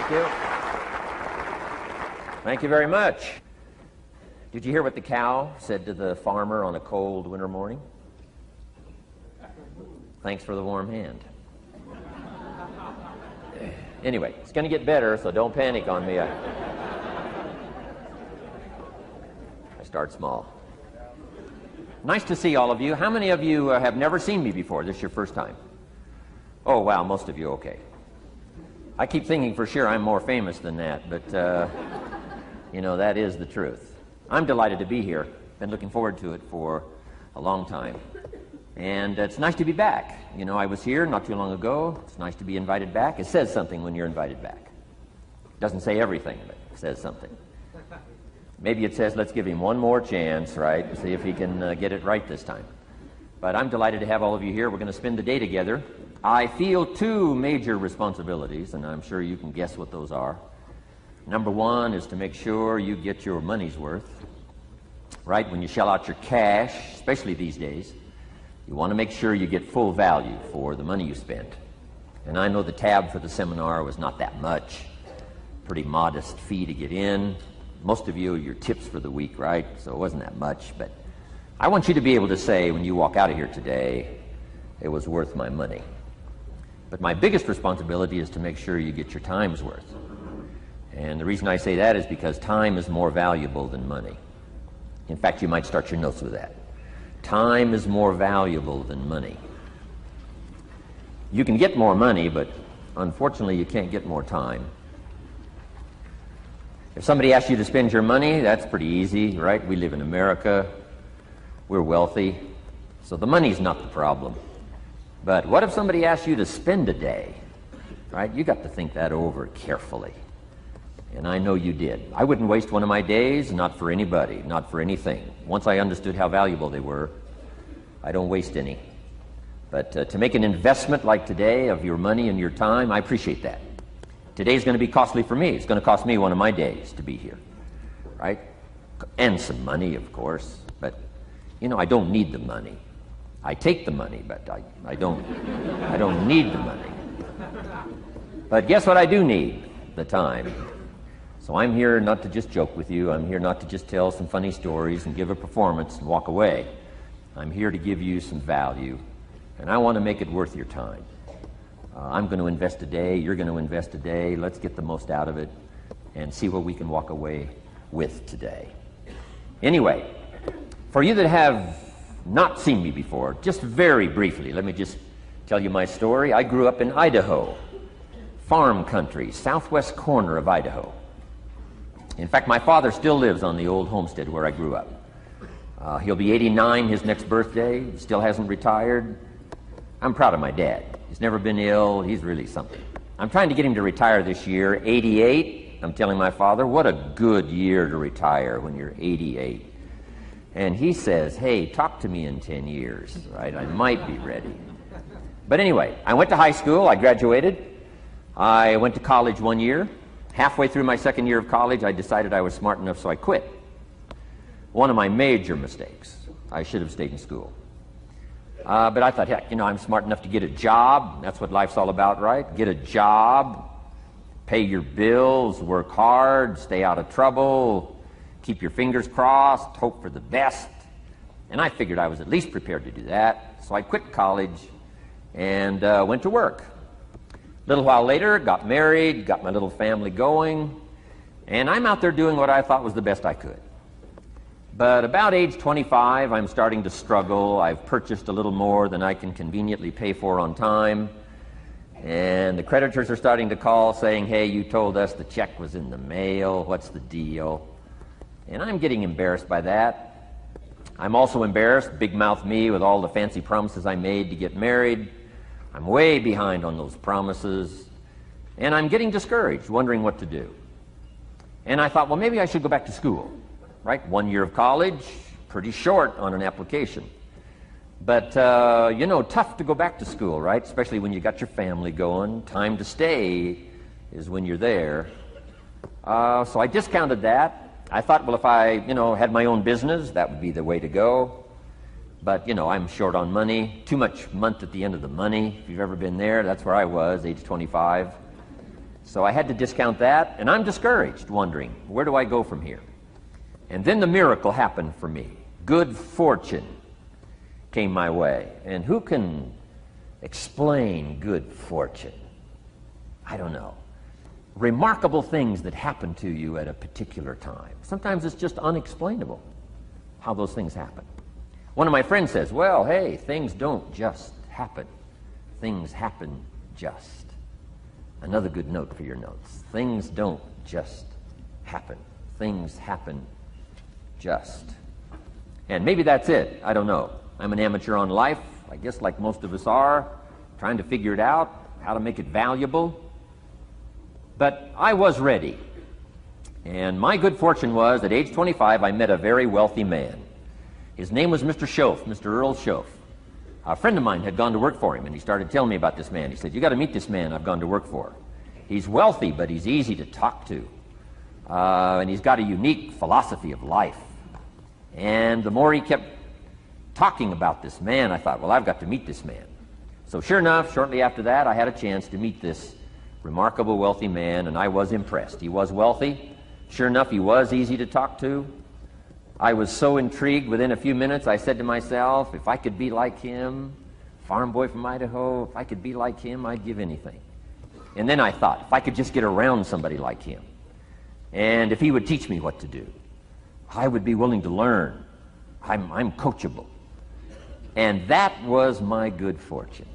Thank you. Thank you very much. Did you hear what the cow said to the farmer on a cold winter morning? Thanks for the warm hand. Anyway, it's going to get better, so don't panic on me. I start small. Nice to see all of you. How many of you have never seen me before? This is your first time? Oh, wow, most of you, okay. I keep thinking for sure I'm more famous than that, but, you know, that is the truth. I'm delighted to be here. Been looking forward to it for a long time. And it's nice to be back. You know, I was here not too long ago. It's nice to be invited back. It says something when you're invited back. It doesn't say everything, but it says something. Maybe it says, let's give him one more chance, right? See if he can get it right this time. But I'm delighted to have all of you here. We're going to spend the day together. I feel two major responsibilities, and I'm sure you can guess what those are. Number one is to make sure you get your money's worth, right? When you shell out your cash, especially these days, you want to make sure you get full value for the money you spent. And I know the tab for the seminar was not that much. Pretty modest fee to get in. Most of you, your tips for the week, right? So it wasn't that much. But I want you to be able to say when you walk out of here today, it was worth my money. But my biggest responsibility is to make sure you get your time's worth. And the reason I say that is because time is more valuable than money. In fact, you might start your notes with that. Time is more valuable than money. You can get more money, but unfortunately you can't get more time. If somebody asks you to spend your money, that's pretty easy, right? We live in America. We're wealthy. So the money's not the problem. But what if somebody asks you to spend a day, right? You got to think that over carefully. And I know you did. I wouldn't waste one of my days, not for anybody, not for anything. Once I understood how valuable they were, I don't waste any. But to make an investment like today of your money and your time, I appreciate that. Today's going to be costly for me. It's going to cost me one of my days to be here, right? And some money, of course. But, you know, I don't need the money. I take the money, but I don't need the money. But guess what I do need? The time. So I'm here not to just joke with you. I'm here not to just tell some funny stories and give a performance and walk away. I'm here to give you some value, and I want to make it worth your time. I'm going to invest a day. You're going to invest a day. Let's get the most out of it and see what we can walk away with today. Anyway, for you that have not seen me before, just very briefly, let me just tell you my story. I grew up in Idaho, farm country, southwest corner of Idaho. In fact, my father still lives on the old homestead where I grew up. He'll be 89 his next birthday. He still hasn't retired. I'm proud of my dad. He's never been ill. He's really something. I'm trying to get him to retire this year, 88. I'm telling my father, what a good year to retire when you're 88. And he says, hey, talk to me in 10 years, right? I might be ready. But anyway, I went to high school. I graduated. I went to college 1 year. Halfway through my second year of college, I decided I was smart enough, so I quit. One of my major mistakes. I should have stayed in school. But I thought, heck, you know, I'm smart enough to get a job. That's what life's all about, right? Get a job, pay your bills, work hard, stay out of trouble, keep your fingers crossed, hope for the best. And I figured I was at least prepared to do that. So I quit college and went to work. A little while later, got married, got my little family going, and I'm out there doing what I thought was the best I could. But about age 25, I'm starting to struggle. I've purchased a little more than I can conveniently pay for on time, and the creditors are starting to call saying, hey, you told us the check was in the mail. What's the deal? And I'm getting embarrassed by that. I'm also embarrassed, big mouth me, with all the fancy promises I made to get married. I'm way behind on those promises, and I'm getting discouraged, wondering what to do. And I thought, well, maybe I should go back to school, right? 1 year of college, pretty short on an application. But, you know, tough to go back to school, right? Especially when you got your family going. Time to stay is when you're there. So I discounted that. I thought, well, if I, you know, had my own business, that would be the way to go. But, you know, I'm short on money, too much month at the end of the money. If you've ever been there, that's where I was, age 25. So I had to discount that, and I'm discouraged, wondering, where do I go from here? And then the miracle happened for me. Good fortune came my way. And who can explain good fortune? I don't know. Remarkable things that happen to you at a particular time. Sometimes it's just unexplainable how those things happen. One of my friends says, well, hey, things don't just happen. Things happen just. Another good note for your notes. Things don't just happen. Things happen just. And maybe that's it. I don't know. I'm an amateur on life, I guess like most of us are, trying to figure it out, how to make it valuable. But I was ready. And my good fortune was, at age 25, I met a very wealthy man. His name was Mr. Schoaf, Mr. Earl Schoaf. A friend of mine had gone to work for him, and he started telling me about this man. He said, you got to meet this man I've gone to work for. He's wealthy, but he's easy to talk to. And he's got a unique philosophy of life. And the more he kept talking about this man, I thought, well, I've got to meet this man. So sure enough, shortly after that, I had a chance to meet this remarkable wealthy man, and I was impressed. He was wealthy. Sure enough, he was easy to talk to. I was so intrigued, within a few minutes, I said to myself, if I could be like him, farm boy from Idaho, if I could be like him, I'd give anything. And then I thought, if I could just get around somebody like him, and if he would teach me what to do, I would be willing to learn. I'm coachable. And that was my good fortune.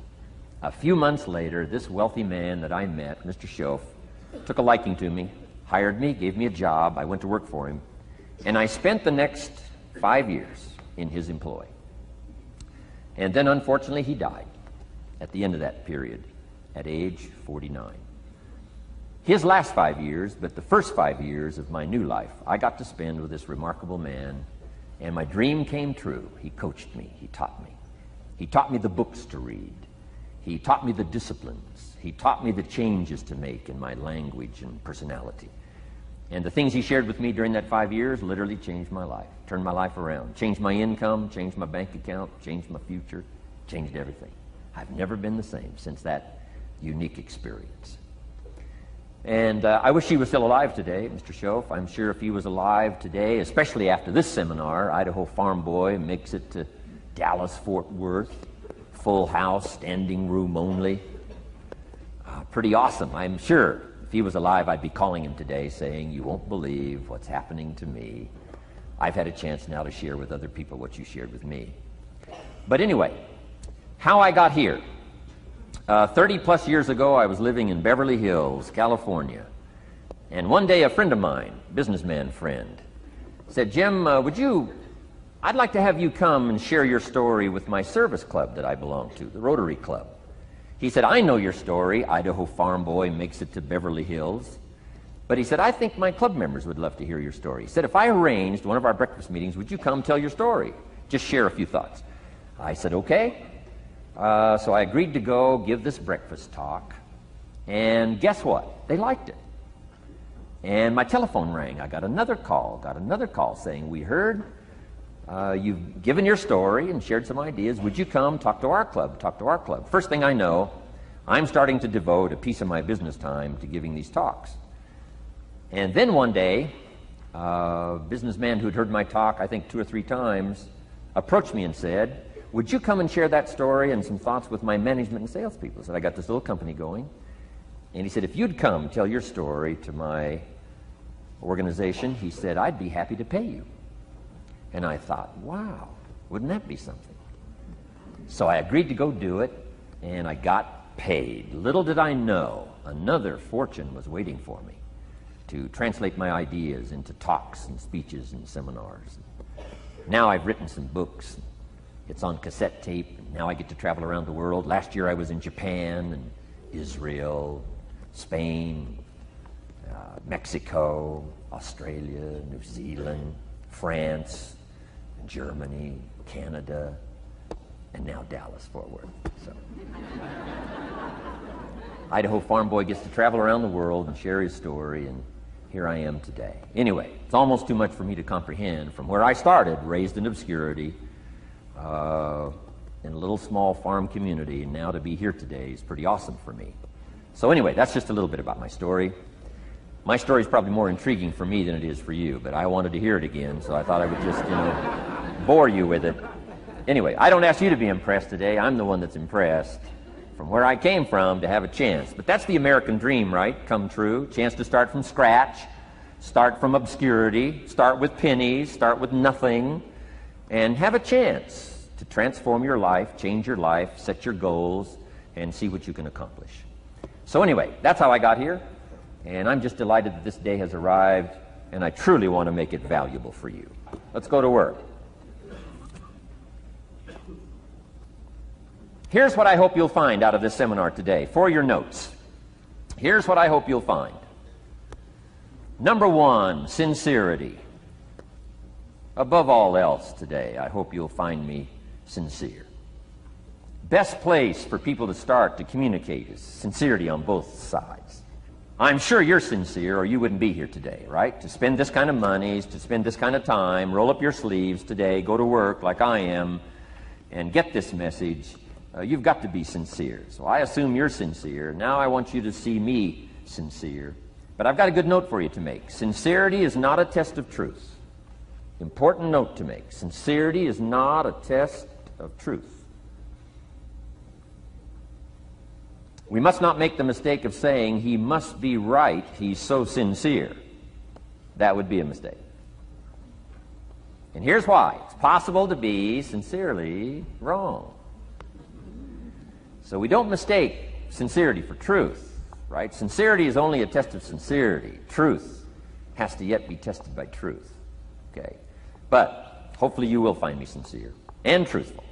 A few months later, this wealthy man that I met, Mr. Schoaf, took a liking to me, hired me, gave me a job. I went to work for him. And I spent the next 5 years in his employ. And then, unfortunately, he died at the end of that period, at age 49. His last 5 years, but the first 5 years of my new life, I got to spend with this remarkable man, and my dream came true. He coached me. He taught me. He taught me the books to read. He taught me the disciplines. He taught me the changes to make in my language and personality. And the things he shared with me during that 5 years literally changed my life, turned my life around, changed my income, changed my bank account, changed my future, changed everything. I've never been the same since that unique experience. And I wish he was still alive today, Mr. Schoaf. I'm sure if he was alive today, especially after this seminar, Idaho Farm Boy makes it to Dallas-Fort Worth, full house, standing room only. Pretty awesome, I'm sure. If he was alive, I'd be calling him today saying, you won't believe what's happening to me. I've had a chance now to share with other people what you shared with me. But anyway, how I got here. 30 plus years ago, I was living in Beverly Hills, California. And one day a friend of mine, businessman friend, said, Jim, I'd like to have you come and share your story with my service club that I belong to, the Rotary Club. He said, I know your story, Idaho Farm Boy makes it to Beverly Hills. But he said, I think my club members would love to hear your story. He said, if I arranged one of our breakfast meetings, would you come tell your story? Just share a few thoughts. I said, okay. So I agreed to go give this breakfast talk. And guess what? They liked it. And my telephone rang. I got another call saying, we heard you've given your story and shared some ideas. Would you come talk to our club? First thing I know, I'm starting to devote a piece of my business time to giving these talks. And then one day, a businessman who'd heard my talk, I think 2 or 3 times, approached me and said, would you come and share that story and some thoughts with my management and salespeople? I said, I got this little company going. And he said, if you'd come tell your story to my organization, he said, I'd be happy to pay you. And I thought, wow, wouldn't that be something? So I agreed to go do it, and I got paid. Little did I know, another fortune was waiting for me to translate my ideas into talks and speeches and seminars. Now I've written some books. It's on cassette tape, and now I get to travel around the world. Last year I was in Japan and Israel, Spain, Mexico, Australia, New Zealand, France, Germany, Canada, and now Dallas-Fort Worth. So Idaho Farm Boy gets to travel around the world and share his story, and here I am today. Anyway, it's almost too much for me to comprehend. From where I started, raised in obscurity, in a little small farm community, and now to be here today is pretty awesome for me. So anyway, that's just a little bit about my story. My story is probably more intriguing for me than it is for you, but I wanted to hear it again, so I thought I would just, bore you with it. Anyway, I don't ask you to be impressed today. I'm the one that's impressed from where I came from to have a chance. But that's the American dream, right? Come true. Chance to start from scratch, start from obscurity, start with pennies, start with nothing, and have a chance to transform your life, change your life, set your goals, and see what you can accomplish. So anyway, that's how I got here, and I'm just delighted that this day has arrived, and I truly want to make it valuable for you. Let's go to work. Here's what I hope you'll find out of this seminar today for your notes. Here's what I hope you'll find. Number one, sincerity. Above all else today, I hope you'll find me sincere. Best place for people to start to communicate is sincerity on both sides. I'm sure you're sincere or you wouldn't be here today, right? To spend this kind of money, to spend this kind of time, roll up your sleeves today, go to work like I am, and get this message. You've got to be sincere. So I assume you're sincere. Now I want you to see me sincere. But I've got a good note for you to make. Sincerity is not a test of truth. Important note to make. Sincerity is not a test of truth. We must not make the mistake of saying he must be right, he's so sincere. That would be a mistake. And here's why. It's possible to be sincerely wrong. So we don't mistake sincerity for truth, right? Sincerity is only a test of sincerity. Truth has to yet be tested by truth, okay? But hopefully you will find me sincere and truthful.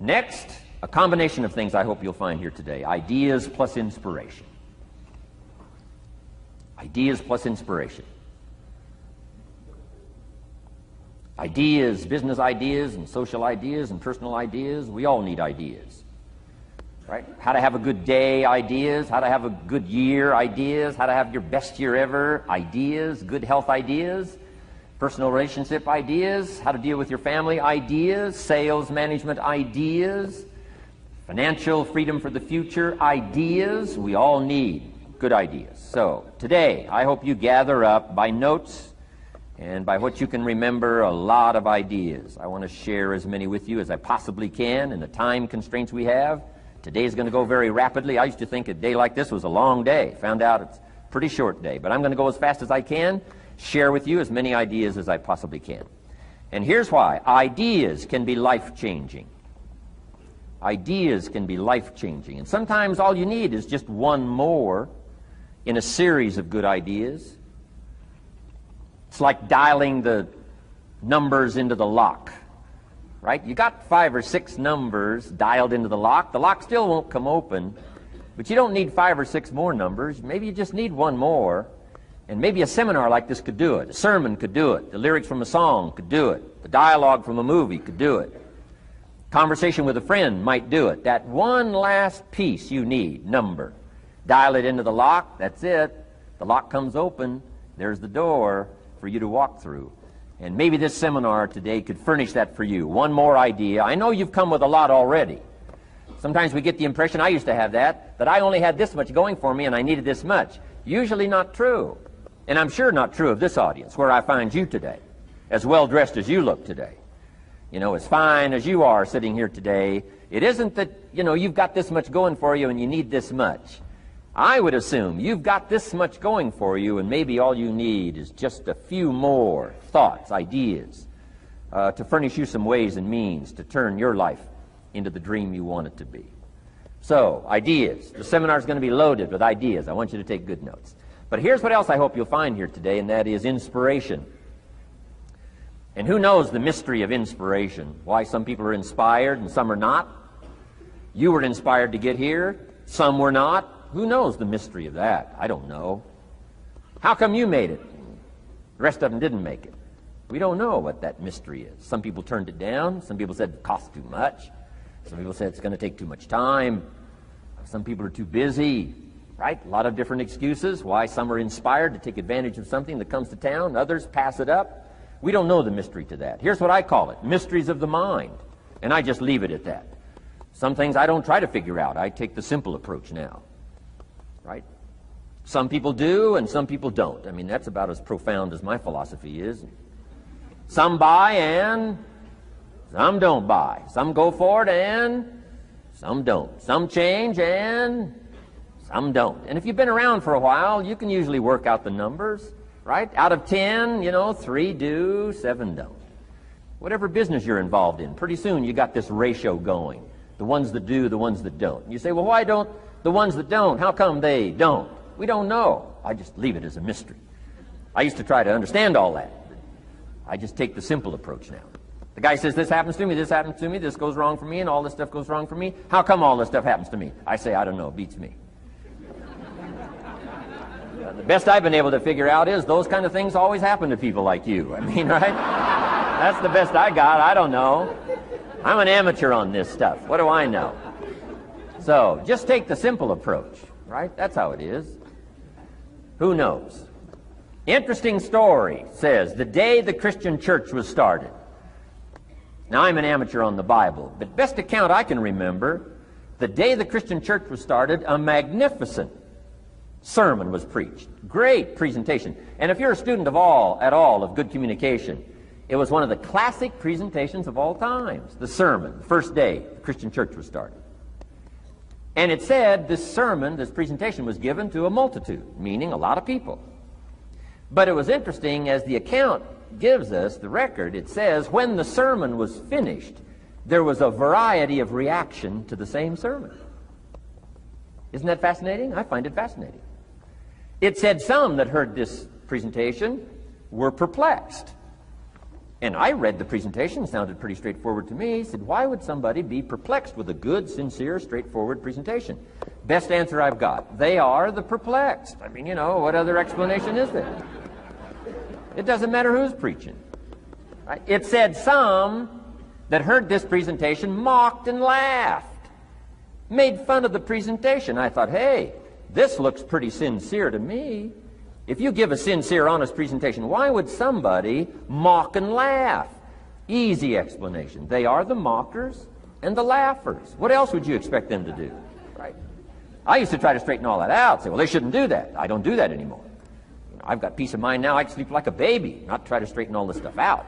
Next, a combination of things I hope you'll find here today. Ideas plus inspiration. Ideas plus inspiration. Ideas, business ideas and social ideas and personal ideas, we all need ideas. Right? How to have a good day ideas, how to have a good year ideas, how to have your best year ever ideas, good health ideas, personal relationship ideas, how to deal with your family ideas, sales management ideas, financial freedom for the future ideas. We all need good ideas. So today I hope you gather up by notes and by what you can remember a lot of ideas. I want to share as many with you as I possibly can in the time constraints we have. Today's going to go very rapidly. I used to think a day like this was a long day. Found out it's a pretty short day. But I'm going to go as fast as I can, share with you as many ideas as I possibly can. And here's why. Ideas can be life-changing. Ideas can be life-changing. And sometimes all you need is just one more in a series of good ideas. It's like dialing the numbers into the lock. Right? You got 5 or 6 numbers dialed into the lock. The lock still won't come open, but you don't need 5 or 6 more numbers. Maybe you just need one more, and maybe a seminar like this could do it. A sermon could do it. The lyrics from a song could do it. The dialogue from a movie could do it. Conversation with a friend might do it. That one last piece you need, number. Dial it into the lock, that's it. The lock comes open, there's the door for you to walk through. And maybe this seminar today could furnish that for you. One more idea. I know you've come with a lot already. Sometimes we get the impression, I used to have that I only had this much going for me and I needed this much. Usually not true. And I'm sure not true of this audience, where I find you today, as well dressed as you look today. You know, as fine as you are sitting here today. It isn't that, you've got this much going for you and you need this much. I would assume you've got this much going for you, and maybe all you need is just a few more thoughts, ideas, to furnish you some ways and means to turn your life into the dream you want it to be. So, ideas. The seminar is going to be loaded with ideas. I want you to take good notes. But here's what else I hope you'll find here today, and that is inspiration. And who knows the mystery of inspiration? Why some people are inspired and some are not? You were inspired to get here. Some were not. Who knows the mystery of that? I don't know. How come you made it? The rest of them didn't make it. We don't know what that mystery is. Some people turned it down. Some people said it costs too much. Some people said it's going to take too much time. Some people are too busy, right? A lot of different excuses why some are inspired to take advantage of something that comes to town. Others pass it up. We don't know the mystery to that. Here's what I call it, mysteries of the mind. And I just leave it at that. Some things I don't try to figure out. I take the simple approach now. right? Some people do and some people don't. I mean, that's about as profound as my philosophy is. Some buy and some don't buy. Some go for it and some don't. Some change and some don't. And if you've been around for a while, you can usually work out the numbers, right? Out of 10, 3 do, 7 don't. Whatever business you're involved in, pretty soon you got this ratio going. The ones that do, the ones that don't. And you say, well, why don't the ones that don't, how come they don't? We don't know. I just leave it as a mystery. I used to try to understand all that. I just take the simple approach now. The guy says, this happens to me, this happens to me, this goes wrong for me, and all this stuff goes wrong for me. How come all this stuff happens to me? I say, I don't know, beats me. The best I've been able to figure out is those kind of things always happen to people like you. I mean, right? That's the best I got. I don't know. I'm an amateur on this stuff. What do I know? So, just take the simple approach, right? That's how it is. Who knows? Interesting story says the day the Christian church was started. Now, I'm an amateur on the Bible, but best account I can remember, the day the Christian church was started, a magnificent sermon was preached. Great presentation. And if you're a student at all of good communication, it was one of the classic presentations of all times. The sermon, the first day the Christian church was started. And it said this sermon, this presentation was given to a multitude, meaning a lot of people. But it was interesting, as the account gives us, the record, it says, when the sermon was finished, there was a variety of reaction to the same sermon. Isn't that fascinating? I find it fascinating. It said some that heard this presentation were perplexed. And I read the presentation, it sounded pretty straightforward to me. He said, why would somebody be perplexed with a good, sincere, straightforward presentation? Best answer I've got. They are the perplexed. I mean, what other explanation is there? It doesn't matter who's preaching. Right? It said some that heard this presentation mocked and laughed, made fun of the presentation. I thought, hey, this looks pretty sincere to me. If you give a sincere, honest presentation, why would somebody mock and laugh? Easy explanation. They are the mockers and the laughers. What else would you expect them to do? Right? I used to try to straighten all that out, say, well, they shouldn't do that. I don't do that anymore. I've got peace of mind now. I can sleep like a baby, not try to straighten all this stuff out.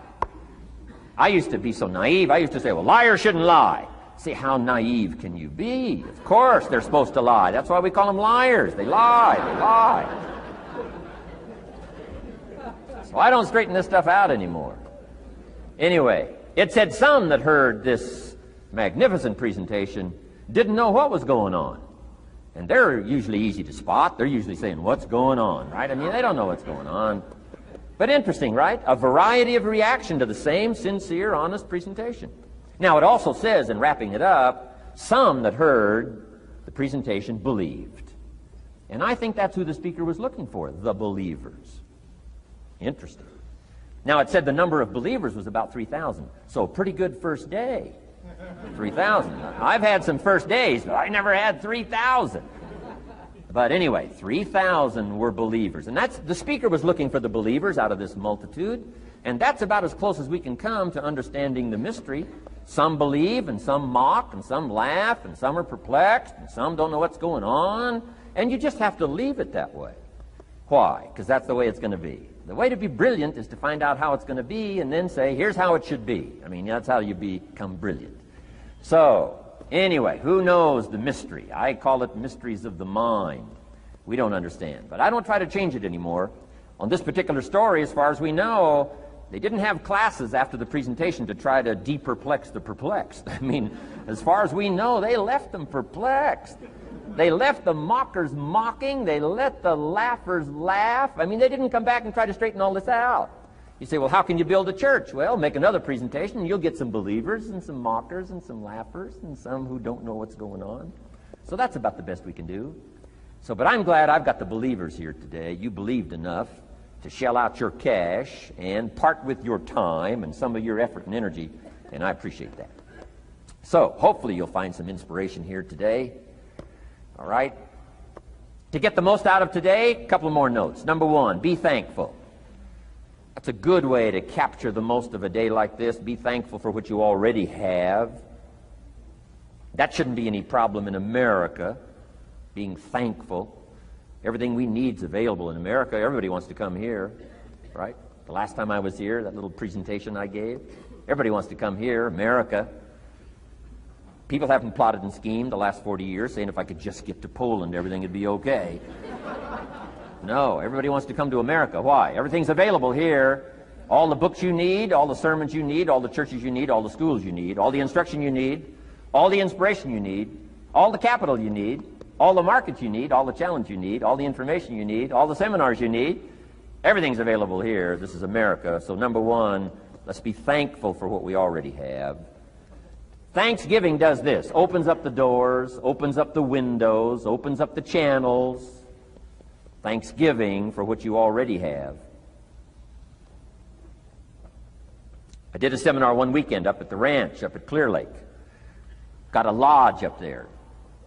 I used to be so naive. I used to say, well, liars shouldn't lie. See, how naive can you be? Of course they're supposed to lie. That's why we call them liars. They lie. They lie. So I don't straighten this stuff out anymore. Anyway, it said some that heard this magnificent presentation didn't know what was going on. And they're usually easy to spot. They're usually saying, what's going on, right? I mean, they don't know what's going on. But interesting, right? A variety of reaction to the same sincere, honest presentation. Now, it also says, in wrapping it up, some that heard the presentation believed. And I think that's who the speaker was looking for, the believers. Interesting. Now, it said the number of believers was about 3,000. So, pretty good first day. 3,000. I've had some first days, but I never had 3,000. But anyway, 3,000 were believers. And the speaker was looking for the believers out of this multitude. And that's about as close as we can come to understanding the mystery. Some believe, and some mock, and some laugh, and some are perplexed, and some don't know what's going on. And you just have to leave it that way. Why? Because that's the way it's going to be. The way to be brilliant is to find out how it's going to be and then say, here's how it should be. I mean, that's how you become brilliant. So, anyway, who knows the mystery? I call it mysteries of the mind. We don't understand. But I don't try to change it anymore. On this particular story, as far as we know, they didn't have classes after the presentation to try to de-perplex the perplexed. I mean, as far as we know, they left them perplexed. They left the mockers mocking. They let the laughers laugh. I mean, they didn't come back and try to straighten all this out. You say, well, how can you build a church? Well, make another presentation, and you'll get some believers and some mockers and some laughers and some who don't know what's going on. So that's about the best we can do. So, but I'm glad I've got the believers here today. You believed enough to shell out your cash and part with your time and some of your effort and energy, and I appreciate that. So, hopefully you'll find some inspiration here today. All right? To get the most out of today, a couple more notes. Number one, be thankful. That's a good way to capture the most of a day like this. Be thankful for what you already have. That shouldn't be any problem in America, being thankful. Everything we need is available in America. Everybody wants to come here, right? The last time I was here, that little presentation I gave, everybody wants to come here, America. People haven't plotted and schemed the last 40 years saying if I could just get to Poland, everything would be okay. No, everybody wants to come to America. Why? Everything's available here. All the books you need, all the sermons you need, all the churches you need, all the schools you need, all the instruction you need, all the inspiration you need, all the capital you need, all the markets you need, all the challenge you need, all the information you need, all the seminars you need. Everything's available here. This is America. So number one, let's be thankful for what we already have. Thanksgiving does this. Opens up the doors, opens up the windows, opens up the channels. Thanksgiving for what you already have. I did a seminar one weekend up at the ranch, up at Clear Lake. Got a lodge up there.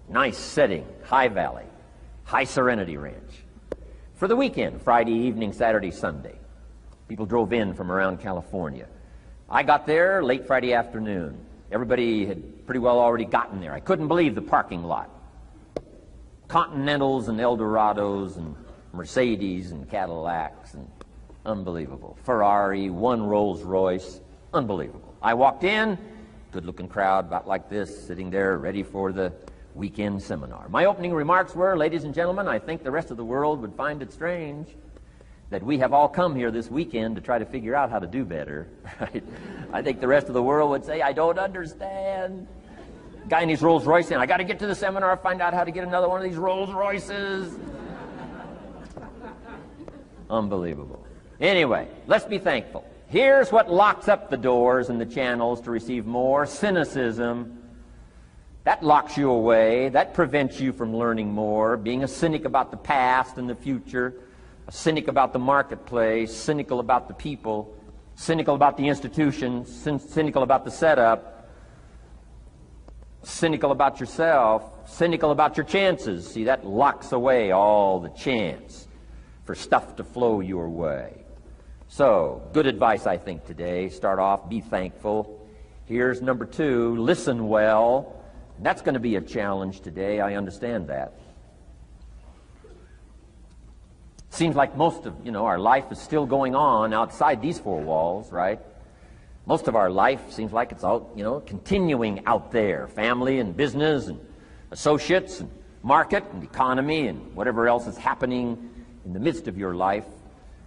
Nice setting, high valley, high serenity ranch. For the weekend, Friday evening, Saturday, Sunday. People drove in from around California. I got there late Friday afternoon. Everybody had pretty well already gotten there. I couldn't believe the parking lot. Continentals and Eldorados and Mercedes and Cadillacs and unbelievable. Ferrari, one Rolls Royce, unbelievable. I walked in, good-looking crowd about like this, sitting there ready for the weekend seminar. My opening remarks were, ladies and gentlemen, I think the rest of the world would find it strange that we have all come here this weekend to try to figure out how to do better. Right? I think the rest of the world would say, I don't understand. Guy in his Rolls Royce saying, I got to get to the seminar, find out how to get another one of these Rolls Royces. Unbelievable. Anyway, let's be thankful. Here's what locks up the doors and the channels to receive more: cynicism. That locks you away. That prevents you from learning more. Being a cynic about the past and the future, a cynic about the marketplace, cynical about the people, cynical about the institutions, cynical about the setup, cynical about yourself, cynical about your chances. See, that locks away all the chance for stuff to flow your way. So, good advice, I think, today. Start off, be thankful. Here's number two, listen well. That's going to be a challenge today. I understand that. Seems like most of, our life is still going on outside these four walls, right? Most of our life seems like it's all, continuing out there. Family and business and associates and market and economy and whatever else is happening in the midst of your life.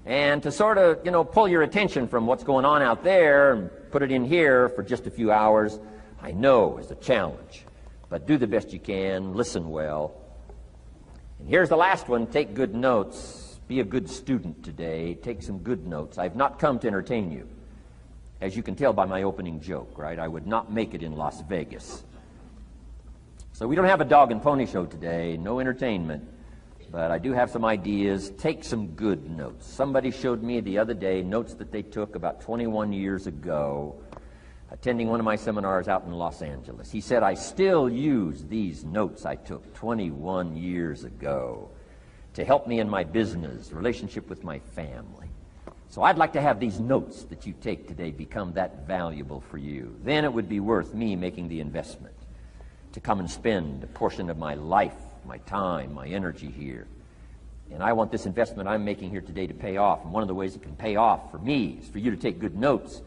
And to sort of, pull your attention from what's going on out there and put it in here for just a few hours, I know is a challenge. But do the best you can, listen well. And here's the last one, take good notes. Be a good student today. Take some good notes. I've not come to entertain you. As you can tell by my opening joke, right? I would not make it in Las Vegas. So we don't have a dog and pony show today, no entertainment. But I do have some ideas. Take some good notes. Somebody showed me the other day notes that they took about 21 years ago, attending one of my seminars out in Los Angeles. He said, I still use these notes I took 21 years ago to help me in my business, relationship with my family. So I'd like to have these notes that you take today become that valuable for you. Then it would be worth me making the investment to come and spend a portion of my life, my time, my energy here. And I want this investment I'm making here today to pay off. And one of the ways it can pay off for me is for you to take good notes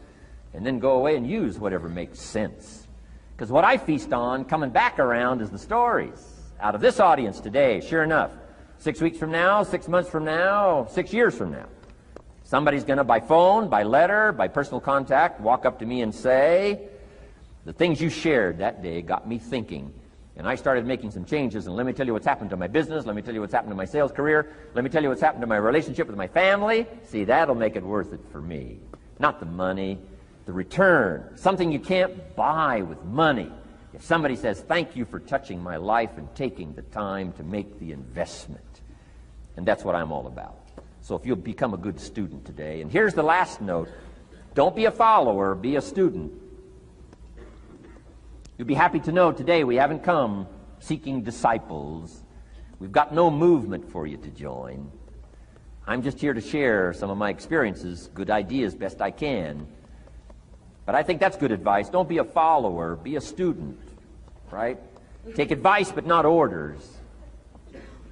and then go away and use whatever makes sense. Because what I feast on coming back around is the stories out of this audience today. Sure enough, 6 weeks from now, 6 months from now, 6 years from now, somebody's going to, by phone, by letter, by personal contact, walk up to me and say, the things you shared that day got me thinking. And I started making some changes, and let me tell you what's happened to my business. Let me tell you what's happened to my sales career. Let me tell you what's happened to my relationship with my family. See, that'll make it worth it for me. Not the money, the return. Something you can't buy with money. If somebody says, thank you for touching my life and taking the time to make the investment. And that's what I'm all about. So if you'll become a good student today. And here's the last note. Don't be a follower, be a student. You'll be happy to know today we haven't come seeking disciples. We've got no movement for you to join. I'm just here to share some of my experiences, good ideas, best I can. But I think that's good advice. Don't be a follower, be a student, right? Take advice but not orders.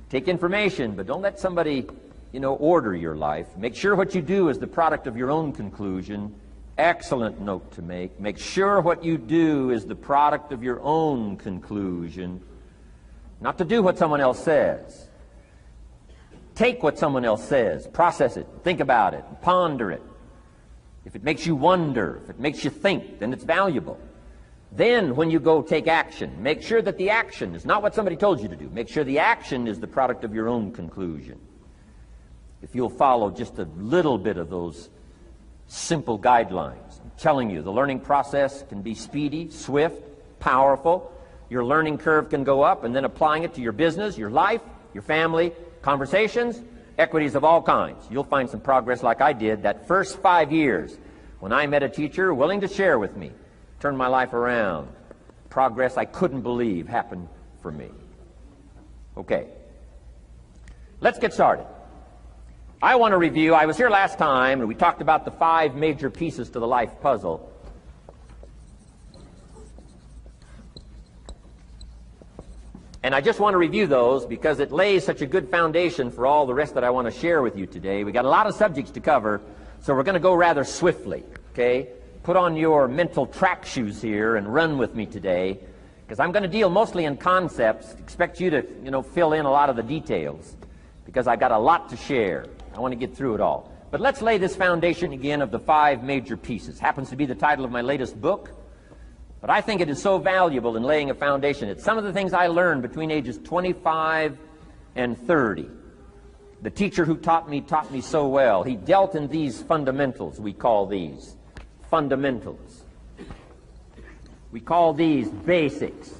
Take information, but don't let somebody, order your life. Make sure what you do is the product of your own conclusion. Excellent note to make. Make sure what you do is the product of your own conclusion. Not to do what someone else says. Take what someone else says, process it, think about it, ponder it. If it makes you wonder, if it makes you think, then it's valuable. Then when you go take action, make sure that the action is not what somebody told you to do. Make sure the action is the product of your own conclusion. If you'll follow just a little bit of those simple guidelines, I'm telling you, the learning process can be speedy, swift, powerful. Your learning curve can go up, and then applying it to your business, your life, your family, conversations, equities of all kinds. You'll find some progress like I did that first 5 years when I met a teacher willing to share with me, turned my life around. Progress I couldn't believe happened for me. Okay, let's get started. I want to review, I was here last time and we talked about the 5 major pieces to the life puzzle. And I just want to review those because it lays such a good foundation for all the rest that I want to share with you today. We got a lot of subjects to cover, so we're going to go rather swiftly, okay? Put on your mental track shoes here and run with me today, because I'm going to deal mostly in concepts. Expect you to, fill in a lot of the details, because I've got a lot to share. I want to get through it all. But let's lay this foundation again of the 5 major pieces. Happens to be the title of my latest book. But I think it is so valuable in laying a foundation. It's some of the things I learned between ages 25 and 30. The teacher who taught me so well. He dealt in these fundamentals, we call these fundamentals. We call these basics.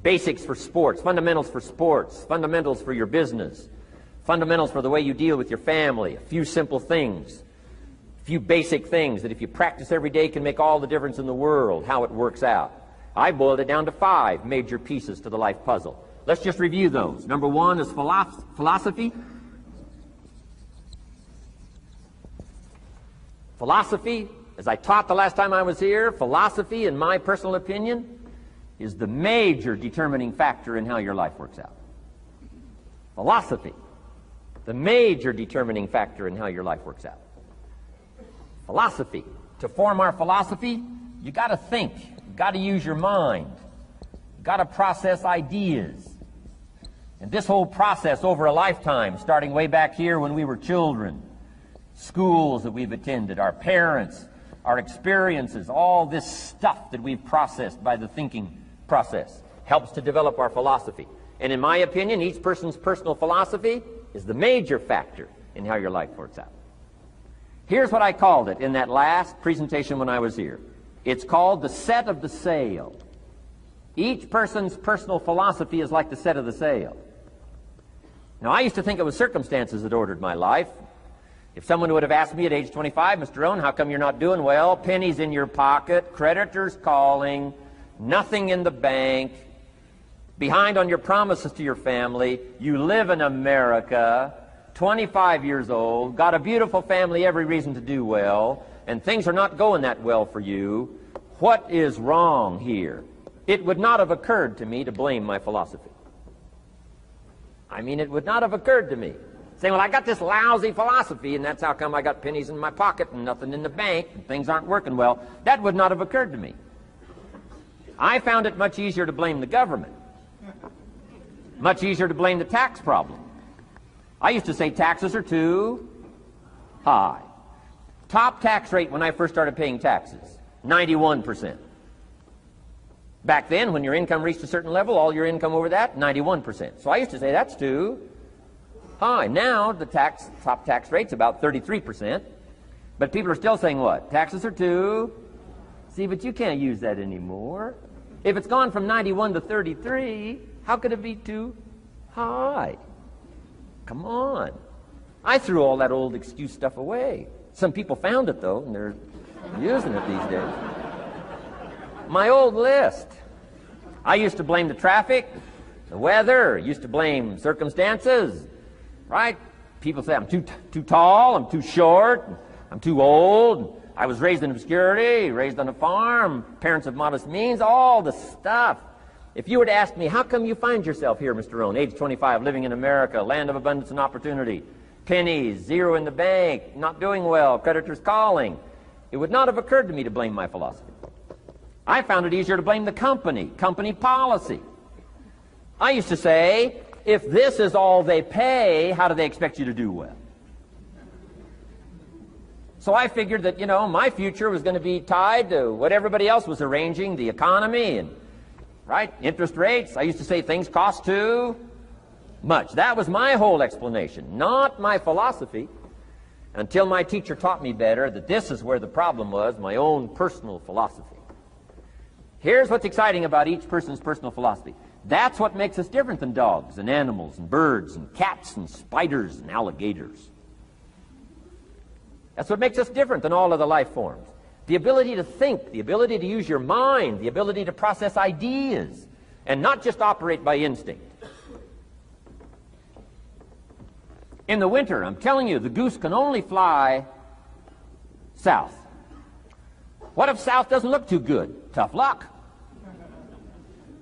Basics for sports, fundamentals for sports, fundamentals for your business, fundamentals for the way you deal with your family, a few simple things. Few basic things that if you practice every day can make all the difference in the world, how it works out. I boiled it down to 5 major pieces to the life puzzle. Let's just review those. Number 1 is philosophy. Philosophy, as I taught the last time I was here, philosophy, in my personal opinion, is the major determining factor in how your life works out. Philosophy, the major determining factor in how your life works out. Philosophy. To form our philosophy, you got to think. You got to use your mind. You got to process ideas. And this whole process over a lifetime, starting way back here when we were children, schools that we've attended, our parents, our experiences, all this stuff that we've processed by the thinking process helps to develop our philosophy. And in my opinion, each person's personal philosophy is the major factor in how your life works out. Here's what I called it in that last presentation when I was here. It's called the set of the sail. Each person's personal philosophy is like the set of the sail. Now, I used to think it was circumstances that ordered my life. If someone would have asked me at age 25, Mr. Rohn, how come you're not doing well? Pennies in your pocket, creditors calling, nothing in the bank, behind on your promises to your family, you live in America, 25 years old, got a beautiful family, every reason to do well, and things are not going that well for you. What is wrong here? It would not have occurred to me to blame my philosophy. I mean, it would not have occurred to me. Saying, well, I got this lousy philosophy, and that's how come I got pennies in my pocket and nothing in the bank, and things aren't working well. That would not have occurred to me. I found it much easier to blame the government. Much easier to blame the tax problem. I used to say taxes are too high. Top tax rate when I first started paying taxes, 91%. Back then, when your income reached a certain level, all your income over that, 91%. So I used to say that's too high. Now, the top tax rate's about 33%. But people are still saying what? Taxes are too. See, but you can't use that anymore. If it's gone from 91 to 33, how could it be too high? Come on. I threw all that old excuse stuff away. Some people found it, though, and they're using it these days. My old list. I used to blame the traffic, the weather, used to blame circumstances, right? People say I'm too tall, I'm too short, I'm too old, I was raised in obscurity, raised on a farm, parents of modest means, all the stuff. If you were to ask me, how come you find yourself here, Mr. Rohn, age 25, living in America, land of abundance and opportunity, pennies, zero in the bank, not doing well, creditors calling, it would not have occurred to me to blame my philosophy. I found it easier to blame the company policy. I used to say, if this is all they pay, how do they expect you to do well? So I figured that, my future was going to be tied to what everybody else was arranging, the economy and, right, interest rates. I used to say things cost too much. That was my whole explanation, not my philosophy, until my teacher taught me better that this is where the problem was, my own personal philosophy. Here's what's exciting about each person's personal philosophy. That's what makes us different than dogs and animals and birds and cats and spiders and alligators. That's what makes us different than all other life forms. The ability to think, the ability to use your mind, the ability to process ideas, and not just operate by instinct. In the winter, I'm telling you, the goose can only fly south. What if south doesn't look too good? Tough luck.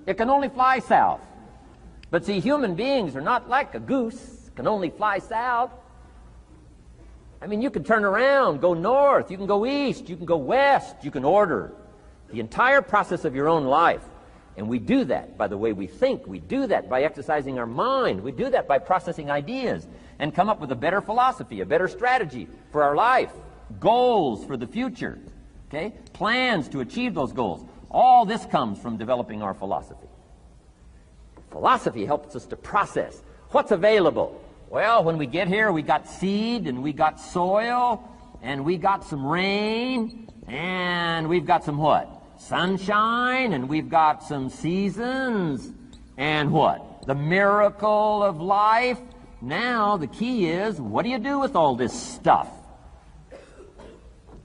It can only fly south. But see, human beings are not like a goose, can only fly south. I mean, you can turn around, go north, you can go east, you can go west, you can order the entire process of your own life. And we do that by the way we think. We do that by exercising our mind. We do that by processing ideas and come up with a better philosophy, a better strategy for our life, goals for the future, okay? Plans to achieve those goals. All this comes from developing our philosophy. Philosophy helps us to process what's available. Well, when we get here, we got seed, and we got soil, and we got some rain, and we've got some what? Sunshine, and we've got some seasons, and what? The miracle of life. Now, the key is, what do you do with all this stuff?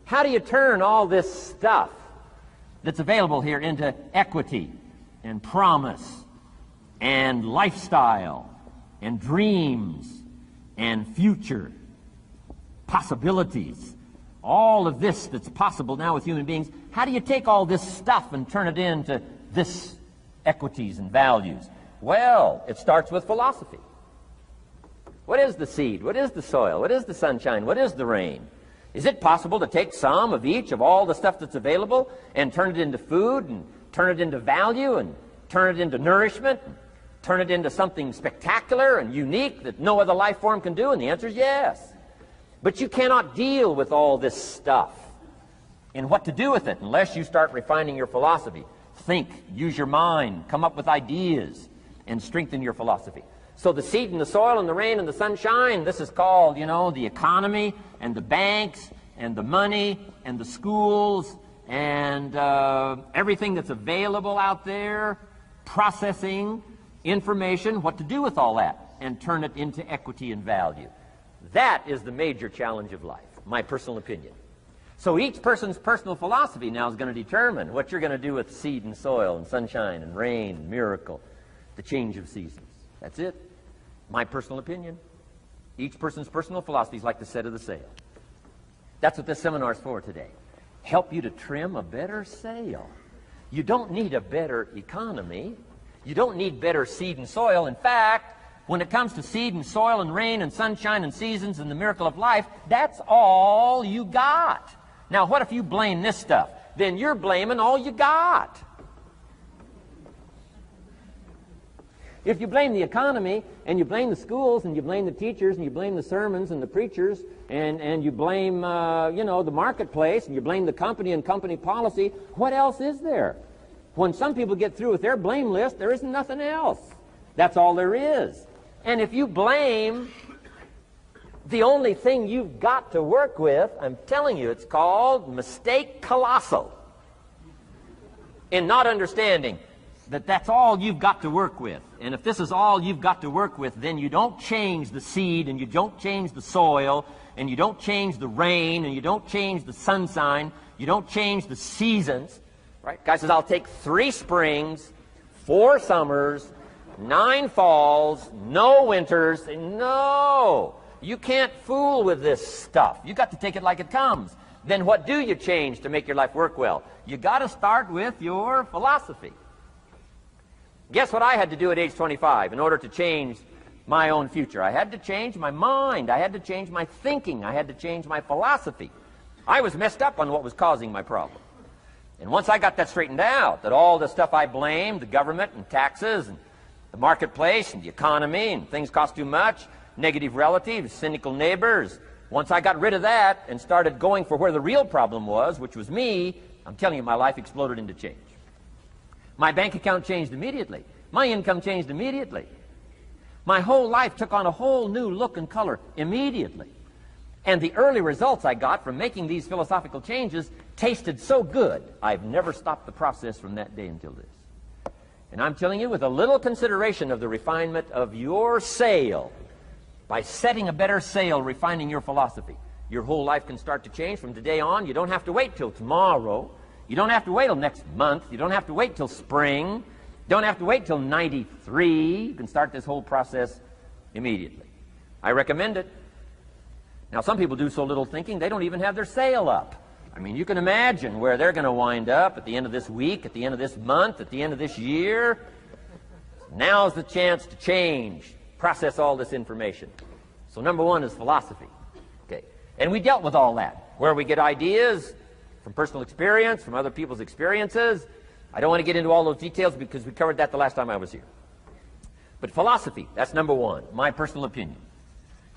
How do you turn all this stuff that's available here into equity, and promise, and lifestyle, and dreams, and future possibilities? All of this that's possible now with human beings, how do you take all this stuff and turn it into this equities and values? Well, it starts with philosophy. What is the seed? What is the soil? What is the sunshine? What is the rain? Is it possible to take some of each of all the stuff that's available and turn it into food and turn it into value and turn it into nourishment and turn it into something spectacular and unique that no other life form can do? And the answer is yes. But you cannot deal with all this stuff and what to do with it unless you start refining your philosophy. Think, use your mind, come up with ideas, and strengthen your philosophy. So the seed and the soil and the rain and the sunshine, this is called, the economy and the banks and the money and the schools and everything that's available out there, processing information, what to do with all that, and turn it into equity and value. That is the major challenge of life, my personal opinion. So each person's personal philosophy now is going to determine what you're going to do with seed and soil and sunshine and rain and miracle, the change of seasons. That's it. My personal opinion. Each person's personal philosophy is like the set of the sail. That's what this seminar is for today. Help you to trim a better sail. You don't need a better economy. You don't need better seed and soil. In fact, when it comes to seed and soil and rain and sunshine and seasons and the miracle of life, that's all you got. Now, what if you blame this stuff? Then you're blaming all you got. If you blame the economy, and you blame the schools, and you blame the teachers, and you blame the sermons and the preachers, and you blame, the marketplace, and you blame the company and company policy, what else is there? When some people get through with their blame list, there isn't nothing else. That's all there is. And if you blame the only thing you've got to work with, I'm telling you, it's called mistake colossal. In not understanding that that's all you've got to work with. And if this is all you've got to work with, then you don't change the seed, and you don't change the soil, and you don't change the rain, and you don't change the sunshine, you don't change the seasons. Right? Guy says, I'll take 3 springs, 4 summers, 9 falls, no winters. No! You can't fool with this stuff. You got to take it like it comes. Then what do you change to make your life work well? You got to start with your philosophy. Guess what I had to do at age 25 in order to change my own future? I had to change my mind. I had to change my thinking. I had to change my philosophy. I was messed up on what was causing my problem. And once I got that straightened out, that all the stuff I blamed, the government and taxes and the marketplace and the economy and things cost too much, negative relatives, cynical neighbors, once I got rid of that and started going for where the real problem was, which was me, I'm telling you, my life exploded into change. My bank account changed immediately. My income changed immediately. My whole life took on a whole new look and color immediately. And the early results I got from making these philosophical changes tasted so good, I've never stopped the process from that day until this. And I'm telling you, with a little consideration of the refinement of your sail, by setting a better sail, refining your philosophy, your whole life can start to change from today on. You don't have to wait till tomorrow. You don't have to wait till next month. You don't have to wait till spring. You don't have to wait till 93. You can start this whole process immediately. I recommend it. Now, some people do so little thinking, they don't even have their sail up. I mean, you can imagine where they're going to wind up at the end of this week, at the end of this month, at the end of this year. Now's the chance to change, process all this information. So number one is philosophy. Okay. And we dealt with all that, where we get ideas from personal experience, from other people's experiences. I don't want to get into all those details because we covered that the last time I was here. But philosophy, that's number one, my personal opinion.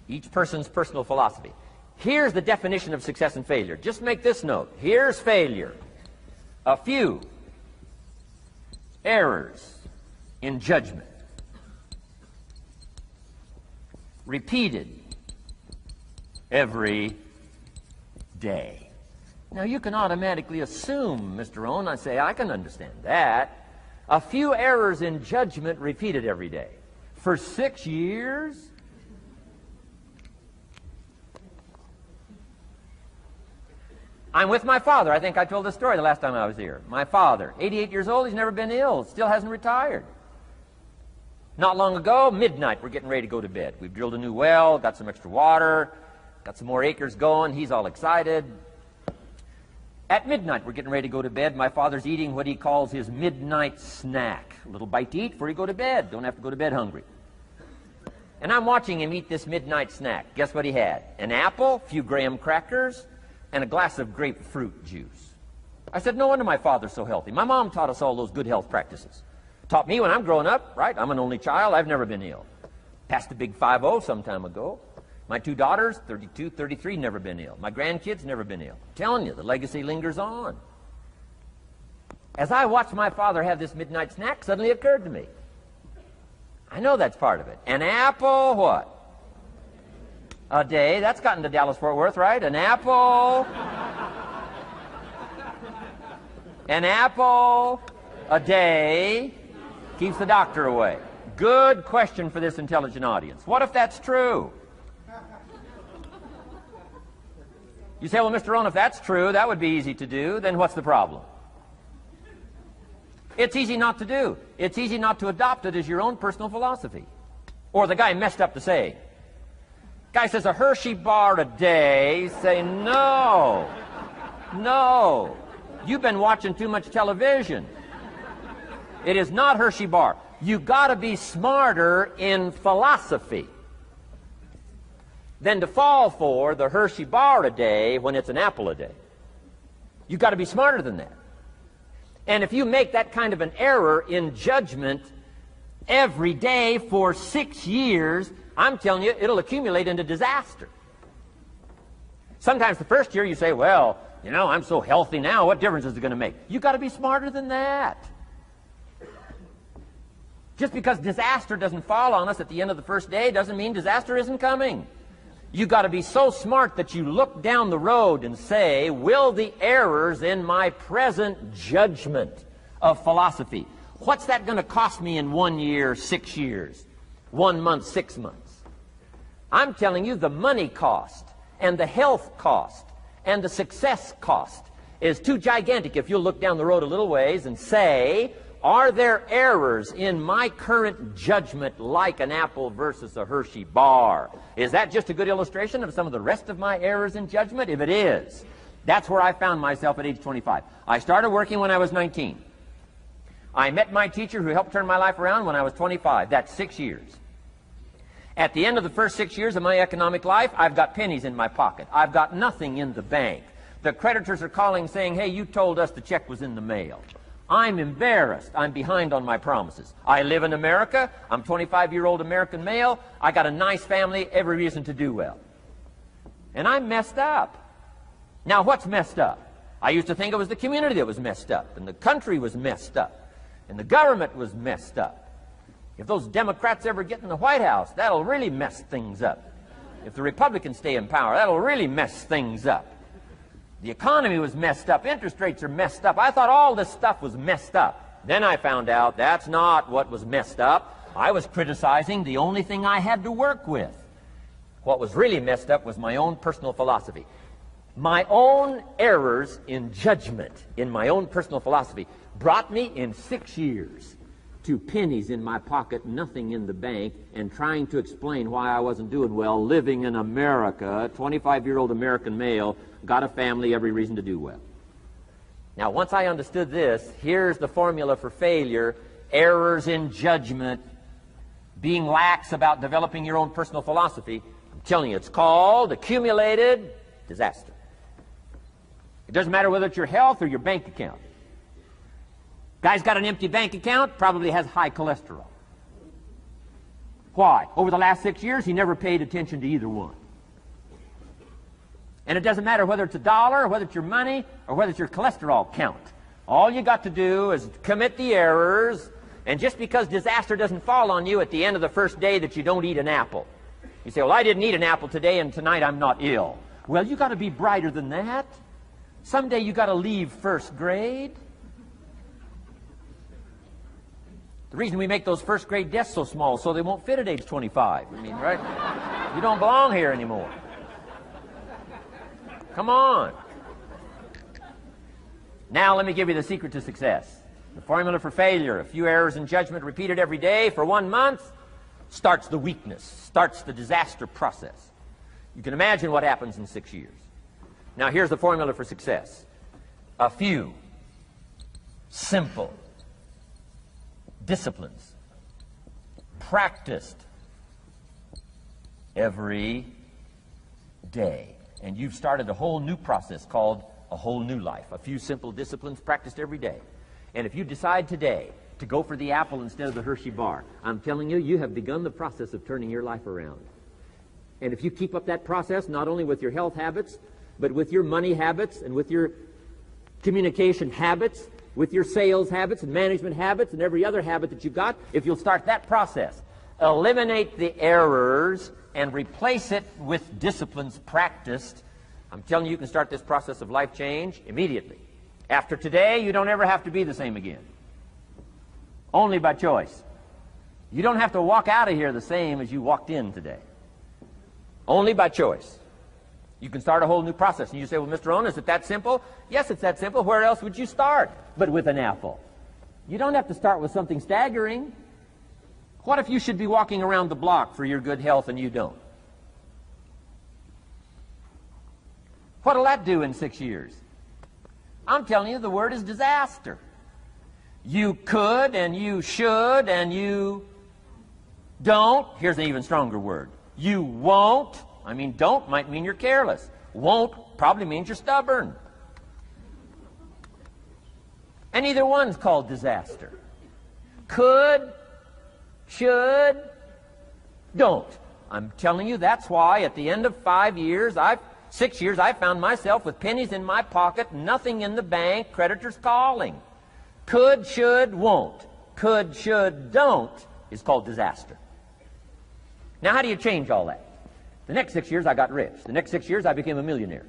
Each person's personal philosophy. Here's the definition of success and failure. Just make this note. Here's failure. A few errors in judgment, repeated every day. Now, you can automatically assume, Mr. Owen, I say, I can understand that. A few errors in judgment repeated every day. For 6 years? I'm with my father. I think I told this story the last time I was here. My father, 88 years old, he's never been ill, still hasn't retired. Not long ago, midnight, we're getting ready to go to bed. We've drilled a new well, got some extra water, got some more acres going. He's all excited. At midnight, we're getting ready to go to bed. My father's eating what he calls his midnight snack. A little bite to eat before you go to bed. Don't have to go to bed hungry. And I'm watching him eat this midnight snack. Guess what he had? An apple, a few graham crackers, and a glass of grapefruit juice. I said, no wonder my father's so healthy. My mom taught us all those good health practices. Taught me when I'm growing up, right? I'm an only child. I've never been ill. Passed the big 5-0 some time ago. My 2 daughters, 32, 33, never been ill. My grandkids, never been ill. I'm telling you, the legacy lingers on. As I watched my father have this midnight snack, suddenly it occurred to me. I know that's part of it. An apple, what? A day. That's gotten to Dallas-Fort Worth, right? An apple. An apple a day keeps the doctor away. Good question for this intelligent audience. What if that's true? You say, well, Mr. Owen, if that's true, that would be easy to do. Then what's the problem? It's easy not to do. It's easy not to adopt it as your own personal philosophy. Or the guy messed up the saying. Guy says a Hershey bar a day. Say, no. No. You've been watching too much television. It is not Hershey bar. You've got to be smarter in philosophy than to fall for the Hershey bar a day when it's an apple a day. You've got to be smarter than that. And if you make that kind of an error in judgment every day for 6 years, I'm telling you, it'll accumulate into disaster. Sometimes the first year you say, well, you know, I'm so healthy now, what difference is it going to make? You've got to be smarter than that. Just because disaster doesn't fall on us at the end of the first day doesn't mean disaster isn't coming. You've got to be so smart that you look down the road and say, will the errors in my present judgment of philosophy, what's that going to cost me in 1 year, 6 years, 1 month, 6 months? I'm telling you, the money cost and the health cost and the success cost is too gigantic if you'll look down the road a little ways and say, are there errors in my current judgment like an apple versus a Hershey bar? Is that just a good illustration of some of the rest of my errors in judgment? If it is, that's where I found myself at age 25. I started working when I was 19. I met my teacher who helped turn my life around when I was 25. That's 6 years. At the end of the first 6 years of my economic life, I've got pennies in my pocket. I've got nothing in the bank. The creditors are calling saying, hey, you told us the check was in the mail. I'm embarrassed. I'm behind on my promises. I live in America. I'm 25-year-old American male. I got a nice family, every reason to do well. And I'm messed up. Now, what's messed up? I used to think it was the community that was messed up, and the country was messed up, and the government was messed up. If those Democrats ever get in the White House, that'll really mess things up. If the Republicans stay in power, that'll really mess things up. The economy was messed up. Interest rates are messed up. I thought all this stuff was messed up. Then I found out that's not what was messed up. I was criticizing the only thing I had to work with. What was really messed up was my own personal philosophy. My own errors in judgment in my own personal philosophy brought me in 6 years to pennies in my pocket, nothing in the bank, and trying to explain why I wasn't doing well, living in America, 25-year-old American male, got a family, every reason to do well. Now, once I understood this, here's the formula for failure: errors in judgment, being lax about developing your own personal philosophy. I'm telling you, it's called accumulated disaster. It doesn't matter whether it's your health or your bank account. Guy's got an empty bank account, probably has high cholesterol. Why? Over the last 6 years, he never paid attention to either one. And it doesn't matter whether it's a dollar, or whether it's your money, or whether it's your cholesterol count. All you got to do is commit the errors, and just because disaster doesn't fall on you at the end of the first day that you don't eat an apple. You say, well, I didn't eat an apple today, and tonight I'm not ill. Well, you got to be brighter than that. Someday you got to leave first grade. The reason we make those first grade desks so small so they won't fit at age 25. I mean, right? You don't belong here anymore. Come on. Now let me give you the secret to success. The formula for failure: a few errors in judgment repeated every day for 1 month starts the weakness, starts the disaster process. You can imagine what happens in 6 years. Now here's the formula for success: a few simple disciplines practiced every day. And you've started a whole new process called a whole new life. A few simple disciplines practiced every day. And if you decide today to go for the apple instead of the Hershey bar, I'm telling you, you have begun the process of turning your life around. And if you keep up that process, not only with your health habits, but with your money habits and with your communication habits, with your sales habits and management habits and every other habit that you've got, if you'll start that process, eliminate the errors and replace it with disciplines practiced, I'm telling you, you can start this process of life change immediately. After today, you don't ever have to be the same again. Only by choice. You don't have to walk out of here the same as you walked in today. Only by choice. You can start a whole new process. And you say, well, Mr. Rohn, is it that simple? Yes, it's that simple. Where else would you start but with an apple? You don't have to start with something staggering. What if you should be walking around the block for your good health and you don't? What'll that do in 6 years? I'm telling you, the word is disaster. You could and you should and you don't. Here's an even stronger word. You won't. I mean, don't might mean you're careless. Won't probably means you're stubborn. And either one's called disaster. Could, should, don't. I'm telling you, that's why at the end of 6 years, I found myself with pennies in my pocket, nothing in the bank, creditors calling. Could, should, won't. Could, should, don't is called disaster. Now, how do you change all that? The next 6 years, I got rich. The next 6 years, I became a millionaire.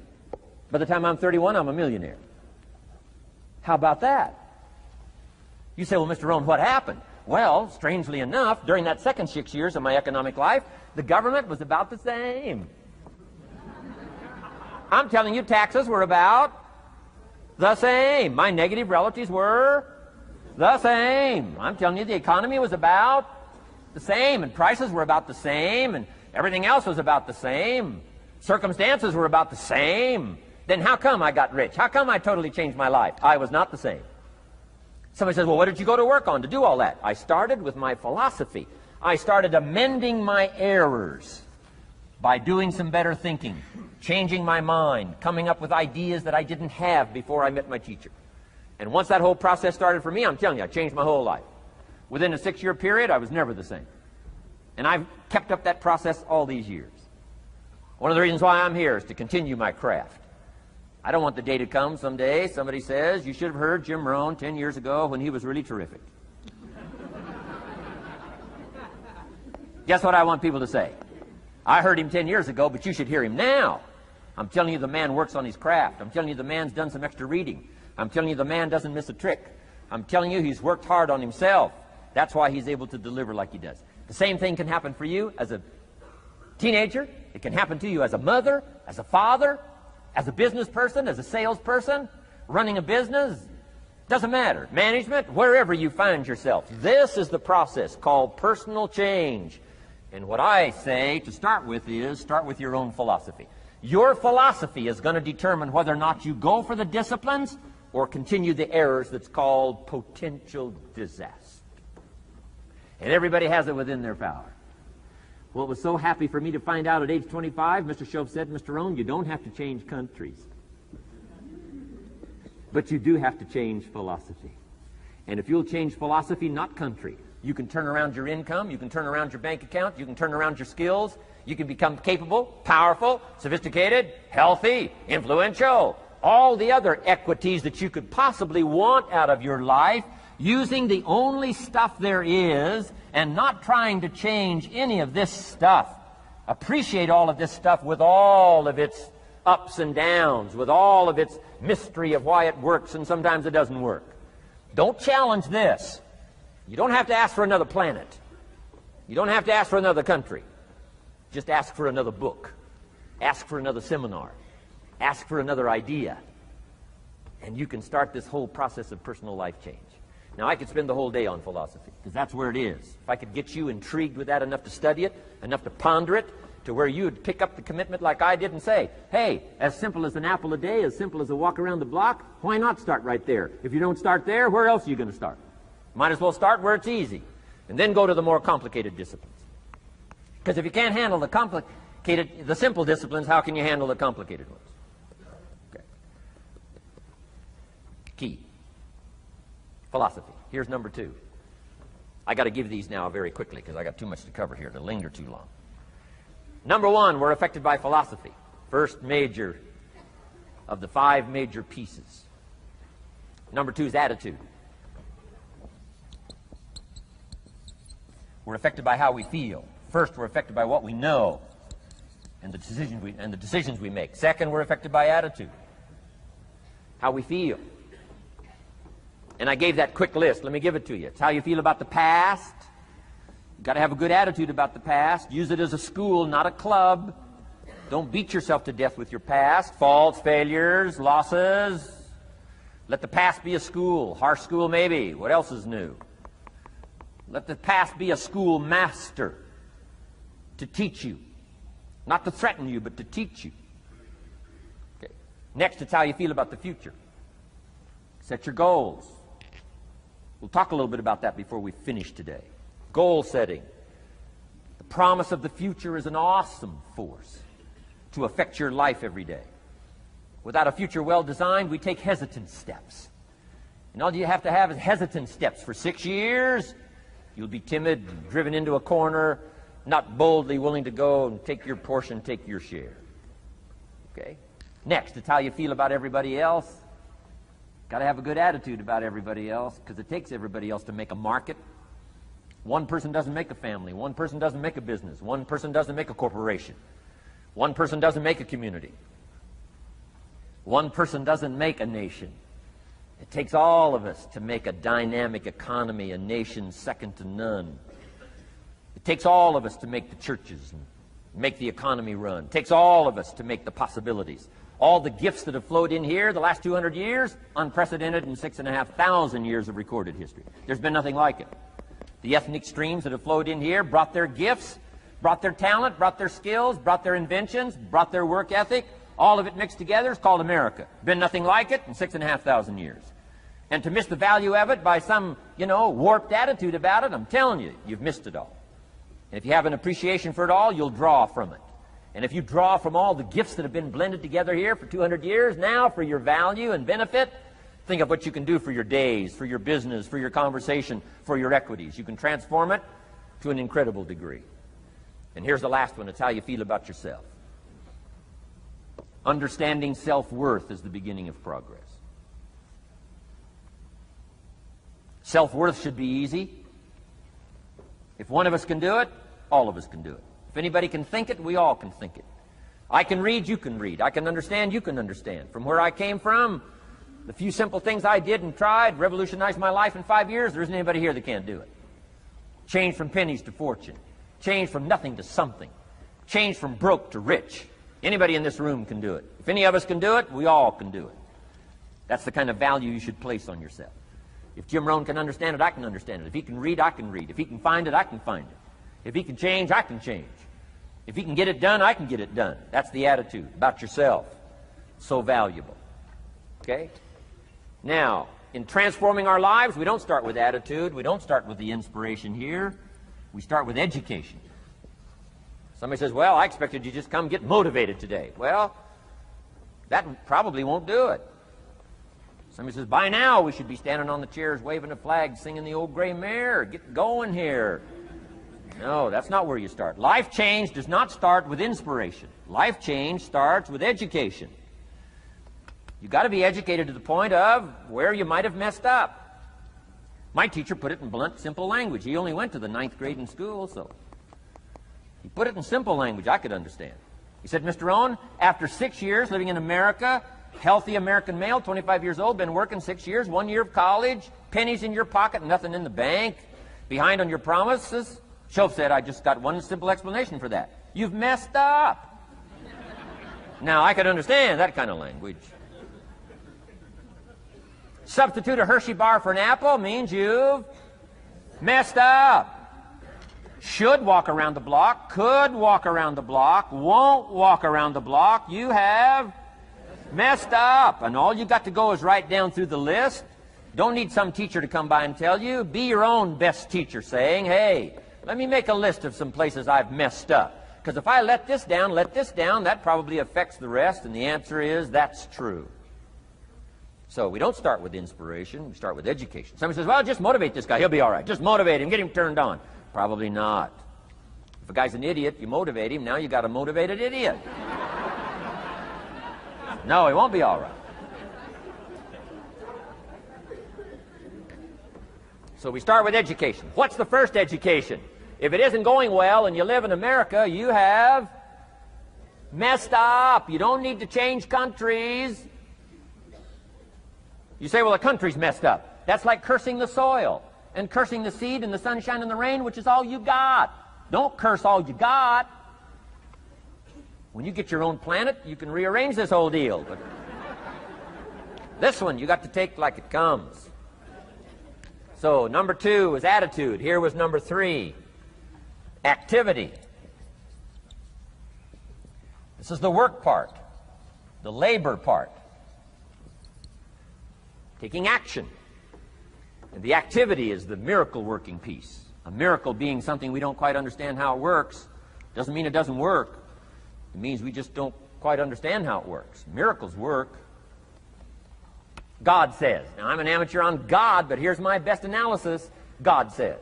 By the time I'm 31, I'm a millionaire. How about that? You say, well, Mr. Rohn, what happened? Well, strangely enough, during that second 6 years of my economic life, the government was about the same. I'm telling you, taxes were about the same. My negative relatives were the same. I'm telling you, the economy was about the same, and prices were about the same, and everything else was about the same. Circumstances were about the same. Then how come I got rich? How come I totally changed my life? I was not the same. Somebody says, well, what did you go to work on to do all that? I started with my philosophy. I started amending my errors by doing some better thinking, changing my mind, coming up with ideas that I didn't have before I met my teacher. And once that whole process started for me, I'm telling you, I changed my whole life. Within a 6-year period, I was never the same. And I've kept up that process all these years. One of the reasons why I'm here is to continue my craft. I don't want the day to come someday somebody says, you should have heard Jim Rohn 10 years ago when he was really terrific. Guess what I want people to say? I heard him 10 years ago, but you should hear him now. I'm telling you the man works on his craft. I'm telling you the man's done some extra reading. I'm telling you the man doesn't miss a trick. I'm telling you he's worked hard on himself. That's why he's able to deliver like he does. The same thing can happen for you as a teenager. It can happen to you as a mother, as a father, as a business person, as a salesperson, running a business. Doesn't matter. Management, wherever you find yourself. This is the process called personal change. And what I say to start with is, start with your own philosophy. Your philosophy is going to determine whether or not you go for the disciplines or continue the errors that's called potential disaster. And everybody has it within their power. Well, it was so happy for me to find out at age 25, Mr. Shove said, Mr. Rohn, you don't have to change countries. But you do have to change philosophy. And if you'll change philosophy, not country, you can turn around your income, you can turn around your bank account, you can turn around your skills, you can become capable, powerful, sophisticated, healthy, influential, all the other equities that you could possibly want out of your life, using the only stuff there is and not trying to change any of this stuff. Appreciate all of this stuff with all of its ups and downs, with all of its mystery of why it works and sometimes it doesn't work. Don't challenge this. You don't have to ask for another planet. You don't have to ask for another country. Just ask for another book. Ask for another seminar. Ask for another idea. And you can start this whole process of personal life change. Now, I could spend the whole day on philosophy, because that's where it is. If I could get you intrigued with that enough to study it, enough to ponder it, to where you would pick up the commitment like I did and say, hey, as simple as an apple a day, as simple as a walk around the block, why not start right there? If you don't start there, where else are you going to start? Might as well start where it's easy, and then go to the more complicated disciplines. Because if you can't handle the simple disciplines, how can you handle the complicated ones? Okay. Key. Philosophy. Here's number 2. I got to give these now very quickly because I got too much to cover here to linger too long. Number 1, we're affected by philosophy. First major of the 5 major pieces. Number 2 is attitude. We're affected by how we feel. First, we're affected by what we know and the decisions we make. Second, we're affected by attitude. How we feel. And I gave that quick list. Let me give it to you. It's how you feel about the past. You've got to have a good attitude about the past. Use it as a school, not a club. Don't beat yourself to death with your past. Faults, failures, losses. Let the past be a school. Harsh school maybe. What else is new? Let the past be a school master to teach you. Not to threaten you, but to teach you. Okay. Next, it's how you feel about the future. Set your goals. We'll talk a little bit about that before we finish today. Goal setting. The promise of the future is an awesome force to affect your life every day. Without a future well designed, we take hesitant steps. And all you have to have is hesitant steps. For 6 years, you'll be timid, driven into a corner, not boldly willing to go and take your portion, take your share. Okay? Next, it's how you feel about everybody else. Got to have a good attitude about everybody else, because it takes everybody else to make a market. One person doesn't make a family. One person doesn't make a business. One person doesn't make a corporation. One person doesn't make a community. One person doesn't make a nation. It takes all of us to make a dynamic economy, a nation second to none. It takes all of us to make the churches and make the economy run. It takes all of us to make the possibilities. All the gifts that have flowed in here the last 200 years, unprecedented in 6,500 years of recorded history. There's been nothing like it. The ethnic streams that have flowed in here brought their gifts, brought their talent, brought their skills, brought their inventions, brought their work ethic. All of it mixed together is called America. Been nothing like it in 6,500 years. And to miss the value of it by some, warped attitude about it, I'm telling you, you've missed it all. And if you have an appreciation for it all, you'll draw from it. And if you draw from all the gifts that have been blended together here for 200 years, now for your value and benefit, think of what you can do for your days, for your business, for your conversation, for your equities. You can transform it to an incredible degree. And here's the last one. It's how you feel about yourself. Understanding self-worth is the beginning of progress. Self-worth should be easy. If one of us can do it, all of us can do it. If anybody can think it, we all can think it. I can read, you can read. I can understand, you can understand. From where I came from, the few simple things I did and tried revolutionized my life in 5 years. There isn't anybody here that can't do it. Change from pennies to fortune. Change from nothing to something. Change from broke to rich. Anybody in this room can do it. If any of us can do it, we all can do it. That's the kind of value you should place on yourself. If Jim Rohn can understand it, I can understand it. If he can read, I can read. If he can find it, I can find it. If he can change, I can change. If he can get it done, I can get it done. That's the attitude about yourself. So valuable. Okay? Now, in transforming our lives, we don't start with attitude. We don't start with the inspiration here. We start with education. Somebody says, well, I expected you to just come get motivated today. Well, that probably won't do it. Somebody says, by now we should be standing on the chairs waving a flag, singing the old gray mare. Get going here. No, that's not where you start. Life change does not start with inspiration. Life change starts with education. You've got to be educated to the point of where you might have messed up. My teacher put it in blunt, simple language. He only went to the 9th grade in school, so he put it in simple language I could understand. He said, Mr. Owen, after 6 years living in America, healthy American male, 25 years old, been working 6 years, 1 year of college, pennies in your pocket, nothing in the bank, behind on your promises. Shoaff said, I just got one simple explanation for that. You've messed up. Now, I could understand that kind of language. Substitute a Hershey bar for an apple means you've messed up. Should walk around the block, could walk around the block, won't walk around the block. You have messed up. And all you got to go is right down through the list. Don't need some teacher to come by and tell you. Be your own best teacher, saying, hey, let me make a list of some places I've messed up. Because if I let this down, that probably affects the rest. And the answer is, that's true. So we don't start with inspiration. We start with education. Somebody says, well, just motivate this guy. He'll be all right. Just motivate him. Get him turned on. Probably not. If a guy's an idiot, you motivate him. Now you got a motivated idiot. No, he won't be all right. So we start with education. What's the first education? If it isn't going well and you live in America, you have messed up. You don't need to change countries. You say, well, the country's messed up. That's like cursing the soil and cursing the seed and the sunshine and the rain, which is all you got. Don't curse all you got. When you get your own planet, you can rearrange this whole deal. But this one, you got to take like it comes. So number 2 was attitude. Here was number 3, activity. This is the work part, the labor part. Taking action. And the activity is the miracle working piece. A miracle being something we don't quite understand how it works doesn't mean it doesn't work. It means we just don't quite understand how it works. Miracles work. God says. Now, I'm an amateur on God, but here's my best analysis. God says,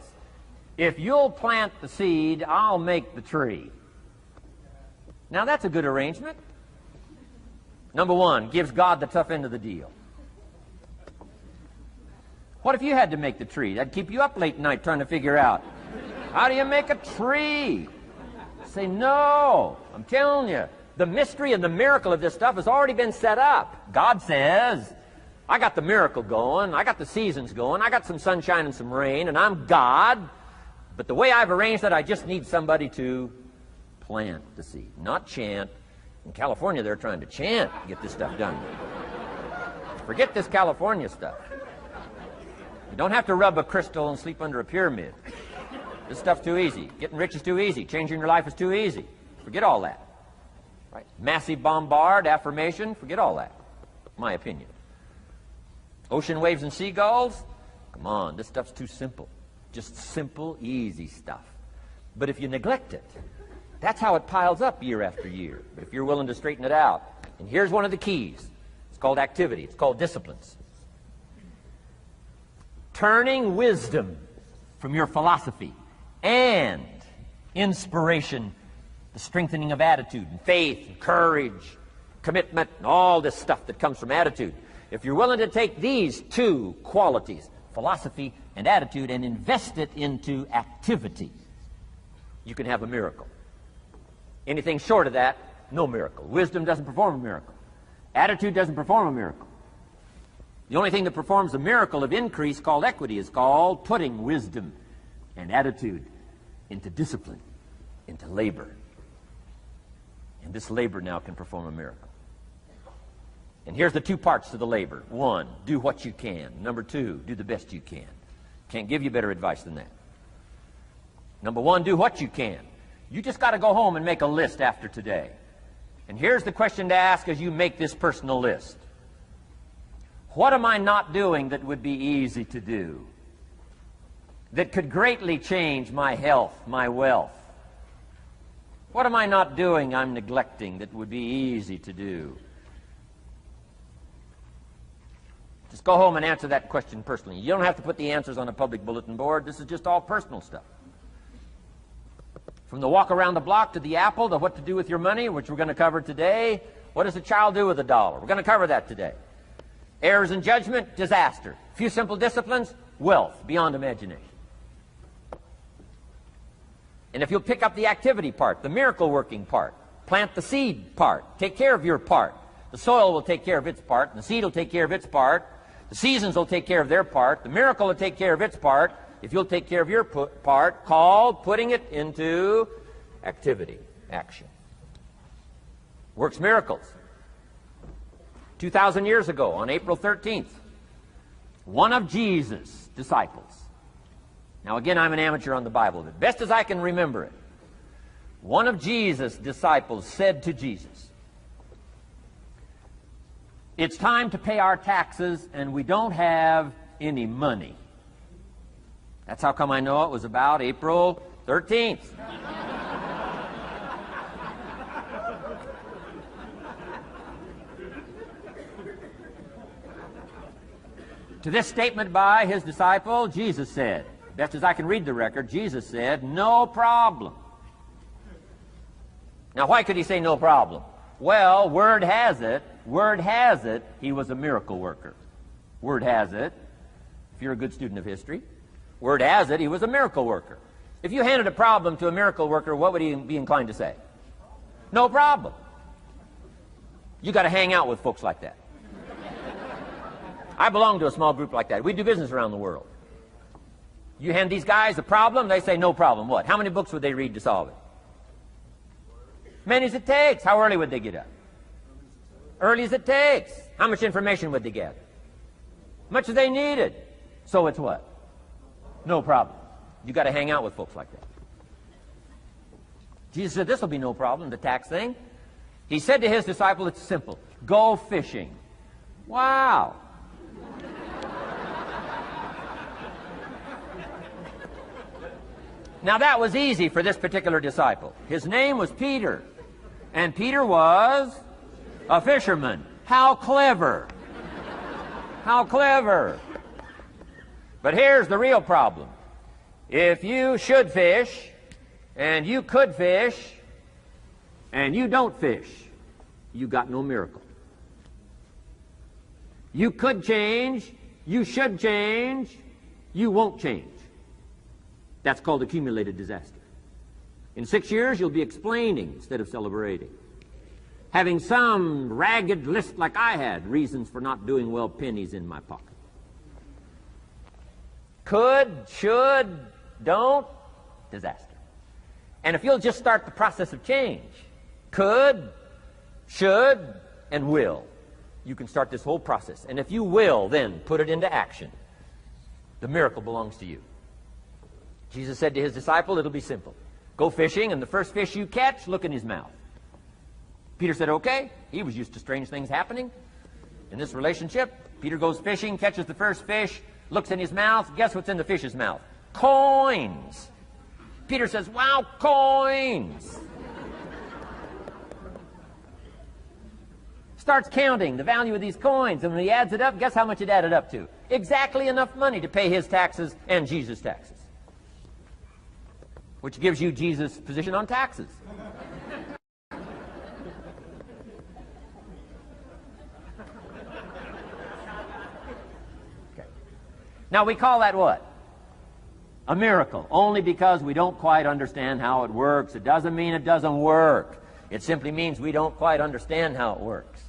if you'll plant the seed, I'll make the tree. Now, that's a good arrangement. Number 1, gives God the tough end of the deal. What if you had to make the tree? That'd keep you up late at night trying to figure out, how do you make a tree? Say, no, I'm telling you, the mystery and the miracle of this stuff has already been set up. God says, I got the miracle going, I got the seasons going, I got some sunshine and some rain, and I'm God, but the way I've arranged that, I just need somebody to plant the seed, not chant. In California, they're trying to chant to get this stuff done. Forget this California stuff. You don't have to rub a crystal and sleep under a pyramid. This stuff's too easy. Getting rich is too easy. Changing your life is too easy. Forget all that. Right? Massive bombard, affirmation, forget all that. My opinion. Ocean waves and seagulls? Come on, this stuff's too simple. Just simple, easy stuff. But if you neglect it, that's how it piles up year after year. But if you're willing to straighten it out, and here's one of the keys. It's called activity. It's called disciplines. Turning wisdom from your philosophy and inspiration, the strengthening of attitude and faith and courage, commitment, and all this stuff that comes from attitude. If you're willing to take these two qualities, philosophy and attitude, and invest it into activity, you can have a miracle. Anything short of that, no miracle. Wisdom doesn't perform a miracle. Attitude doesn't perform a miracle. The only thing that performs a miracle of increase called equity is called putting wisdom and attitude into discipline, into labor. And this labor now can perform a miracle. And here's the two parts to the labor. One, do what you can. Number two, do the best you can. Can't give you better advice than that. Number one, do what you can. You just got to go home and make a list after today. And here's the question to ask as you make this personal list. What am I not doing that would be easy to do? That could greatly change my health, my wealth? What am I not doing I'm neglecting that would be easy to do? Just go home and answer that question personally. You don't have to put the answers on a public bulletin board. This is just all personal stuff. From the walk around the block to the apple to what to do with your money, which we're going to cover today. What does a child do with a dollar? We're going to cover that today. Errors in judgment, disaster. A few simple disciplines, wealth beyond imagination. And if you'll pick up the activity part, the miracle working part, plant the seed part, take care of your part. The soil will take care of its part, and the seed will take care of its part. The seasons will take care of their part. The miracle will take care of its part. If you'll take care of your part, called putting it into activity, action. Works miracles. 2,000 years ago, on April 13th, one of Jesus' disciples. Now again, I'm an amateur on the Bible, but best as I can remember it, one of Jesus' disciples said to Jesus, "It's time to pay our taxes and we don't have any money." That's how come I know it was about April 13th. To this statement by his disciple, Jesus said, best as I can read the record, Jesus said, "No problem." Now, why could he say no problem? Well, word has it, he was a miracle worker. Word has it, if you're a good student of history, word has it, he was a miracle worker. If you handed a problem to a miracle worker, what would he be inclined to say? No problem. You got to hang out with folks like that. I belong to a small group like that. We do business around the world. You hand these guys a problem, they say no problem. What? How many books would they read to solve it? Many as it takes. How early would they get up? Early as it takes. How much information would they get? Much as they needed. So it's what? No problem. You got to hang out with folks like that. Jesus said, this will be no problem, the tax thing. He said to his disciple, it's simple. Go fishing. Wow. Now that was easy for this particular disciple. His name was Peter. And Peter was a fisherman. How clever. How clever. But here's the real problem. If you should fish, and you could fish, and you don't fish, you got no miracle. You could change, you should change, you won't change. That's called accumulated disaster. In 6 years, you'll be explaining instead of celebrating. Having some ragged list like I had, reasons for not doing well, pennies in my pocket. Could, should, don't, disaster. And if you'll just start the process of change, could, should, and will, you can start this whole process. And if you will, then put it into action. The miracle belongs to you. Jesus said to his disciple, it'll be simple. Go fishing, and the first fish you catch, look in his mouth. Peter said, okay. He was used to strange things happening in this relationship. Peter goes fishing, catches the first fish, looks in his mouth. Guess what's in the fish's mouth? Coins. Peter says, wow, coins. Starts counting the value of these coins, and when he adds it up, guess how much it added up to? Exactly enough money to pay his taxes and Jesus' taxes. Which gives you Jesus' position on taxes. Okay. Now we call that what? A miracle, only because we don't quite understand how it works. It doesn't mean it doesn't work. It simply means we don't quite understand how it works.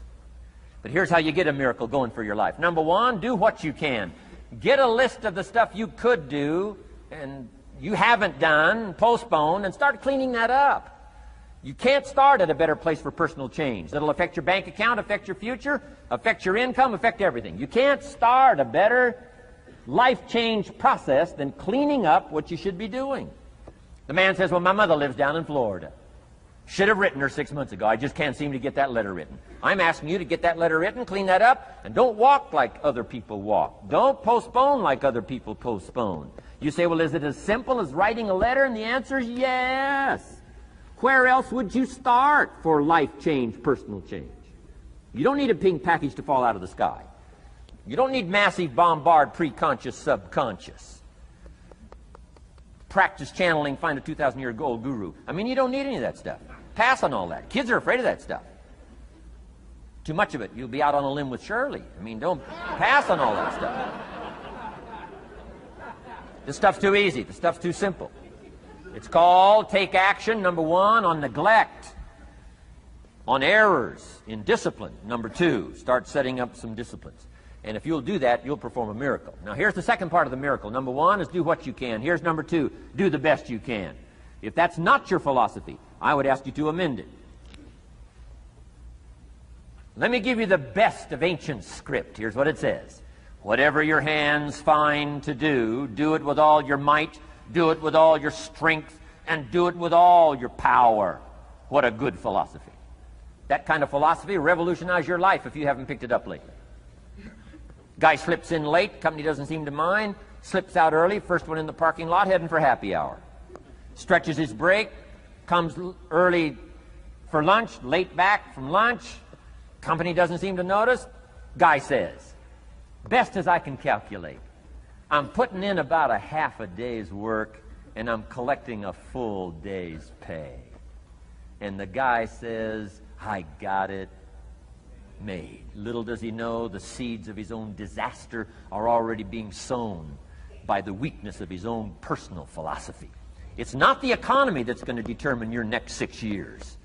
But here's how you get a miracle going for your life. Number one, do what you can. Get a list of the stuff you could do and you haven't done, postpone, and start cleaning that up. You can't start at a better place for personal change. That'll affect your bank account, affect your future, affect your income, affect everything. You can't start a better life change process than cleaning up what you should be doing. The man says, well, my mother lives down in Florida. Should have written her 6 months ago. I just can't seem to get that letter written. I'm asking you to get that letter written, clean that up, and don't walk like other people walk. Don't postpone like other people postpone. You say, well, is it as simple as writing a letter? And the answer is yes. Where else would you start for life change, personal change? You don't need a pink package to fall out of the sky. You don't need massive bombard, pre-conscious, subconscious. Practice channeling, find a 2,000-year-old guru. I mean, you don't need any of that stuff. Pass on all that. Kids are afraid of that stuff. Too much of it, you'll be out on a limb with Shirley. I mean, don't pass on all that stuff. This stuff's too easy. This stuff's too simple. It's called take action, number one, on neglect, on errors, in discipline. Number two, start setting up some disciplines. And if you'll do that, you'll perform a miracle. Now, here's the second part of the miracle. Number one is do what you can. Here's number two, do the best you can. If that's not your philosophy, I would ask you to amend it. Let me give you the best of ancient script. Here's what it says. Whatever your hands find to do, do it with all your might, do it with all your strength, and do it with all your power. What a good philosophy. That kind of philosophy will revolutionize your life if you haven't picked it up lately. Guy slips in late, company doesn't seem to mind, slips out early, first one in the parking lot, heading for happy hour. Stretches his break, comes early for lunch, late back from lunch, company doesn't seem to notice. Guy says, best as I can calculate, I'm putting in about a half a day's work and I'm collecting a full day's pay. And the guy says, I got it made. Little does he know the seeds of his own disaster are already being sown by the weakness of his own personal philosophy. It's not the economy that's going to determine your next 6 years.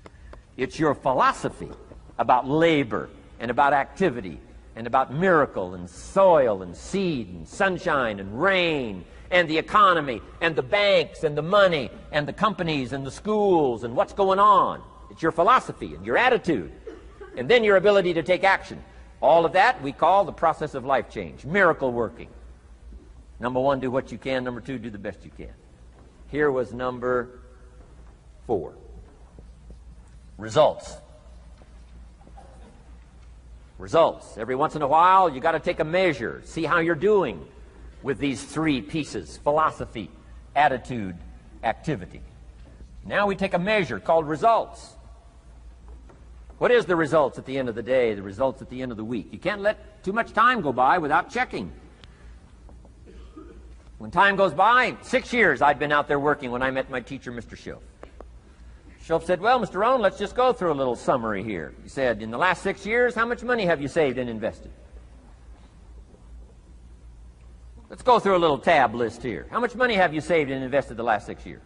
It's your philosophy about labor and about activity and about miracle and soil and seed and sunshine and rain and the economy and the banks and the money and the companies and the schools and what's going on. It's your philosophy and your attitude. And then your ability to take action. All of that we call the process of life change, miracle working. Number one, do what you can. Number two, do the best you can. Here was number 4. Results. Results. Every once in a while, you got to take a measure, see how you're doing with these 3 pieces: philosophy, attitude, activity. Now we take a measure called results. What is the results at the end of the day, the results at the end of the week? You can't let too much time go by without checking. When time goes by, 6 years I'd been out there working when I met my teacher, Mr. Schoaf. Schoaf said, well, Mr. Rohn, let's just go through a little summary here. He said, in the last 6 years, how much money have you saved and invested? Let's go through a little tab list here. How much money have you saved and invested the last 6 years?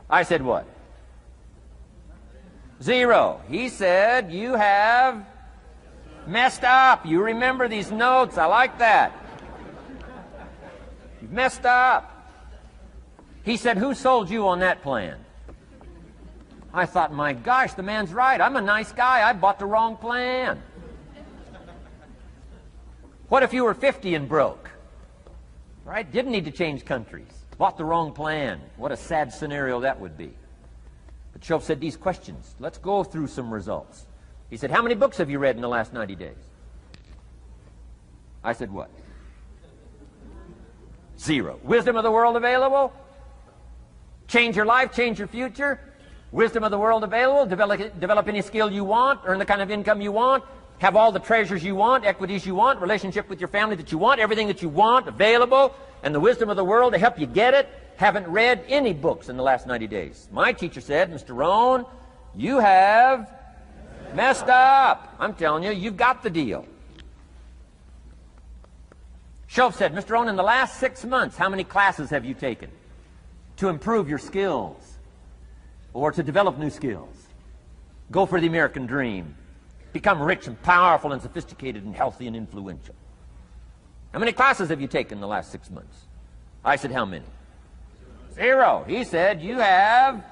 I said, what? 0. He said, you have messed up. You remember these notes. I like that. You've messed up. He said, who sold you on that plan? I thought, my gosh, the man's right. I'm a nice guy. I bought the wrong plan. What if you were 50 and broke? Right? Didn't need to change countries. Bought the wrong plan. What a sad scenario that would be. But Schoaf said these questions. Let's go through some results. He said, how many books have you read in the last 90 days? I said, what? 0. Wisdom of the world available? Change your life, change your future? Wisdom of the world available? Develop any skill you want, earn the kind of income you want, have all the treasures you want, equities you want, relationship with your family that you want, everything that you want available, and the wisdom of the world to help you get it. Haven't read any books in the last 90 days. My teacher said, Mr. Rohn, you have messed up. I'm telling you, you've got the deal. Shoaff said, Mr. Rohn, in the last 6 months, how many classes have you taken to improve your skills or to develop new skills? Go for the American dream. Become rich and powerful and sophisticated and healthy and influential. How many classes have you taken in the last 6 months? I said, how many? 0. He said, you have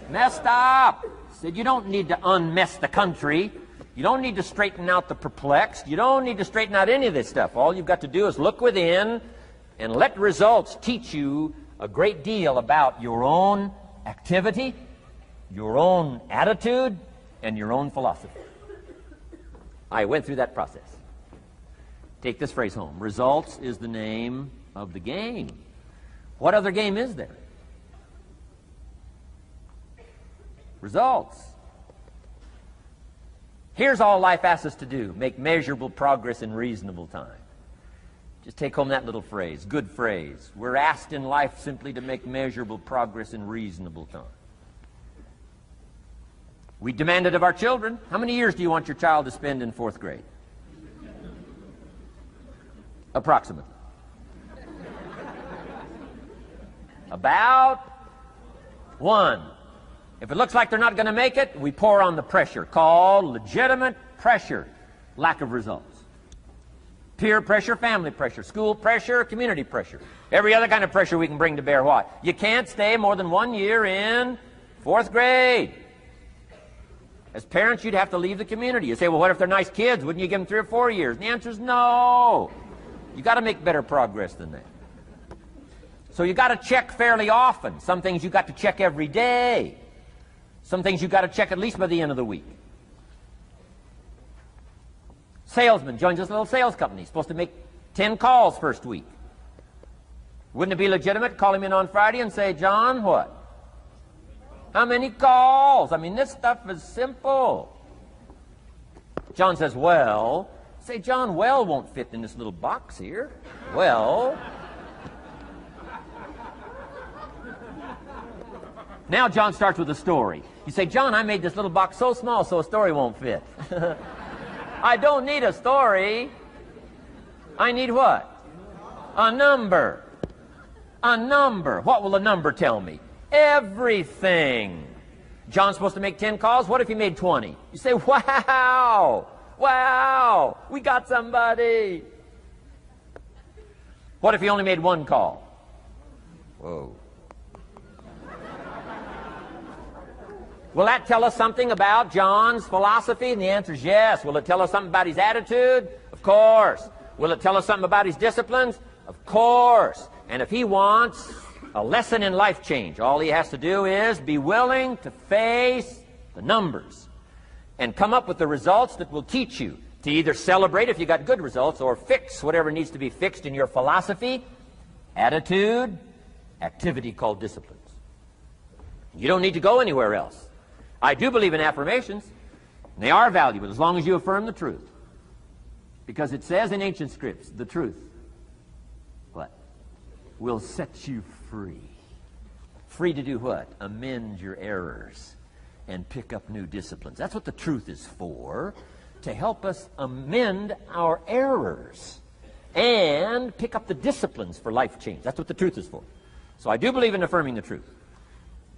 messed up. He said, you don't need to unmess the country. You don't need to straighten out the perplexed. You don't need to straighten out any of this stuff. All you've got to do is look within and let results teach you a great deal about your own activity, your own attitude, and your own philosophy. I went through that process. Take this phrase home. Results is the name of the game. What other game is there? Results. Here's all life asks us to do. Make measurable progress in reasonable time. Just take home that little phrase. Good phrase. We're asked in life simply to make measurable progress in reasonable time. We demand it of our children. How many years do you want your child to spend in 4th grade? Approximately. About 1. If it looks like they're not going to make it, we pour on the pressure, called legitimate pressure, lack of results. Peer pressure, family pressure, school pressure, community pressure. Every other kind of pressure we can bring to bear. Why? You can't stay more than 1 year in 4th grade. As parents, you'd have to leave the community. You say, well, what if they're nice kids? Wouldn't you give them 3 or 4 years? And the answer is no. You got to make better progress than that. So you got to check fairly often. Some things you got to check every day. Some things you got to check at least by the end of the week. Salesman joins this little sales company. He's supposed to make 10 calls first week. Wouldn't it be legitimate to call him in on Friday and say, John, what? How many calls? I mean, this stuff is simple. John says, well. Say, John, well won't fit in this little box here. Well. Now John starts with a story. You say, John, I made this little box so small so a story won't fit. I don't need a story. I need what? A number. A number. What will a number tell me? Everything. John's supposed to make 10 calls. What if he made 20? You say, wow. Wow. We got somebody. What if he only made 1 call? Whoa. Will that tell us something about John's philosophy? And the answer is yes. Will it tell us something about his attitude? Of course. Will it tell us something about his disciplines? Of course. And if he wants a lesson in life change, all he has to do is be willing to face the numbers and come up with the results that will teach you to either celebrate if you got good results or fix whatever needs to be fixed in your philosophy, attitude, activity called disciplines. You don't need to go anywhere else. I do believe in affirmations. And they are valuable as long as you affirm the truth. Because it says in ancient scripts, the truth, what? Will set you free. Free to do what? Amend your errors and pick up new disciplines. That's what the truth is for, to help us amend our errors and pick up the disciplines for life change. That's what the truth is for. So I do believe in affirming the truth.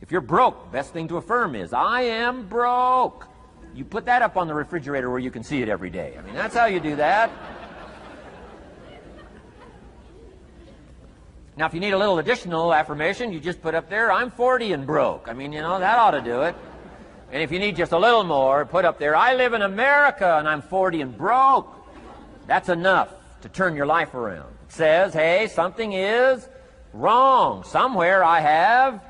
If you're broke, best thing to affirm is, I am broke. You put that up on the refrigerator where you can see it every day. I mean, that's how you do that. Now, if you need a little additional affirmation, you just put up there, I'm 40 and broke. I mean, you know, that ought to do it. And if you need just a little more, put up there, I live in America and I'm 40 and broke. That's enough to turn your life around. It says, hey, something is wrong. Somewhere I have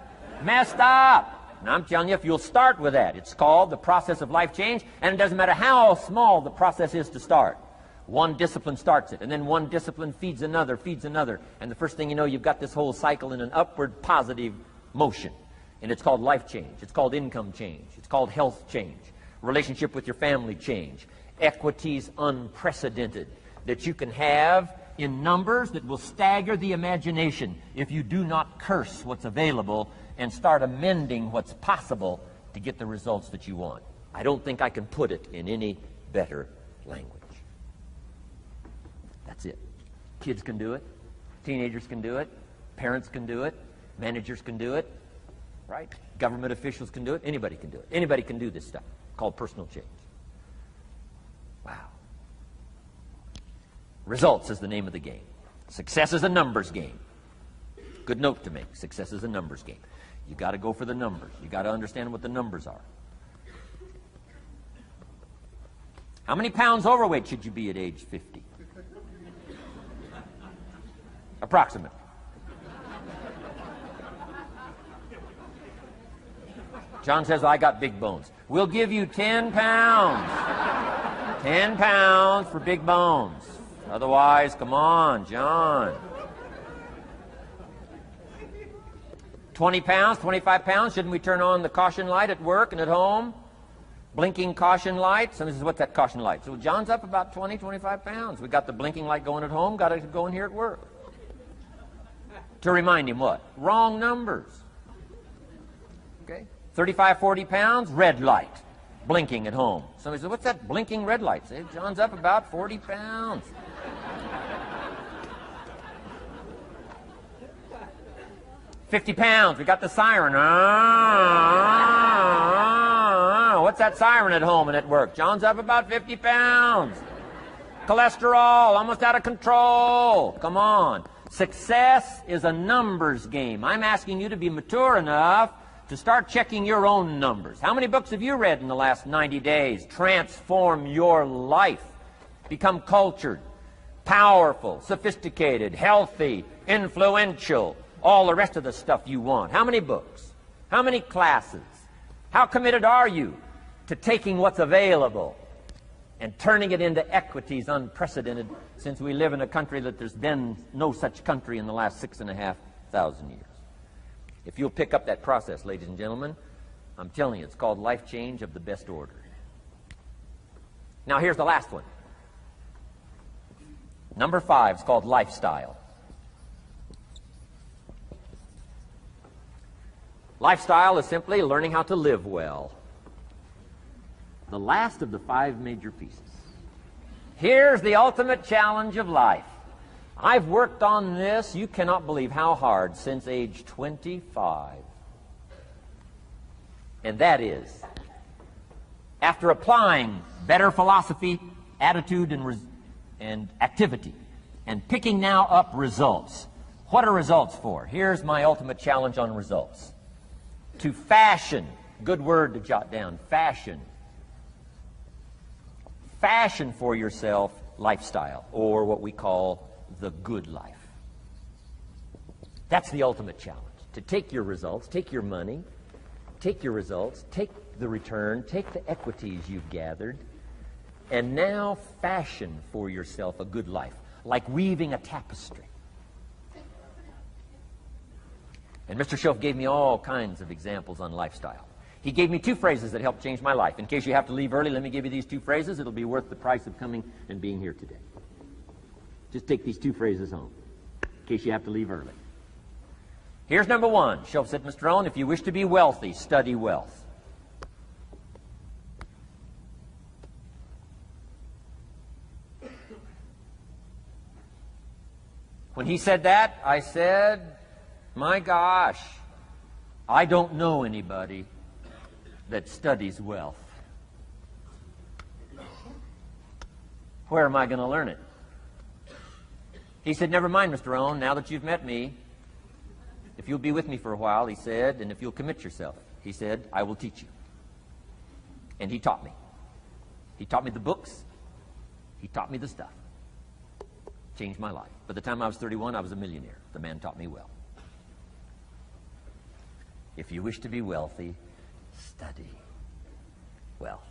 messed up. And I'm telling you, if you'll start with that, it's called the process of life change, and it doesn't matter how small the process is to start. One discipline starts it, and then one discipline feeds another, and the first thing you know, you've got this whole cycle in an upward positive motion. And it's called life change. It's called income change. It's called health change. Relationship with your family change. Equities unprecedented that you can have in numbers that will stagger the imagination if you do not curse what's available and start amending what's possible to get the results that you want. I don't think I can put it in any better language. That's it. Kids can do it. Teenagers can do it. Parents can do it. Managers can do it. Right? Government officials can do it. Anybody can do it. Anybody can do this stuff called personal change. Wow. Results is the name of the game. Success is a numbers game. Good note to make. Success is a numbers game. You got to go for the numbers. You got to understand what the numbers are. How many pounds overweight should you be at age 50? Approximately. John says, I got big bones. We'll give you 10 pounds. 10 pounds for big bones. Otherwise, come on, John. 20 pounds, 25 pounds. Shouldn't we turn on the caution light at work and at home? Blinking caution light. Somebody says, what's that caution light? So John's up about 20, 25 pounds. We got the blinking light going at home, got it going here at work. To remind him what? Wrong numbers. Okay? 35, 40 pounds, red light. Blinking at home. Somebody says, what's that blinking red light? Say, John's up about 40 pounds. $50 pounds, we got the siren. What's that siren at home and at work? John's up about 50 pounds. Cholesterol, almost out of control. Come on. Success is a numbers game. I'm asking you to be mature enough to start checking your own numbers. How many books have you read in the last 90 days? Transform your life. Become cultured, powerful, sophisticated, healthy, influential, all the rest of the stuff you want. How many books? How many classes? How committed are you to taking what's available and turning it into equities unprecedented, since we live in a country that there's been no such country in the last 6,500 years? If you'll pick up that process, ladies and gentlemen, I'm telling you, it's called life change of the best order. Now here's the last one. Number 5 is called lifestyle. Lifestyle is simply learning how to live well. The last of the 5 major pieces. Here's the ultimate challenge of life. I've worked on this, you cannot believe how hard, since age 25. And that is, after applying better philosophy, attitude, and activity, and picking now up results. What are results for? Here's my ultimate challenge on results. To fashion, good word to jot down, fashion. Fashion for yourself lifestyle, or what we call the good life. That's the ultimate challenge. To take your results, take your money, take your results, take the return, take the equities you've gathered, and now fashion for yourself a good life, like weaving a tapestry. And Mr. Shelf gave me all kinds of examples on lifestyle. He gave me 2 phrases that helped change my life. In case you have to leave early, let me give you these 2 phrases. It'll be worth the price of coming and being here today. Just take these 2 phrases home, in case you have to leave early. Here's number 1. Shelf said, Mr. Owen, if you wish to be wealthy, study wealth. When he said that, I said, my gosh, I don't know anybody that studies wealth. Where am I going to learn it? He said, never mind, Mr. Owen, now that you've met me, if you'll be with me for a while, he said, and if you'll commit yourself, he said, I will teach you. And he taught me. He taught me the books. He taught me the stuff. Changed my life. By the time I was 31, I was a millionaire. The man taught me well. If you wish to be wealthy, study wealth.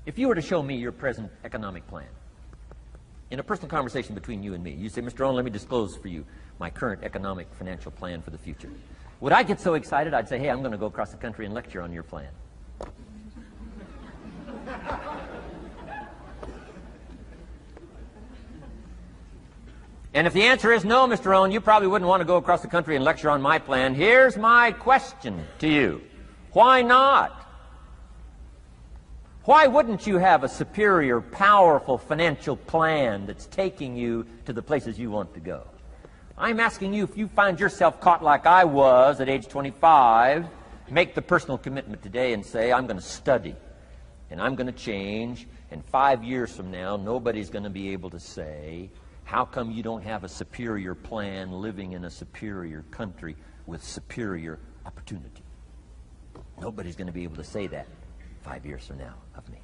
If you were to show me your present economic plan, in a personal conversation between you and me, you say, Mr. Owen, let me disclose for you my current economic financial plan for the future. Would I get so excited I'd say, hey, I'm going to go across the country and lecture on your plan? And if the answer is no, Mr. Owen, you probably wouldn't want to go across the country and lecture on my plan. Here's my question to you. Why not? Why wouldn't you have a superior, powerful financial plan that's taking you to the places you want to go? I'm asking you, if you find yourself caught like I was at age 25, make the personal commitment today and say, I'm going to study and I'm going to change, and 5 years from now, nobody's going to be able to say, how come you don't have a superior plan living in a superior country with superior opportunity? Nobody's going to be able to say that 5 years from now of me.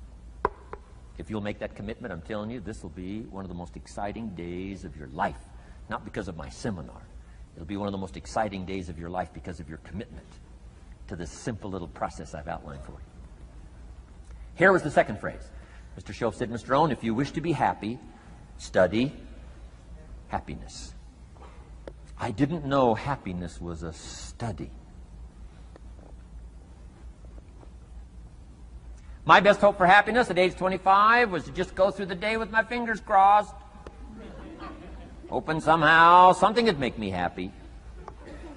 If you'll make that commitment, I'm telling you, this will be one of the most exciting days of your life. Not because of my seminar. It'll be one of the most exciting days of your life because of your commitment to this simple little process I've outlined for you. Here was the second phrase. Mr. Shoaff said, Mr. Owen, if you wish to be happy, study happiness. I didn't know happiness was a study. My best hope for happiness at age 25 was to just go through the day with my fingers crossed, hoping somehow something would make me happy.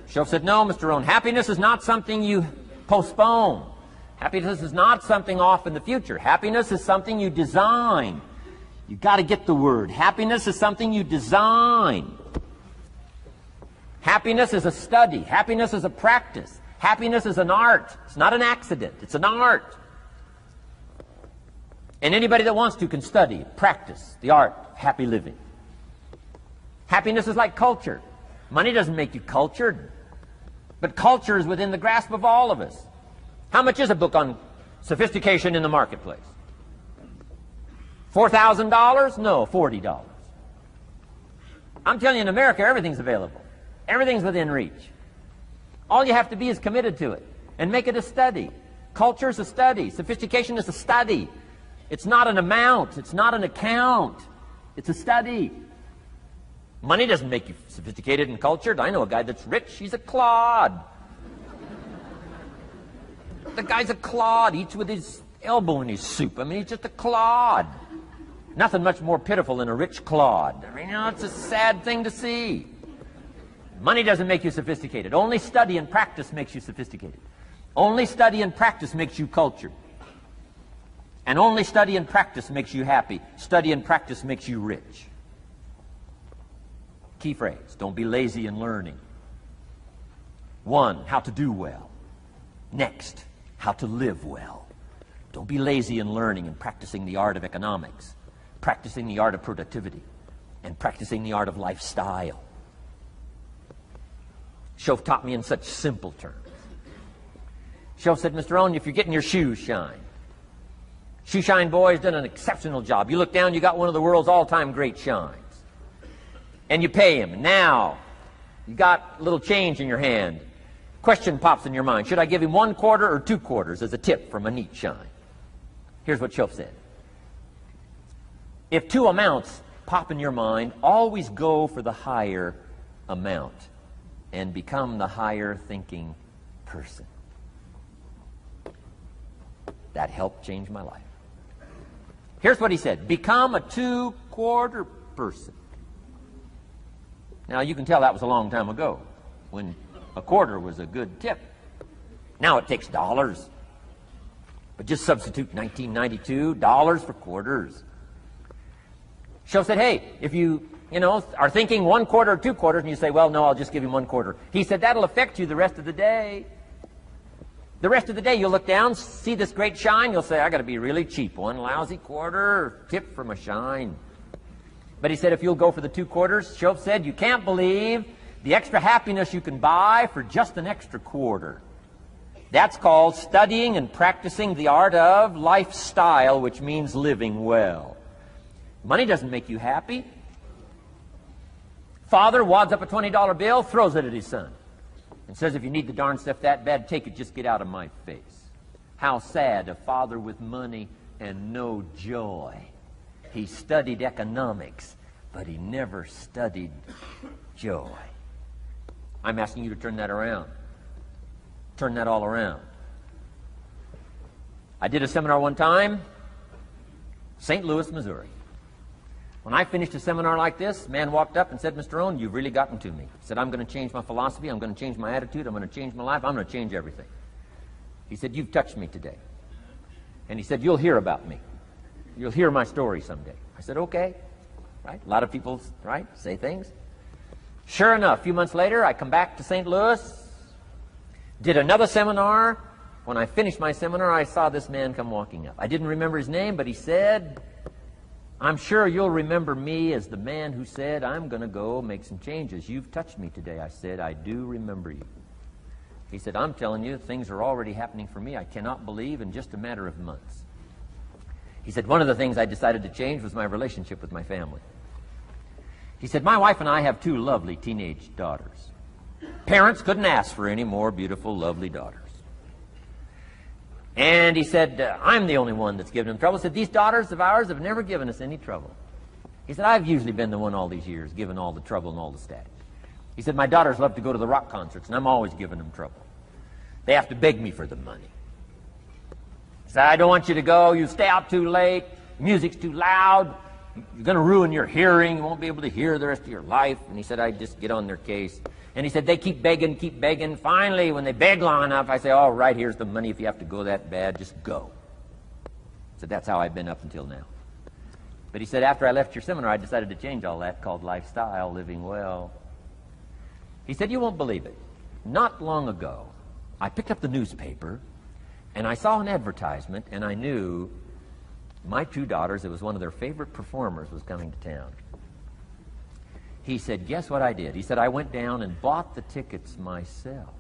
Shoaff said, no, Mr. Owen, happiness is not something you postpone. Happiness is not something off in the future. Happiness is something you design. You've got to get the word. Happiness is something you design. Happiness is a study. Happiness is a practice. Happiness is an art. It's not an accident. It's an art. And anybody that wants to can study, practice the art of happy living. Happiness is like culture. Money doesn't make you cultured, but culture is within the grasp of all of us. How much is a book on sophistication in the marketplace? $4,000? No, $40. I'm telling you, in America, everything's available. Everything's within reach. All you have to be is committed to it and make it a study. Culture is a study. Sophistication is a study. It's not an amount. It's not an account. It's a study. Money doesn't make you sophisticated and cultured. I know a guy that's rich. He's a clod. The guy's a clod. Eats with his elbow in his soup. I mean, he's just a clod. Nothing much more pitiful than a rich clod. I mean, you know, it's a sad thing to see. Money doesn't make you sophisticated. Only study and practice makes you sophisticated. Only study and practice makes you cultured. And only study and practice makes you happy. Study and practice makes you rich. Key phrase, don't be lazy in learning. 1, how to do well. Next, how to live well. Don't be lazy in learning and practicing the art of economics, practicing the art of productivity, and practicing the art of lifestyle. Shoaff taught me in such simple terms. Shoaff said, Mr. Owen, if you're getting your shoes shined, Shoe Shine Boy's done an exceptional job. You look down, you got one of the world's all-time great shines. And you pay him. Now, you got a little change in your hand. Question pops in your mind. Should I give him 1 quarter or 2 quarters as a tip from a neat shine? Here's what Shoaff said. If 2 amounts pop in your mind, always go for the higher amount and become the higher thinking person. That helped change my life. Here's what he said. Become a 2-quarter person. Now, you can tell that was a long time ago, when a quarter was a good tip. Now it takes dollars. But just substitute 1992, dollars for quarters. Shoaff said, hey, if you are thinking 1 quarter or 2 quarters, and you say, well, no, I'll just give him 1 quarter. He said, that'll affect you the rest of the day. The rest of the day, you'll look down, see this great shine, you'll say, I got to be really cheap. 1 lousy quarter, tip from a shine. But he said, if you'll go for the 2 quarters, Shoaff said, you can't believe the extra happiness you can buy for just an extra quarter. That's called studying and practicing the art of lifestyle, which means living well. Money doesn't make you happy. Father wads up a $20 bill, throws it at his son, and says, if you need the darn stuff that bad, take it, just get out of my face. How sad, a father with money and no joy. He studied economics, but he never studied joy. I'm asking you to turn that around. Turn that all around. I did a seminar one time, St. Louis, Missouri. When I finished a seminar like this, a man walked up and said, Mr. Owen, you've really gotten to me. He said, I'm going to change my philosophy, I'm going to change my attitude, I'm going to change my life, I'm going to change everything. He said, you've touched me today. And he said, you'll hear about me. You'll hear my story someday. I said, okay. Right? A lot of people, right, say things. Sure enough, a few months later, I come back to St. Louis, did another seminar. When I finished my seminar, I saw this man come walking up. I didn't remember his name, but he said, I'm sure you'll remember me as the man who said, I'm going to go make some changes. You've touched me today. I said, I do remember you. He said, I'm telling you, things are already happening for me. I cannot believe in just a matter of months. He said, one of the things I decided to change was my relationship with my family. He said, my wife and I have two lovely teenage daughters. Parents couldn't ask for any more beautiful, lovely daughters. And he said, I'm the only one that's given them trouble. He said, these daughters of ours have never given us any trouble. He said, I've usually been the one all these years giving all the trouble and all the static. He said, my daughters love to go to the rock concerts, and I'm always giving them trouble. They have to beg me for the money. He said, I don't want you to go. You stay out too late. Music's too loud. You're going to ruin your hearing. You won't be able to hear the rest of your life. And he said, I just get on their case. And he said, they keep begging, keep begging. Finally, when they beg long enough, I say, all right, here's the money. If you have to go that bad, just go. He said, that's how I've been up until now. But he said, after I left your seminar, I decided to change all that, called lifestyle, living well. He said, you won't believe it. Not long ago, I picked up the newspaper, and I saw an advertisement, and I knew my two daughters, it was one of their favorite performers, was coming to town. He said, guess what I did? He said, I went down and bought the tickets myself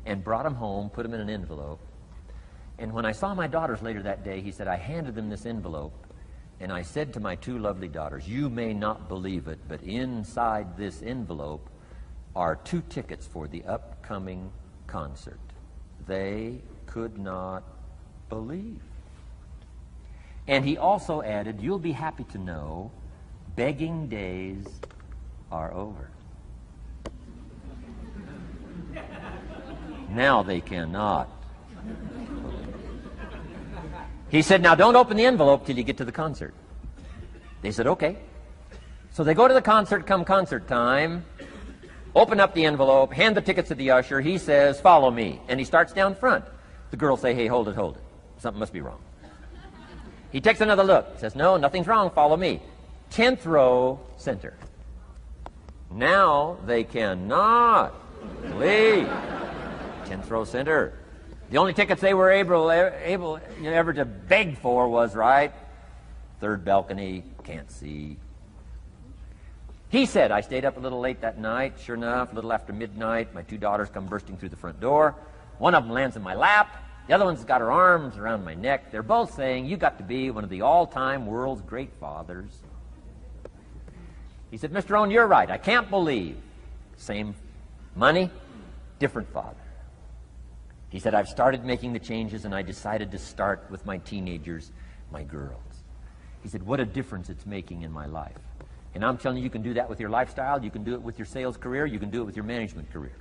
and brought them home, put them in an envelope. And when I saw my daughters later that day, he said, I handed them this envelope, and I said to my two lovely daughters, you may not believe it, but inside this envelope are 2 tickets for the upcoming concert. They could not believe. And he also added, you'll be happy to know begging days are over. Now they cannot. He said, now don't open the envelope till you get to the concert. They said, okay. So they go to the concert, come concert time, open up the envelope, hand the tickets to the usher. He says, follow me. And he starts down front. The girls say, hey, hold it, hold it. Something must be wrong. He takes another look, says, no, nothing's wrong, follow me. 10th row, center. Now they cannot leave. 10th row, center. The only tickets they were able ever to beg for was, right, 3rd balcony, can't see. He said, I stayed up a little late that night. Sure enough, a little after midnight, my 2 daughters come bursting through the front door. One of them lands in my lap. The other one's got her arms around my neck. They're both saying, you got to be one of the all-time world's great fathers. He said, Mr. Owen, you're right. I can't believe. Same money, different father. He said, I've started making the changes, and I decided to start with my teenagers, my girls. He said, what a difference it's making in my life. And I'm telling you, you can do that with your lifestyle. You can do it with your sales career. You can do it with your management career.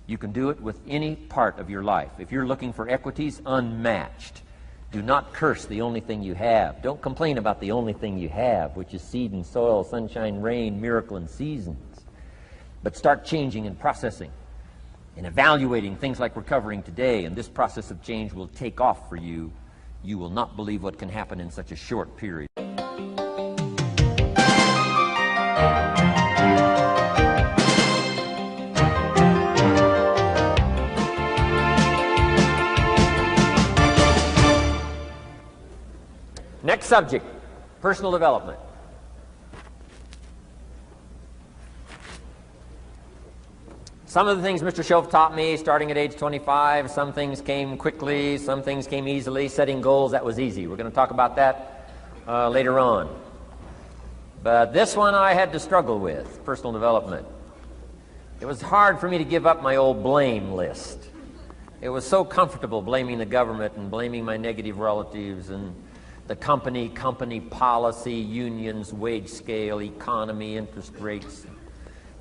You can do it with any part of your life. If you're looking for equities, unmatched. Do not curse the only thing you have. Don't complain about the only thing you have, which is seed and soil, sunshine, rain, miracle, and seasons. But start changing and processing and evaluating things like we're covering today, and this process of change will take off for you. You will not believe what can happen in such a short period. Next subject, personal development. Some of the things Mr. Schoaf taught me starting at age 25, some things came quickly, some things came easily. Setting goals, that was easy. We're going to talk about that later on. But this one I had to struggle with, personal development. It was hard for me to give up my old blame list. It was so comfortable blaming the government and blaming my negative relatives and the company policy, unions, wage scale, economy, interest rates,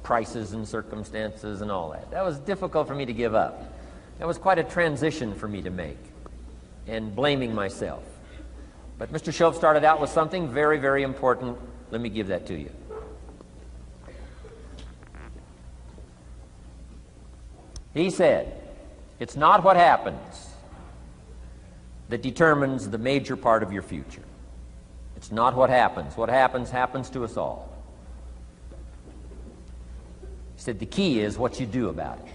prices and circumstances and all that. That was difficult for me to give up. That was quite a transition for me to make, and blaming myself. But Mr. Shoaff started out with something very, very important. Let me give that to you. He said, it's not what happens that determines the major part of your future. It's not what happens. What happens, happens to us all. He said the key is what you do about it.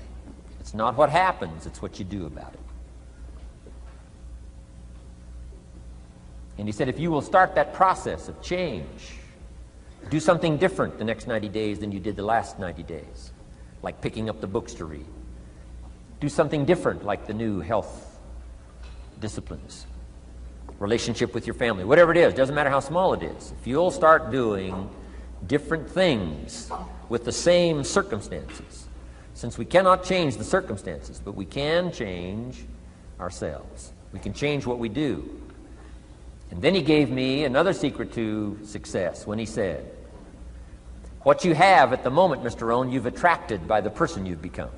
It's not what happens, it's what you do about it. And he said if you will start that process of change, do something different the next 90 days than you did the last 90 days, like picking up the books to read. Do something different, like the new health disciplines, relationship with your family, whatever it is, doesn't matter how small it is. If you'll start doing different things with the same circumstances, since we cannot change the circumstances, but we can change ourselves. We can change what we do. And then he gave me another secret to success when he said, what you have at the moment, Mr. Rohn, you've attracted by the person you've become.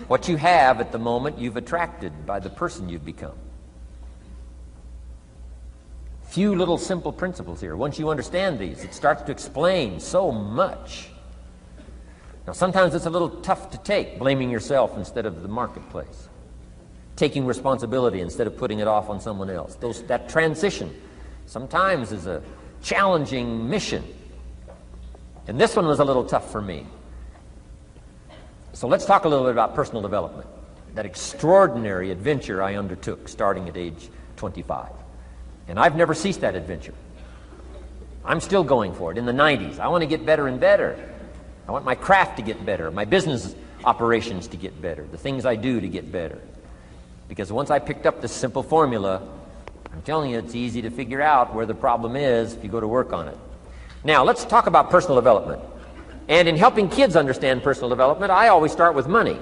What you have at the moment, you've attracted by the person you've become. Few little simple principles here. Once you understand these, it starts to explain so much. Now, sometimes it's a little tough to take, blaming yourself instead of the marketplace, taking responsibility instead of putting it off on someone else. That transition sometimes is a challenging mission. And this one was a little tough for me. So let's talk a little bit about personal development, that extraordinary adventure I undertook starting at age 25. And I've never ceased that adventure. I'm still going for it. In the 90s, I want to get better and better. I want my craft to get better, my business operations to get better, the things I do to get better. Because once I picked up this simple formula, I'm telling you, it's easy to figure out where the problem is if you go to work on it. Now, let's talk about personal development. And in helping kids understand personal development, I always start with money.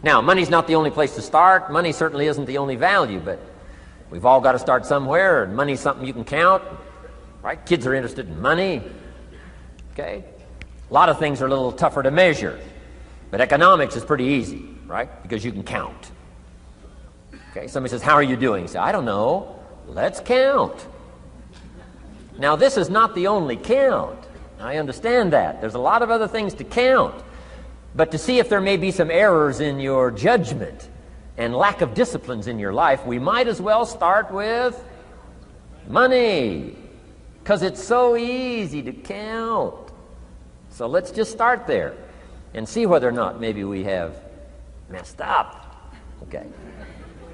Now, money's not the only place to start. Money certainly isn't the only value, but we've all got to start somewhere, and money's something you can count, right? Kids are interested in money, okay? A lot of things are a little tougher to measure, but economics is pretty easy, right? Because you can count. Okay, somebody says, how are you doing? You say, I don't know. Let's count. Now, this is not the only count. I understand that. There's a lot of other things to count. But to see if there may be some errors in your judgment and lack of disciplines in your life, we might as well start with money, because it's so easy to count. So let's just start there and see whether or not maybe we have messed up. Okay.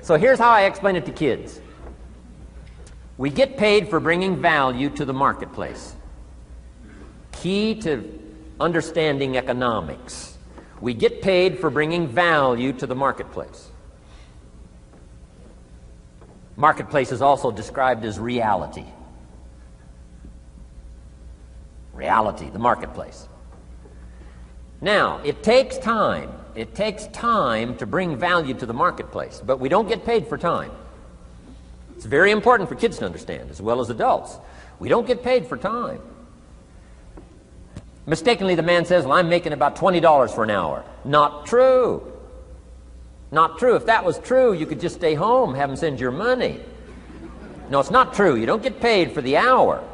So here's how I explain it to kids. We get paid for bringing value to the marketplace. Key to understanding economics. We get paid for bringing value to the marketplace. Marketplace is also described as reality. Reality, the marketplace. Now, it takes time. It takes time to bring value to the marketplace, but we don't get paid for time. It's very important for kids to understand, as well as adults. We don't get paid for time. Mistakenly, the man says, well, I'm making about $20 for an hour. Not true. Not true. If that was true, you could just stay home, have them send your money. No, it's not true. You don't get paid for the hour.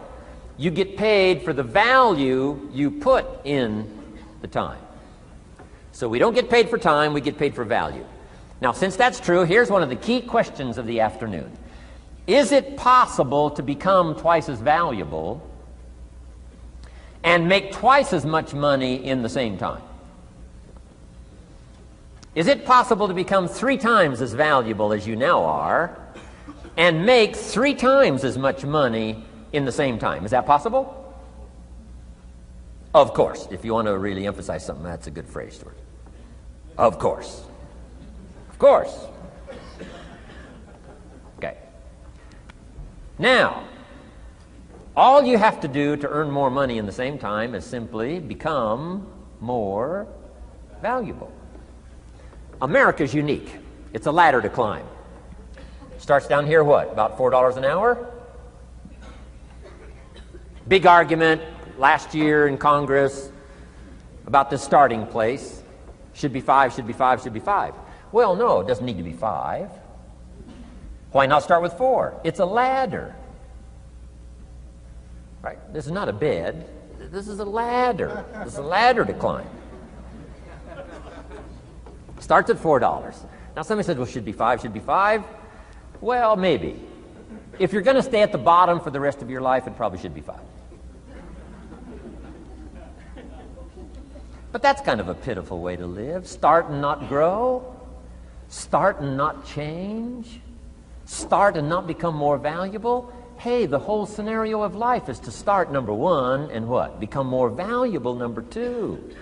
You get paid for the value you put in the time. So we don't get paid for time, we get paid for value. Now, since that's true, here's one of the key questions of the afternoon. Is it possible to become twice as valuable and make twice as much money in the same time? Is it possible to become 3 times as valuable as you now are and make 3 times as much money in the same time? Is that possible? Of course. If you want to really emphasize something, that's a good phrase, Stuart. Of course. Of course. Okay. Now, all you have to do to earn more money in the same time is simply become more valuable. America's unique. It's a ladder to climb. Starts down here, what, about $4 an hour? Big argument last year in Congress about the starting place. Should be 5, should be 5, should be 5. Well, no, it doesn't need to be 5. Why not start with 4? It's a ladder. Right? This is not a bed. This is a ladder. This is a ladder to climb. Starts at $4. Now somebody says, well, should be 5, should be 5. Well, maybe. If you're going to stay at the bottom for the rest of your life, it probably should be 5. But that's kind of a pitiful way to live. Start and not grow. Start and not change. Start and not become more valuable. Hey, the whole scenario of life is to start, number 1, and what? Become more valuable, number 2.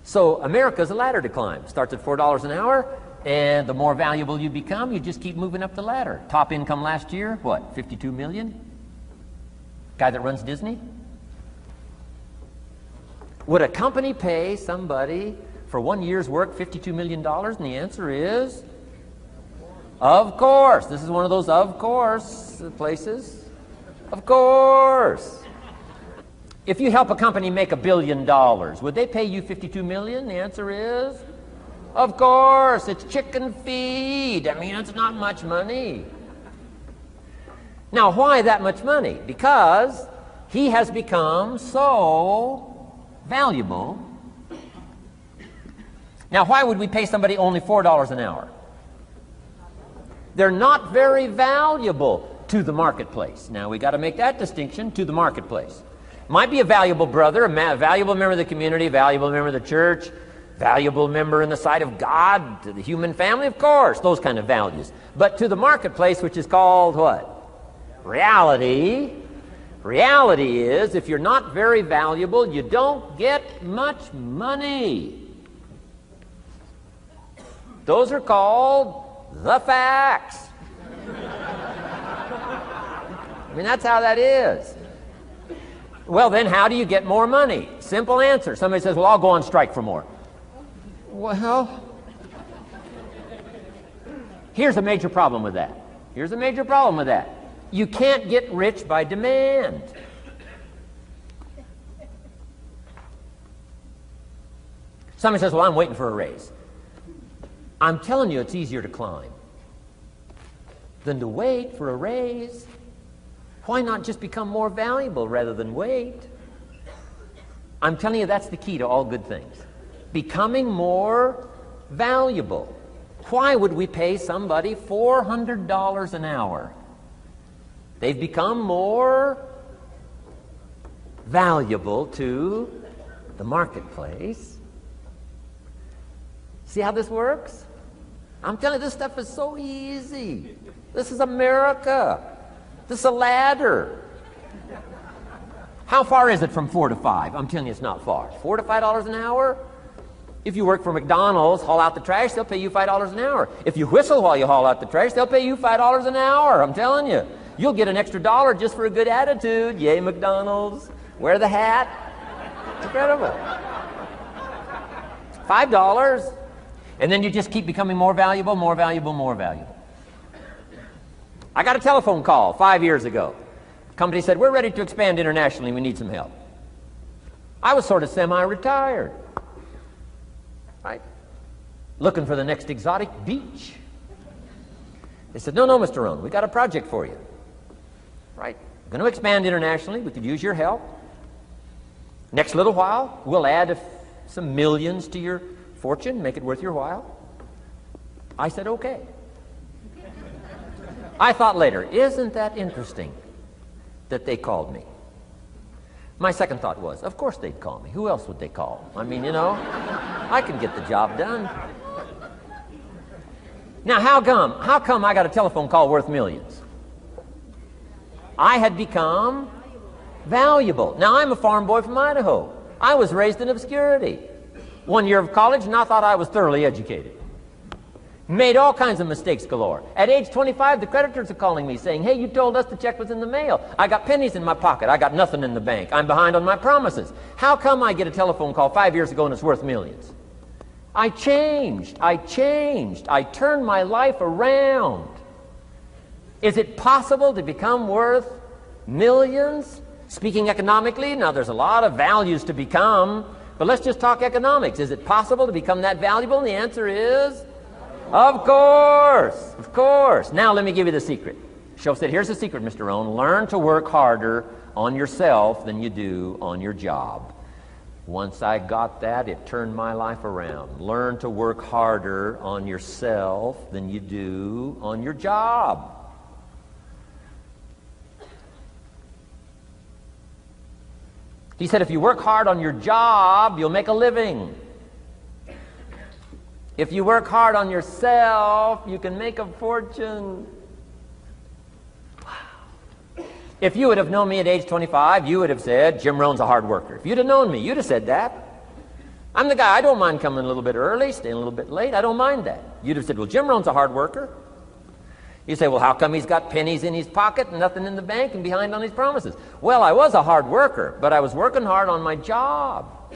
So America's a ladder to climb. Starts at $4 an hour, and the more valuable you become, you just keep moving up the ladder. Top income last year, what, 52 million? Guy that runs Disney? Would a company pay somebody for 1 year's work $52 million? And the answer is, of course. This is one of those of course places. Of course. If you help a company make $1 billion, would they pay you $52 million? The answer is, of course. It's chicken feed. I mean, it's not much money. Now, why that much money? Because he has become so valuable. Now, why would we pay somebody only $4 an hour? They're not very valuable to the marketplace. Now, we got to make that distinction, to the marketplace. Might be a valuable brother, a valuable member of the community, a valuable member of the church, valuable member in the sight of God, to the human family, of course, those kind of values. But to the marketplace, which is called what? Reality. Reality is, if you're not very valuable, you don't get much money. Those are called the facts. I mean, that's how that is. Well, then, how do you get more money? Simple answer. Somebody says, well, I'll go on strike for more. Well, here's a major problem with that. Here's a major problem with that. You can't get rich by demand. Somebody says, well, I'm waiting for a raise. I'm telling you, it's easier to climb than to wait for a raise. Why not just become more valuable rather than wait? I'm telling you, that's the key to all good things. Becoming more valuable. Why would we pay somebody $400 an hour? They've become more valuable to the marketplace. See how this works? I'm telling you, this stuff is so easy. This is America. This is a ladder. How far is it from 4 to 5? I'm telling you, it's not far. $4 to $5 an hour? If you work for McDonald's, haul out the trash, they'll pay you $5 an hour. If you whistle while you haul out the trash, they'll pay you $5 an hour. I'm telling you. You'll get an extra $1 just for a good attitude. Yay, McDonald's. Wear the hat. It's incredible. $5. And then you just keep becoming more valuable, more valuable, more valuable. I got a telephone call 5 years ago. The company said, we're ready to expand internationally. We need some help. I was sort of semi-retired. Right? Looking for the next exotic beach. They said, no, Mr. Rohn, we got a project for you. Right? We're going to expand internationally. We could use your help. Next little while, we'll add some millions to your fortune, make it worth your while. I said, okay. I thought later, isn't that interesting that they called me? My second thought was, of course they'd call me. Who else would they call? I mean, you know, I can get the job done. Now, how come I got a telephone call worth millions? I had become valuable. Now, I'm a farm boy from Idaho. I was raised in obscurity. 1 year of college, and I thought I was thoroughly educated. Made all kinds of mistakes galore. At age 25, the creditors are calling me saying, hey, you told us the check was in the mail. I got pennies in my pocket. I got nothing in the bank. I'm behind on my promises. How come I get a telephone call 5 years ago and it's worth millions? I changed. I turned my life around. Is it possible to become worth millions? Speaking economically, now there's a lot of values to become, but let's just talk economics. Is it possible to become that valuable? And the answer is, of course, of course. Now let me give you the secret. Shoaff said, here's the secret, Mr. Rohn. Learn to work harder on yourself than you do on your job. Once I got that, it turned my life around. Learn to work harder on yourself than you do on your job. He said, if you work hard on your job, you'll make a living. If you work hard on yourself, you can make a fortune. Wow. If you would have known me at age 25, you would have said, Jim Rohn's a hard worker. If you'd have known me, you'd have said that. I'm the guy, I don't mind coming a little bit early, staying a little bit late. I don't mind that. You'd have said, well, Jim Rohn's a hard worker. You say, well, how come he's got pennies in his pocket and nothing in the bank and behind on his promises? Well, I was a hard worker, but I was working hard on my job,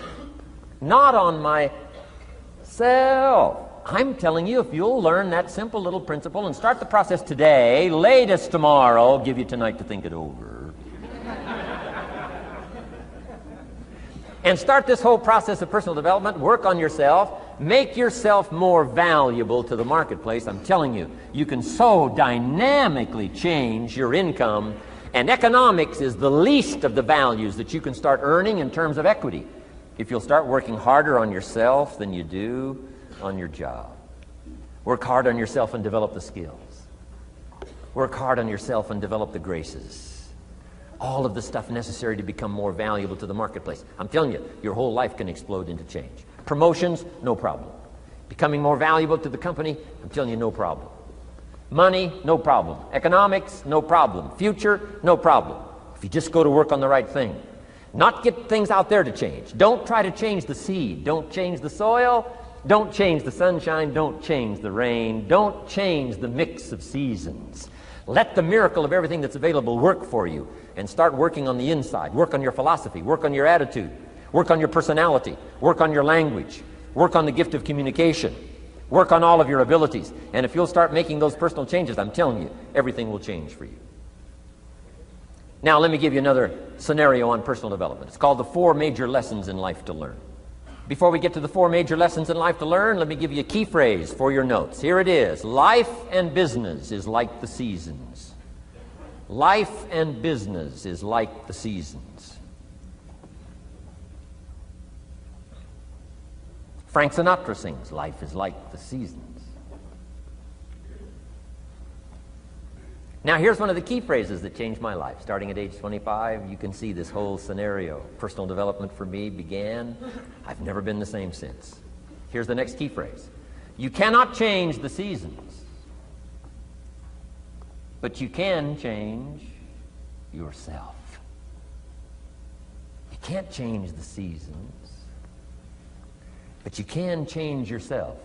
not on myself. I'm telling you, if you'll learn that simple little principle and start the process today, latest tomorrow, give you tonight to think it over, and start this whole process of personal development, work on yourself, make yourself more valuable to the marketplace. I'm telling you, you can so dynamically change your income, and economics is the least of the values that you can start earning in terms of equity if you'll start working harder on yourself than you do on your job. Work hard on yourself and develop the skills. Work hard on yourself and develop the graces. All of the stuff necessary to become more valuable to the marketplace. I'm telling you, your whole life can explode into change. Promotions, no problem. Becoming more valuable to the company, I'm telling you, no problem. Money, no problem. Economics, no problem. Future, no problem. If you just go to work on the right thing. Not get things out there to change. Don't try to change the seed. Don't change the soil. Don't change the sunshine. Don't change the rain. Don't change the mix of seasons. Let the miracle of everything that's available work for you, and start working on the inside. Work on your philosophy. Work on your attitude. Work on your personality. Work on your language. Work on the gift of communication. Work on all of your abilities. And if you'll start making those personal changes, I'm telling you, everything will change for you. Now, let me give you another scenario on personal development. It's called the 4 major lessons in life to learn. Before we get to the 4 major lessons in life to learn, let me give you a key phrase for your notes. Here it is. Life and business is like the seasons. Life and business is like the seasons. Frank Sinatra sings, life is like the seasons. Now, here's one of the key phrases that changed my life. Starting at age 25, you can see this whole scenario. Personal development for me began. I've never been the same since. Here's the next key phrase. You cannot change the seasons, but you can change yourself. You can't change the seasons, but you can change yourself.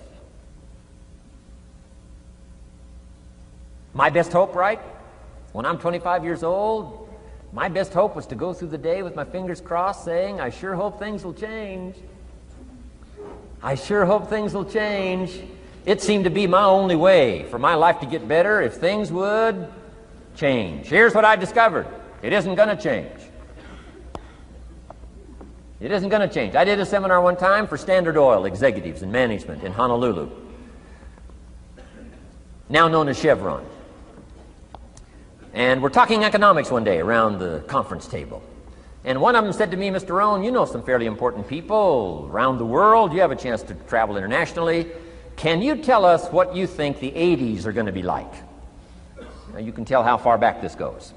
My best hope, right? When I'm 25 years old, my best hope was to go through the day with my fingers crossed saying, I sure hope things will change. I sure hope things will change. It seemed to be my only way for my life to get better if things would change. Here's what I discovered. It isn't going to change. It isn't going to change. I did a seminar one time for Standard Oil executives and management in Honolulu, now known as Chevron. And we're talking economics one day around the conference table. And one of them said to me, Mr. Rohn, you know some fairly important people around the world. You have a chance to travel internationally. Can you tell us what you think the 80s are going to be like? Now you can tell how far back this goes.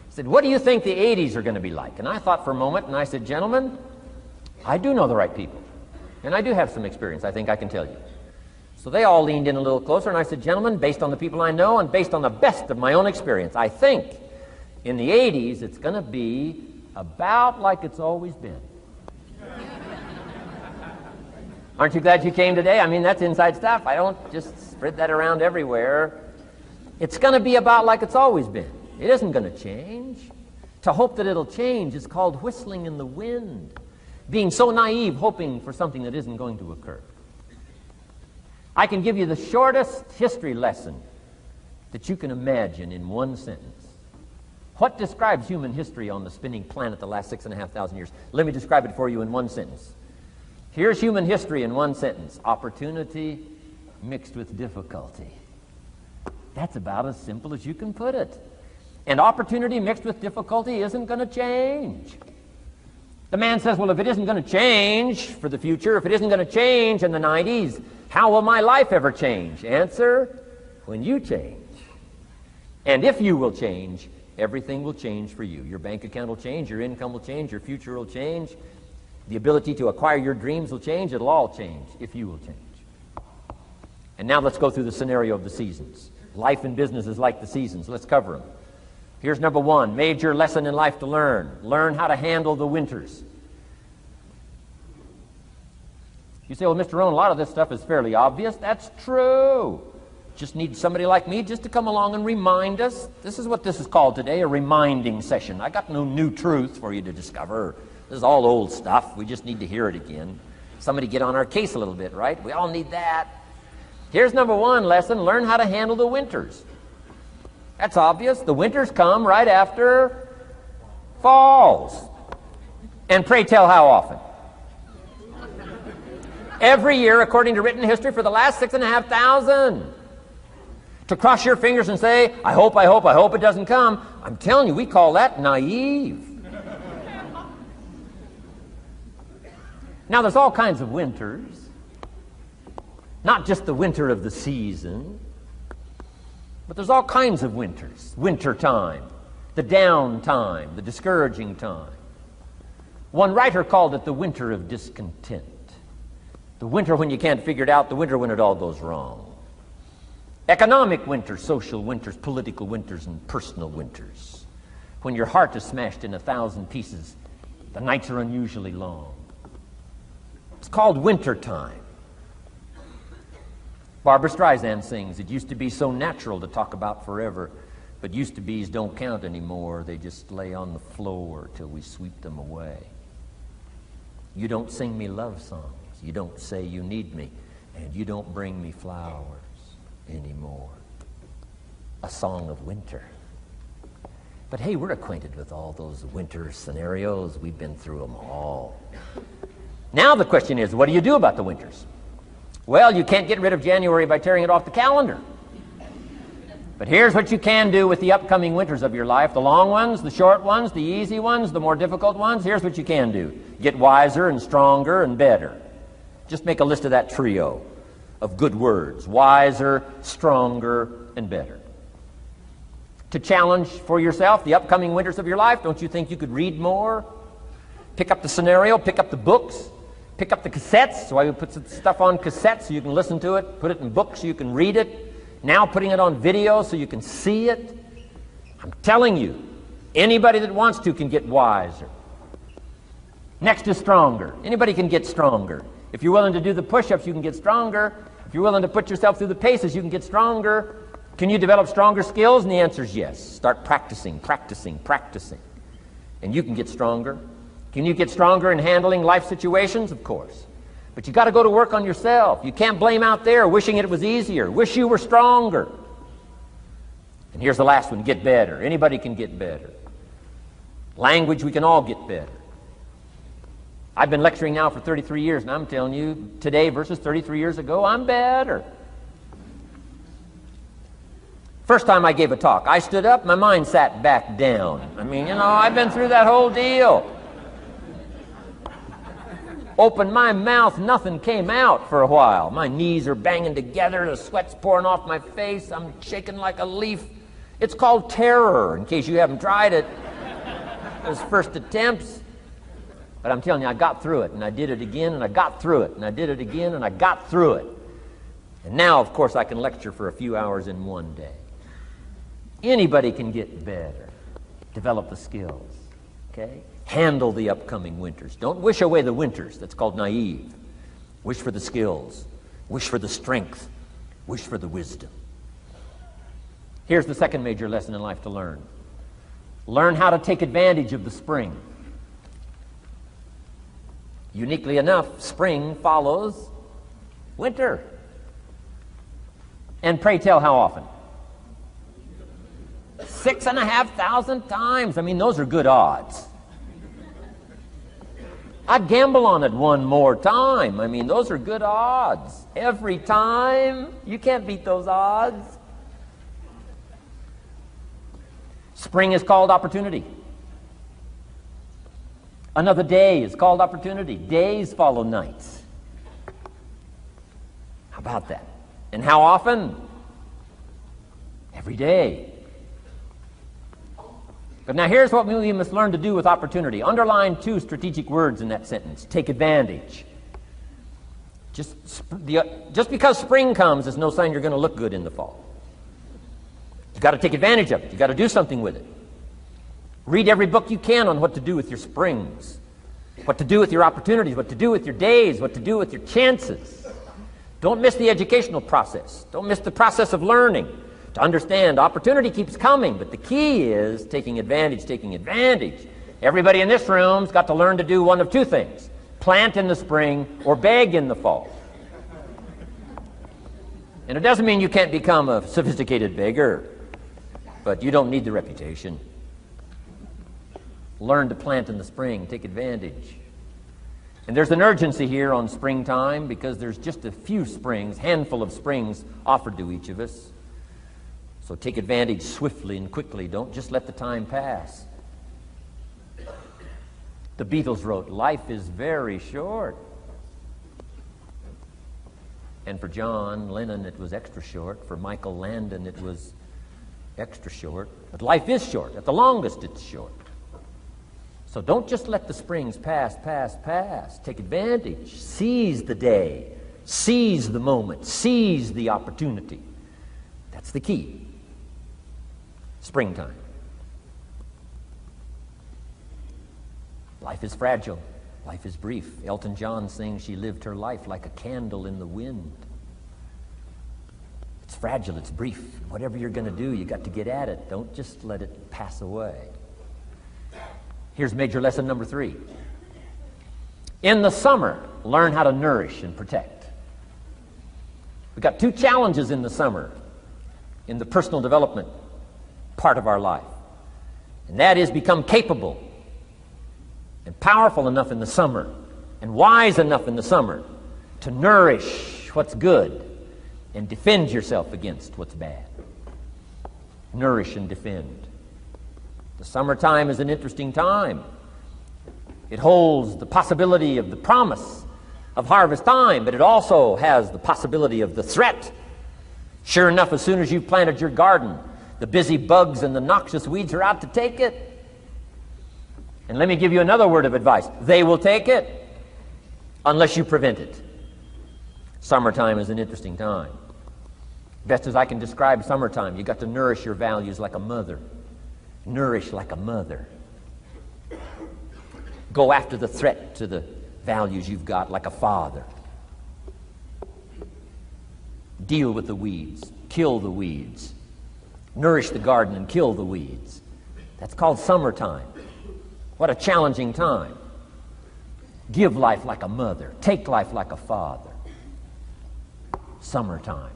He said, what do you think the 80s are going to be like? And I thought for a moment, and I said, gentlemen, I do know the right people. And I do have some experience, I think I can tell you. So they all leaned in a little closer, and I said, gentlemen, based on the people I know and based on the best of my own experience, I think in the 80s it's going to be about like it's always been. Aren't you glad you came today? I mean, that's inside stuff. I don't just spread that around everywhere. It's going to be about like it's always been. It isn't going to change. To hope that it'll change is called whistling in the wind, being so naive, hoping for something that isn't going to occur. I can give you the shortest history lesson that you can imagine in one sentence. What describes human history on the spinning planet the last 6,500 years? Let me describe it for you in one sentence. Here's human history in one sentence. Opportunity mixed with difficulty. That's about as simple as you can put it. And opportunity mixed with difficulty isn't going to change. The man says, well, if it isn't going to change for the future, if it isn't going to change in the 90s, how will my life ever change? Answer, when you change. And if you will change, everything will change for you. Your bank account will change, your income will change, your future will change, the ability to acquire your dreams will change, it'll all change if you will change. And now let's go through the scenario of the seasons. Life and business is like the seasons. Let's cover them. Here's number one, major lesson in life to learn. Learn how to handle the winters. You say, well, Mr. Rohn, a lot of this stuff is fairly obvious. That's true. Just need somebody like me just to come along and remind us. This is what this is called today, a reminding session. I got no new truth for you to discover. This is all old stuff. We just need to hear it again. Somebody get on our case a little bit, right? We all need that. Here's number one lesson, learn how to handle the winters. That's obvious. The winters come right after falls. And pray tell how often? Every year, according to written history, for the last 6,500. To cross your fingers and say, I hope it doesn't come. I'm telling you, we call that naive. Now, there's all kinds of winters. Not just the winter of the season, but there's all kinds of winters. Winter time, the down time, the discouraging time. One writer called it the winter of discontent. The winter when you can't figure it out, the winter when it all goes wrong. Economic winters, social winters, political winters, and personal winters. When your heart is smashed in 1,000 pieces, the nights are unusually long. It's called winter time. Barbara Streisand sings, it used to be so natural to talk about forever, but used to be's don't count anymore. They just lay on the floor till we sweep them away. You don't sing me love songs. You don't say you need me, and you don't bring me flowers anymore. A song of winter. But hey, we're acquainted with all those winter scenarios. We've been through them all. Now the question is, what do you do about the winters? Well, you can't get rid of January by tearing it off the calendar. But here's what you can do with the upcoming winters of your life. The long ones, the short ones, the easy ones, the more difficult ones. Here's what you can do. Get wiser and stronger and better. Just make a list of that trio of good words. Wiser, stronger, and better. To challenge for yourself the upcoming winters of your life, don't you think you could read more? Pick up the scenario, pick up the books, pick up the cassettes. That's why we put some stuff on cassettes so you can listen to it. Put it in books so you can read it. Now putting it on video so you can see it. I'm telling you, anybody that wants to can get wiser. Next is stronger. Anybody can get stronger. If you're willing to do the push-ups, you can get stronger. If you're willing to put yourself through the paces, you can get stronger. Can you develop stronger skills? And the answer is yes. Start practicing. And you can get stronger. Can you get stronger in handling life situations? Of course. But you got to go to work on yourself. You can't blame out there wishing it was easier. Wish you were stronger. And here's the last one, get better. Anybody can get better. Language, we can all get better. I've been lecturing now for 33 years, and I'm telling you, today versus 33 years ago, I'm better. First time I gave a talk, I stood up, my mind sat back down. I mean, I've been through that whole deal. Opened my mouth, nothing came out for a while. My knees are banging together, the sweat's pouring off my face, I'm shaking like a leaf. It's called terror, in case you haven't tried it. Those first attempts. But I'm telling you, I got through it, and I did it again, and I got through it, and I did it again, and I got through it. And now, of course, I can lecture for a few hours in one day. Anybody can get better. Develop the skills, okay? Handle the upcoming winters. Don't wish away the winters. That's called naive. Wish for the skills. Wish for the strength. Wish for the wisdom. Here's the second major lesson in life to learn. Learn how to take advantage of the spring. Uniquely enough, spring follows winter. And pray tell, how often? 6,500 times. I mean, those are good odds. I'd gamble on it one more time. I mean, those are good odds. Every time. You can't beat those odds. Spring is called opportunity. Another day is called opportunity. Days follow nights. How about that? And how often? Every day. But now here's what we must learn to do with opportunity. Underline 2 strategic words in that sentence. Take advantage. Just because spring comes is no sign you're going to look good in the fall. You've got to take advantage of it. You've got to do something with it. Read every book you can on what to do with your springs, what to do with your opportunities, what to do with your days, what to do with your chances. Don't miss the educational process. Don't miss the process of learning. To understand, opportunity keeps coming, but the key is taking advantage, taking advantage. Everybody in this room's got to learn to do one of 2 things. Plant in the spring or beg in the fall. And it doesn't mean you can't become a sophisticated beggar, but you don't need the reputation. Learn to plant in the spring, take advantage. And there's an urgency here on springtime because there's just a few springs, handful of springs offered to each of us. So take advantage swiftly and quickly. Don't just let the time pass. The Beatles wrote, "Life is very short." And for John Lennon, it was extra short. For Michael Landon, it was extra short. But life is short. At the longest, it's short. So don't just let the springs pass. Take advantage. Seize the day. Seize the moment. Seize the opportunity. That's the key. Springtime. Life is fragile. Life is brief. Elton John sings, "She lived her life like a candle in the wind." It's fragile. It's brief. Whatever you're going to do, you got to get at it. Don't just let it pass away. Here's major lesson number 3. In the summer, learn how to nourish and protect. We've got 2 challenges in the summer in the personal development part of our life. And that is become capable and powerful enough in the summer and wise enough in the summer to nourish what's good and defend yourself against what's bad. Nourish and defend. The summertime is an interesting time. It holds the possibility of the promise of harvest time, but it also has the possibility of the threat. Sure enough, as soon as you've planted your garden, the busy bugs and the noxious weeds are out to take it. And let me give you another word of advice. They will take it unless you prevent it. Summertime is an interesting time. Best as I can describe summertime, you got to nourish your values like a mother. Nourish like a mother. Go after the threat to the values you've got like a father. Deal with the weeds. Kill the weeds. Nourish the garden and kill the weeds. That's called summertime. What a challenging time. Give life like a mother. Take life like a father. Summertime.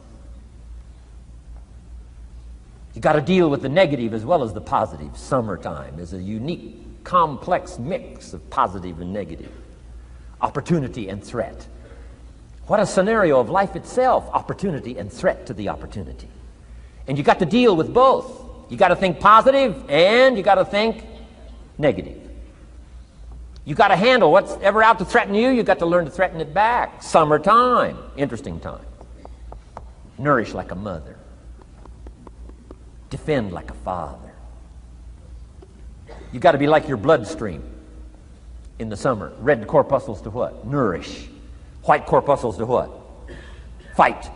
You got to deal with the negative as well as the positive. Summertime is a unique, complex mix of positive and negative. Opportunity and threat. What a scenario of life itself. Opportunity and threat to the opportunity. And you got to deal with both. You got to think positive and you got to think negative. You got to handle what's ever out to threaten you. You got to learn to threaten it back. Summertime. Interesting time. Nourish like a mother. Defend like a father. You got to be like your bloodstream in the summer. Red corpuscles to what? Nourish. White corpuscles to what? Fight.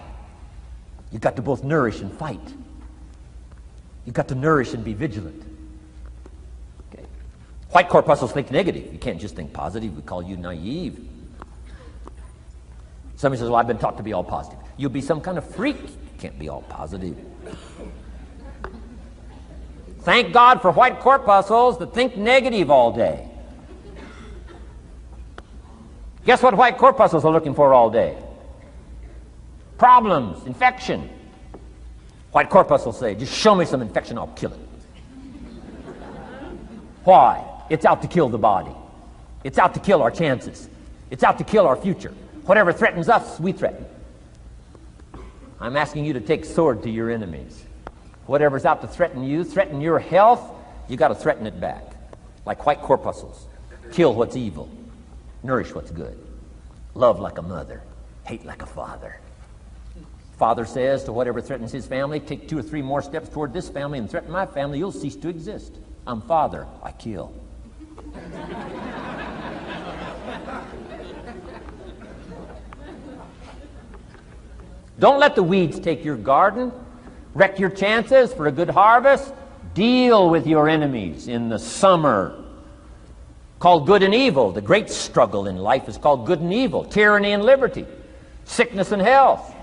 You've got to both nourish and fight. You've got to nourish and be vigilant. Okay. White corpuscles think negative. You can't just think positive. We call you naive. Somebody says, well, I've been taught to be all positive. You'll be some kind of freak. You can't be all positive. Thank God for white corpuscles that think negative all day. Guess what white corpuscles are looking for all day? Problems, infection. White corpuscles will say, just show me some infection, I'll kill it. Why? It's out to kill the body. It's out to kill our chances. It's out to kill our future. Whatever threatens us, we threaten. I'm asking you to take sword to your enemies. Whatever's out to threaten you, threaten your health, you got to threaten it back. Like white corpuscles. Kill what's evil. Nourish what's good. Love like a mother. Hate like a father. Father says to whatever threatens his family, take 2 or 3 more steps toward this family and threaten my family, you'll cease to exist. I'm father, I kill. Don't let the weeds take your garden. Wreck your chances for a good harvest. Deal with your enemies in the summer. Called good and evil. The great struggle in life is called good and evil. Tyranny and liberty. Sickness and health.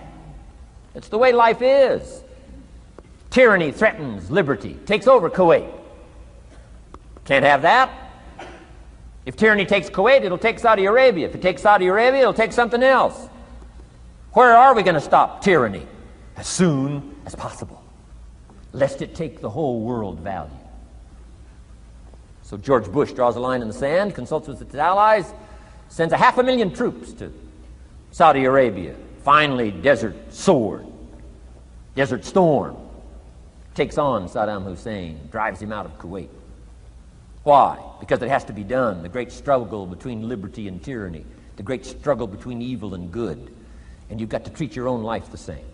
It's the way life is. Tyranny threatens liberty. Takes over Kuwait. Can't have that. If tyranny takes Kuwait, it'll take Saudi Arabia. If it takes Saudi Arabia, it'll take something else. Where are we going to stop tyranny? As soon as possible, lest it take the whole world value. So George Bush draws a line in the sand, consults with his allies, sends 500,000 troops to Saudi Arabia. Finally, Desert Sword, Desert Storm, takes on Saddam Hussein, drives him out of Kuwait. Why? Because it has to be done. The great struggle between liberty and tyranny, the great struggle between evil and good. And you've got to treat your own life the same.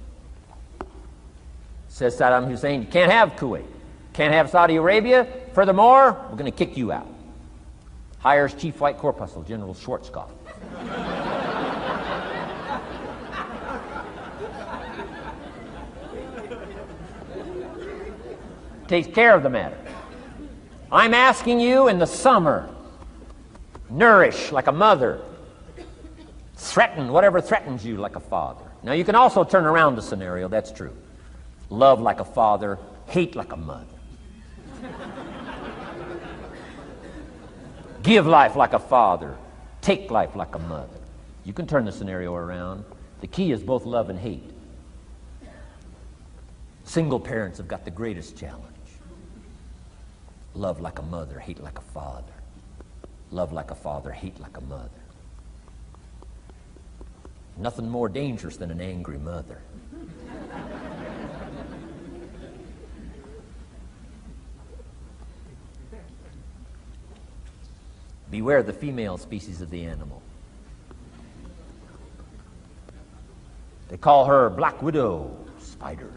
Says Saddam Hussein, you can't have Kuwait, can't have Saudi Arabia. Furthermore, we're going to kick you out. Hires Chief White Corpuscle, General Schwarzkopf. Takes care of the matter. I'm asking you in the summer, nourish like a mother. Threaten whatever threatens you like a father. Now you can also turn around the scenario, that's true. Love like a father, hate like a mother. Give life like a father, take life like a mother. You can turn the scenario around. The key is both love and hate. Single parents have got the greatest challenge. Love like a mother, hate like a father. Love like a father, hate like a mother. Nothing more dangerous than an angry mother. Beware the female species of the animal. They call her Black Widow spider.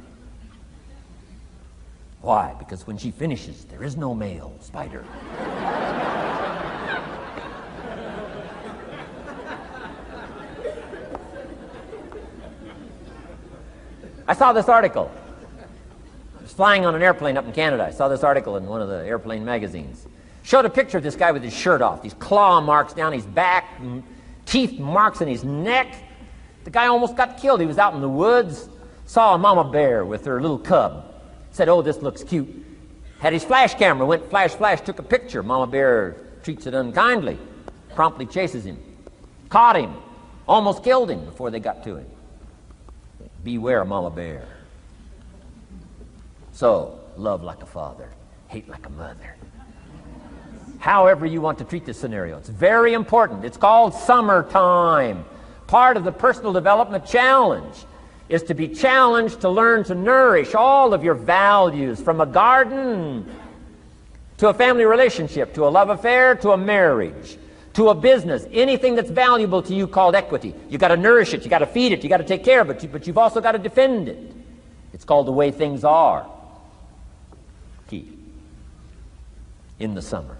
Why? Because when she finishes, there is no male spider. I saw this article. I was flying on an airplane up in Canada. I saw this article in one of the airplane magazines. Showed a picture of this guy with his shirt off, these claw marks down his back, teeth marks in his neck. The guy almost got killed. He was out in the woods, saw a mama bear with her little cub. Said, oh, this looks cute. Had his flash camera, went flash, flash, took a picture. Mama bear treats it unkindly, promptly chases him. Caught him, almost killed him before they got to him. Beware mama bear. So, love like a father, hate like a mother. However you want to treat this scenario, it's very important. It's called summertime. Part of the personal development challenge is to be challenged to learn to nourish all of your values, from a garden to a family relationship, to a love affair, to a marriage, to a business, anything that's valuable to you called equity. You've got to nourish it, you've got to feed it, you've got to take care of it, but you've also got to defend it. It's called the way things are. Key. In the summer.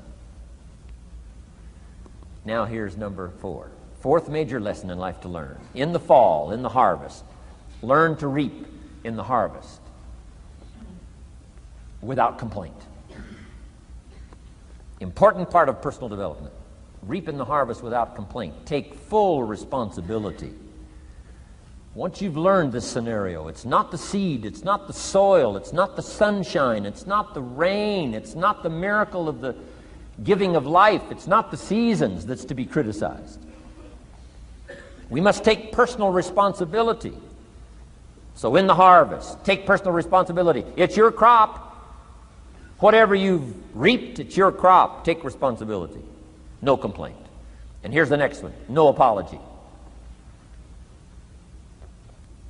Now here's number 4. Fourth major lesson in life to learn. In the fall, in the harvest, learn to reap in the harvest without complaint. Important part of personal development. Reap in the harvest without complaint. Take full responsibility. Once you've learned this scenario, it's not the seed, it's not the soil, it's not the sunshine, it's not the rain, it's not the miracle of the giving of life, it's not the seasons that's to be criticized. We must take personal responsibility. So in the harvest, take personal responsibility. It's your crop. Whatever you've reaped, it's your crop. Take responsibility. No complaint. And here's the next one. No apology.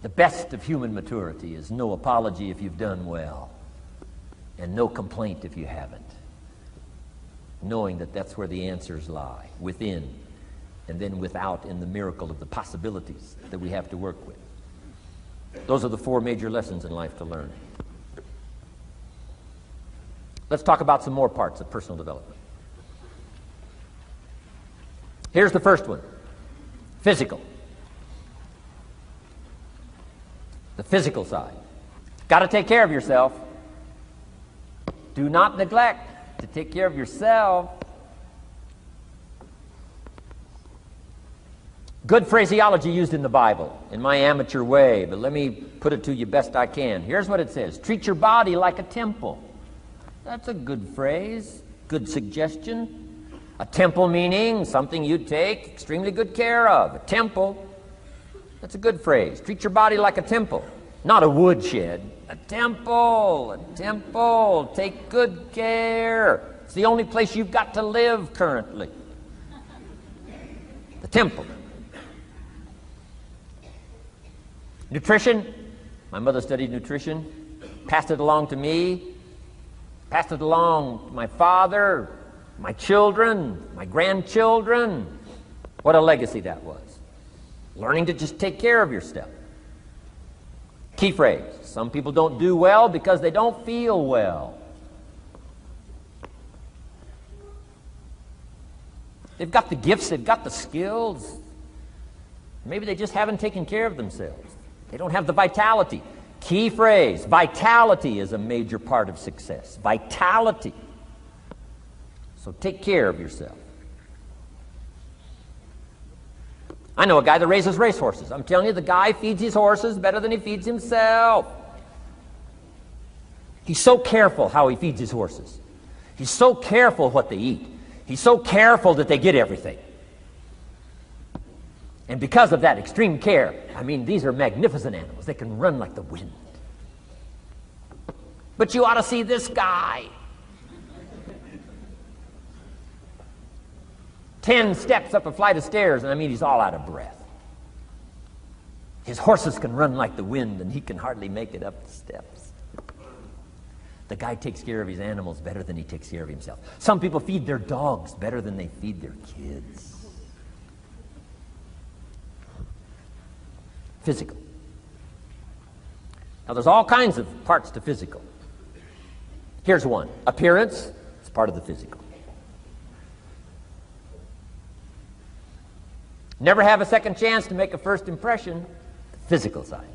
The best of human maturity is no apology if you've done well, and no complaint if you haven't. Knowing that that's where the answers lie, within, and then without in the miracle of the possibilities that we have to work with. Those are the 4 major lessons in life to learn. Let's talk about some more parts of personal development. Here's the first one. Physical. The physical side. Got to take care of yourself. Do not neglect to take care of yourself. Good phraseology used in the Bible, in my amateur way, but let me put it to you best I can. Here's what it says. Treat your body like a temple. That's a good phrase, good suggestion. A temple meaning something you take extremely good care of. A temple, that's a good phrase. Treat your body like a temple, not a woodshed. A temple, a temple. Take good care. It's the only place you've got to live currently. The temple. Nutrition. My mother studied nutrition, passed it along to me, passed it along to my father, my children, my grandchildren. What a legacy that was. Learning to just take care of yourself. Key phrase. Some people don't do well because they don't feel well. They've got the gifts, they've got the skills. Maybe they just haven't taken care of themselves. They don't have the vitality. Key phrase. Vitality is a major part of success. Vitality. So take care of yourself. I know a guy that raises racehorses. I'm telling you, the guy feeds his horses better than he feeds himself. He's so careful how he feeds his horses. He's so careful what they eat. He's so careful that they get everything. And because of that extreme care, I mean, these are magnificent animals. They can run like the wind. But you ought to see this guy. 10 steps up a flight of stairs, and I mean, he's all out of breath. His horses can run like the wind, and he can hardly make it up the steps. The guy takes care of his animals better than he takes care of himself. Some people feed their dogs better than they feed their kids. Physical. Now, there's all kinds of parts to physical. Here's one. Appearance is part of the physical. Never have a second chance to make a first impression. The physical side.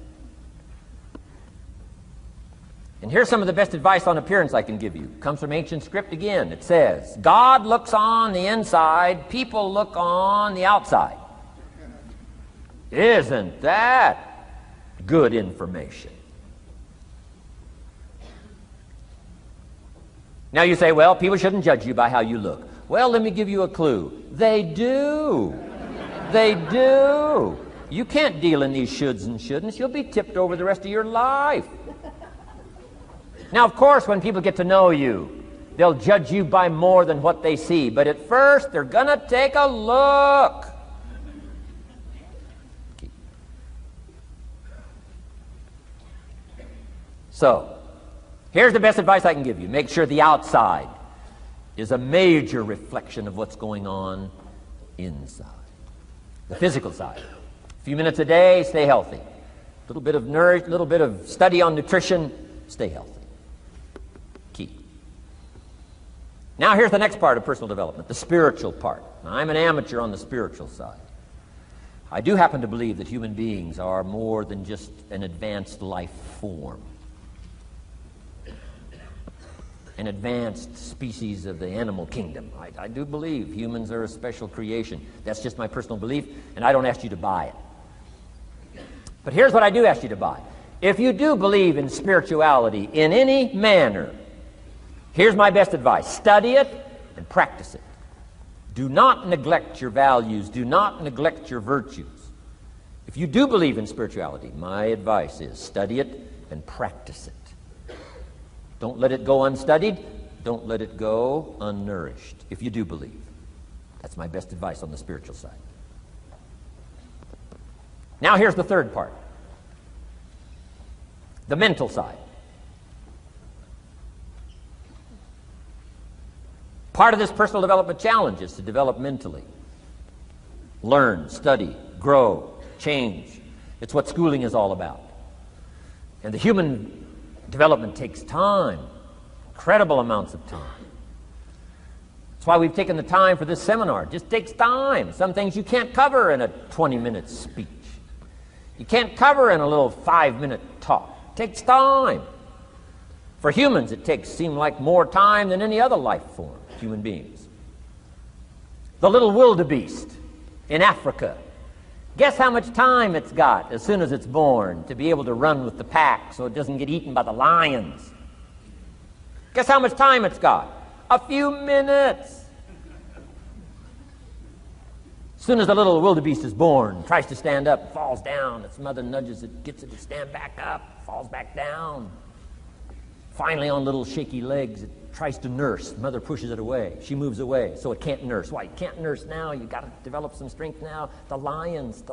And here's some of the best advice on appearance I can give you. It comes from ancient script again. It says, God looks on the inside, people look on the outside. Isn't that good information? Now you say, well, people shouldn't judge you by how you look. Well, let me give you a clue. They do. They do. You can't deal in these shoulds and shouldn'ts. You'll be tipped over the rest of your life. Now, of course, when people get to know you, they'll judge you by more than what they see. But at first, they're going to take a look. So, here's the best advice I can give you. Make sure the outside is a major reflection of what's going on inside. The physical side. A few minutes a day, stay healthy. A little bit of study on nutrition, stay healthy. Key. Now here's the next part of personal development, the spiritual part. Now, I'm an amateur on the spiritual side. I do happen to believe that human beings are more than just an advanced life form. An advanced species of the animal kingdom. I do believe humans are a special creation. That's just my personal belief, and I don't ask you to buy it. But here's what I do ask you to buy. If you do believe in spirituality in any manner, here's my best advice. Study it and practice it. Do not neglect your values. Do not neglect your virtues. If you do believe in spirituality, my advice is study it and practice it. Don't let it go unstudied. Don't let it go unnourished, if you do believe. That's my best advice on the spiritual side. Now here's the third part. The mental side. Part of this personal development challenge is to develop mentally. Learn, study, grow, change. It's what schooling is all about. And the human development takes time, incredible amounts of time. That's why we've taken the time for this seminar. It just takes time. Some things you can't cover in a 20-minute speech. You can't cover in a little 5-minute talk. It takes time. For humans, it seems like more time than any other life form, human beings. The little wildebeest in Africa. Guess how much time it's got as soon as it's born to be able to run with the pack so it doesn't get eaten by the lions? Guess how much time it's got? A few minutes. As soon as the little wildebeest is born, tries to stand up, falls down. Its mother nudges it, gets it to stand back up, falls back down. Finally, on little shaky legs, it tries to nurse. Mother pushes it away. She moves away, so it can't nurse. Why? You can't nurse now. You've got to develop some strength now. The lions.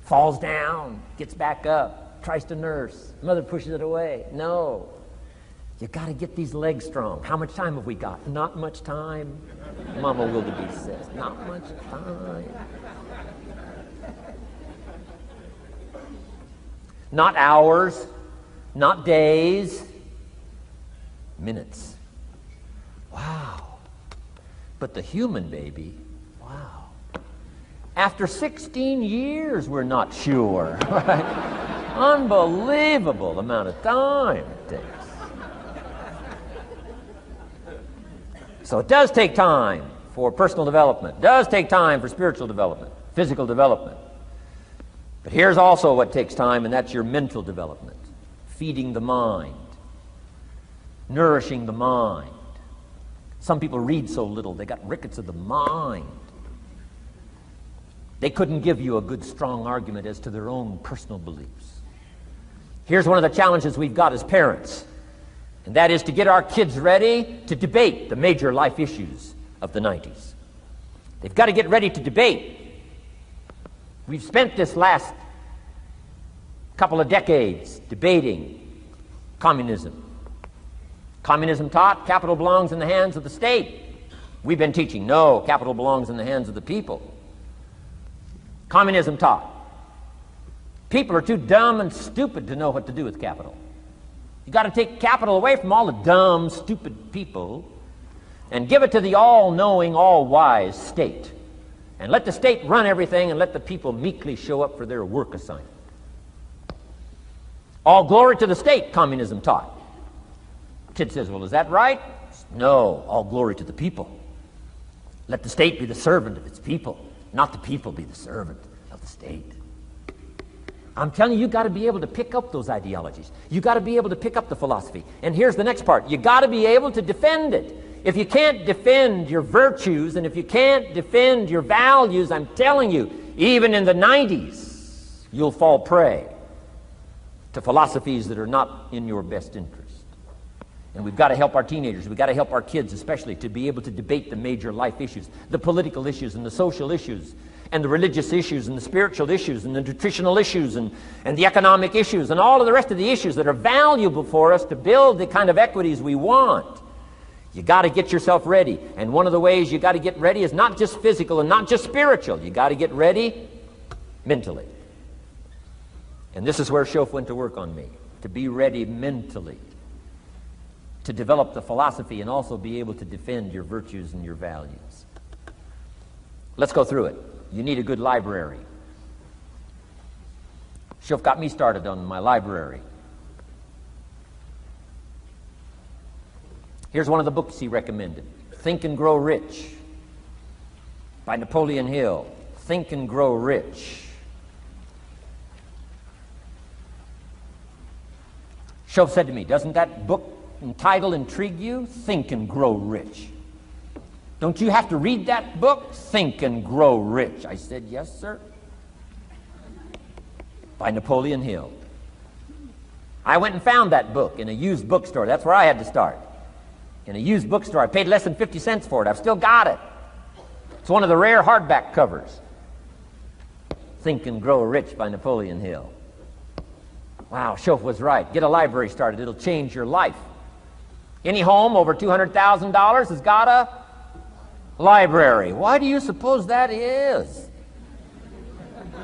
Falls down, gets back up, tries to nurse. Mother pushes it away. No. You got to get these legs strong. How much time have we got? Not much time. Mama wildebeest says, not much time. Not hours, not days, minutes. Wow. But the human baby, wow. After 16 years, we're not sure. Right? Unbelievable amount of time it takes. So it does take time for personal development. It does take time for spiritual development, physical development. But here's also what takes time, and that's your mental development. Feeding the mind. Nourishing the mind. Some people read so little, they got rickets of the mind. They couldn't give you a good, strong argument as to their own personal beliefs. Here's one of the challenges we've got as parents, and that is to get our kids ready to debate the major life issues of the 90s. They've got to get ready to debate. We've spent this last couple of decades debating communism. Communism taught capital belongs in the hands of the state. We've been teaching, no, capital belongs in the hands of the people. Communism taught people are too dumb and stupid to know what to do with capital. You've got to take capital away from all the dumb, stupid people and give it to the all-knowing, all-wise state. And let the state run everything and let the people meekly show up for their work assignment. All glory to the state, communism taught. Kid says, well, is that right? No, all glory to the people. Let the state be the servant of its people, not the people be the servant of the state. I'm telling you, you've got to be able to pick up those ideologies. You've got to be able to pick up the philosophy. And here's the next part. You've got to be able to defend it. If you can't defend your virtues and if you can't defend your values, I'm telling you, even in the 90s, you'll fall prey to philosophies that are not in your best interest. And we've got to help our teenagers, we've got to help our kids especially to be able to debate the major life issues, the political issues and the social issues and the religious issues and the spiritual issues and the nutritional issues and the economic issues and all of the rest of the issues that are valuable for us to build the kind of equities we want. You got to get yourself ready. And one of the ways you got to get ready is not just physical and not just spiritual. You got to get ready mentally. And this is where Shof went to work on me, to be ready mentally, to develop the philosophy and also be able to defend your virtues and your values. Let's go through it. You need a good library. Shof got me started on my library. Here's one of the books he recommended. Think and Grow Rich by Napoleon Hill. Think and Grow Rich. Shof said to me, doesn't that book and title intrigue you? Think and Grow Rich. Don't you have to read that book? Think and Grow Rich. I said, yes, sir. By Napoleon Hill. I went and found that book in a used bookstore. That's where I had to start. In a used bookstore. I paid less than 50 cents for it. I've still got it. It's one of the rare hardback covers. Think and Grow Rich by Napoleon Hill. Wow, Schoaf was right. Get a library started. It'll change your life. Any home over $200,000 has got a library. Why do you suppose that is?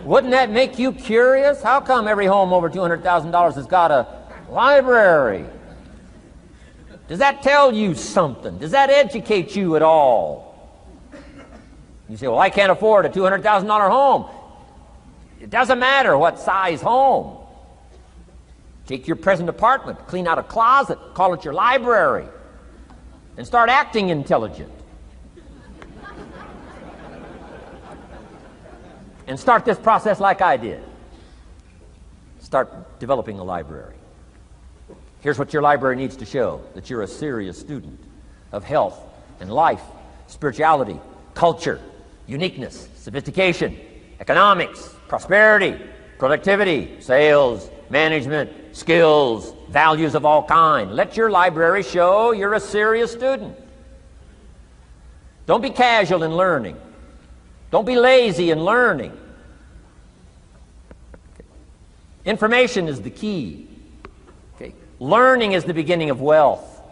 Wouldn't that make you curious? How come every home over $200,000 has got a library? Does that tell you something? Does that educate you at all? You say, well, I can't afford a $200,000 home. It doesn't matter what size home. Take your present apartment, clean out a closet, call it your library, and start acting intelligent. And start this process like I did. Start developing a library. Here's what your library needs to show: that you're a serious student of health and life, spirituality, culture, uniqueness, sophistication, economics, prosperity, productivity, sales, management, skills, values of all kinds. Let your library show you're a serious student. Don't be casual in learning. Don't be lazy in learning. Okay. Information is the key. Okay. Learning is the beginning of wealth.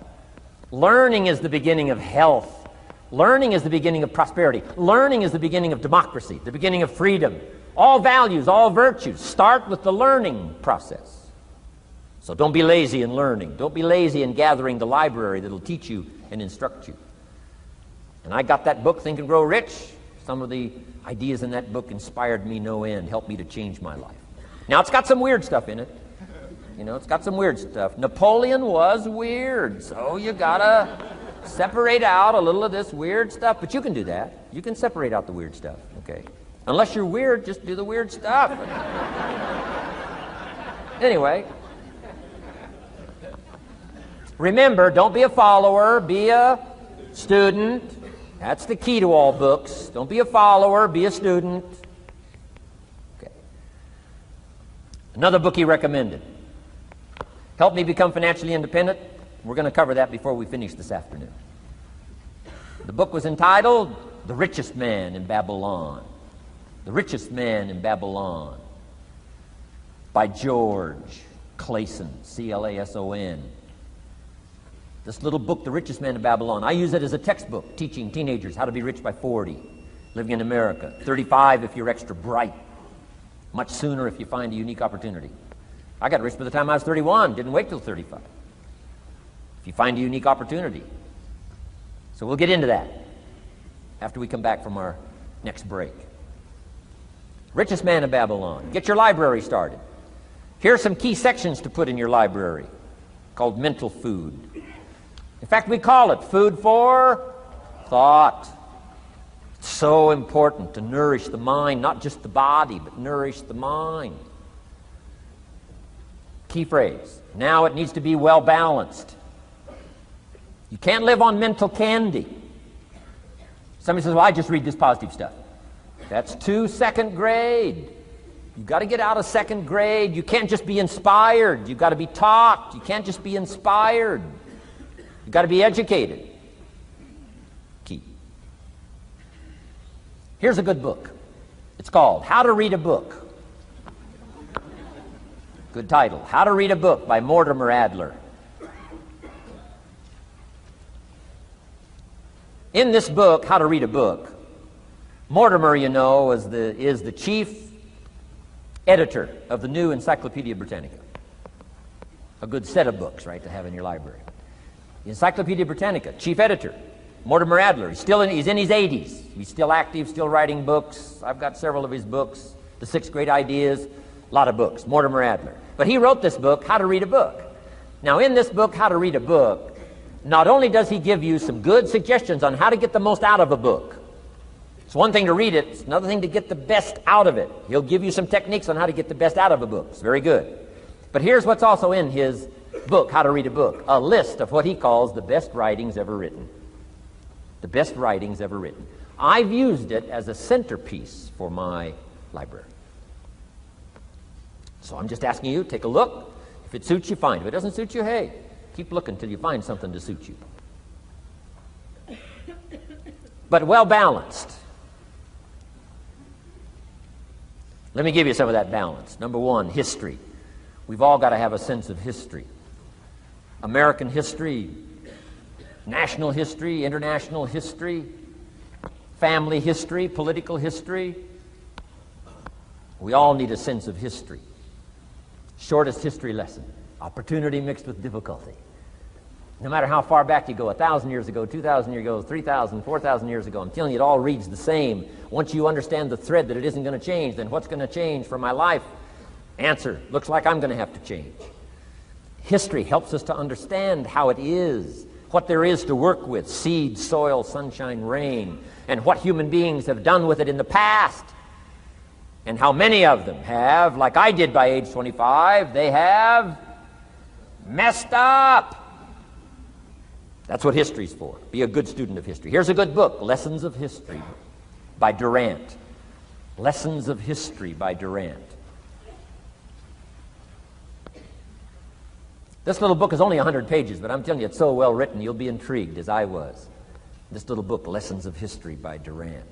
Learning is the beginning of health. Learning is the beginning of prosperity. Learning is the beginning of democracy, the beginning of freedom. All values, all virtues start with the learning process. So don't be lazy in learning. Don't be lazy in gathering the library that'll teach you and instruct you. And I got that book, Think and Grow Rich. Some of the ideas in that book inspired me no end, helped me to change my life. Now, it's got some weird stuff in it. You know, it's got some weird stuff. Napoleon was weird, so you gotta separate out a little of this weird stuff. But you can do that. You can separate out the weird stuff, okay? Unless you're weird, just do the weird stuff. Anyway, remember, don't be a follower, be a student. That's the key to all books. Don't be a follower, be a student. Okay. Another book he recommended. Help Me Become Financially Independent. We're going to cover that before we finish this afternoon. The book was entitled The Richest Man in Babylon. The Richest Man in Babylon by George Clason, C-L-A-S-O-N. This little book, The Richest Man in Babylon, I use it as a textbook teaching teenagers how to be rich by 40, living in America. 35 if you're extra bright. Much sooner if you find a unique opportunity. I got rich by the time I was 31, didn't wait till 35. If you find a unique opportunity. So we'll get into that after we come back from our next break. Richest Man in Babylon. Get your library started. Here are some key sections to put in your library called mental food. In fact, we call it food for thought. It's so important to nourish the mind, not just the body, but nourish the mind. Key phrase. Now it needs to be well balanced. You can't live on mental candy. Somebody says, well, I just read this positive stuff. That's too second grade. You've got to get out of second grade. You can't just be inspired. You've got to be taught. You can't just be inspired. You've got to be educated. Key. Here's a good book. It's called How to Read a Book. Good title. How to Read a Book by Mortimer Adler. In this book, How to Read a Book, Mortimer, you know, is the chief editor of the new Encyclopedia Britannica. A good set of books, right, to have in your library. The Encyclopedia Britannica, chief editor, Mortimer Adler. He's in his 80s. He's still active, still writing books. I've got several of his books. The 6 Great Ideas, a lot of books. Mortimer Adler. But he wrote this book, How to Read a Book. Now, in this book, How to Read a Book, not only does he give you some good suggestions on how to get the most out of a book. It's one thing to read it, it's another thing to get the best out of it. He'll give you some techniques on how to get the best out of a book. It's very good. But here's what's also in his book, How to Read a Book, a list of what he calls the best writings ever written. The best writings ever written. I've used it as a centerpiece for my library. So I'm just asking you, take a look. If it suits you, fine. If it doesn't suit you, hey, keep looking until you find something to suit you. But well balanced. Let me give you some of that balance. Number one, history. We've all got to have a sense of history. American history, national history, international history, family history, political history. We all need a sense of history. Shortest history lesson, opportunity mixed with difficulty. No matter how far back you go, 1,000 years ago, 2,000 years ago, 3,000, 4,000 years ago, I'm telling you, it all reads the same. Once you understand the thread that it isn't going to change, then what's going to change for my life? Answer, looks like I'm going to have to change. History helps us to understand how it is, what there is to work with, seed, soil, sunshine, rain, and what human beings have done with it in the past. And how many of them have, like I did by age 25, they have messed up. That's what history's for. Be a good student of history. Here's a good book, Lessons of History by Durant. Lessons of History by Durant. This little book is only 100 pages, but I'm telling you, it's so well written, you'll be intrigued, as I was. This little book, Lessons of History by Durant.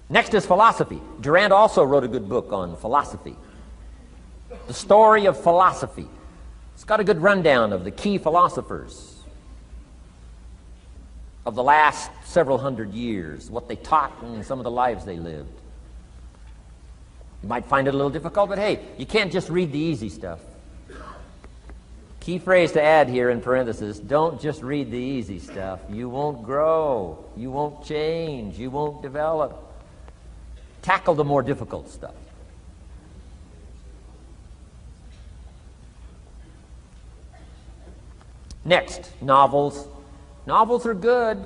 Next is philosophy. Durant also wrote a good book on philosophy. The Story of Philosophy. It's got a good rundown of the key philosophers of the last several hundred years, what they taught and some of the lives they lived. You might find it a little difficult, but hey, you can't just read the easy stuff. Key phrase to add here in parentheses, don't just read the easy stuff. You won't grow. You won't change. You won't develop. Tackle the more difficult stuff. Next, novels. Novels are good.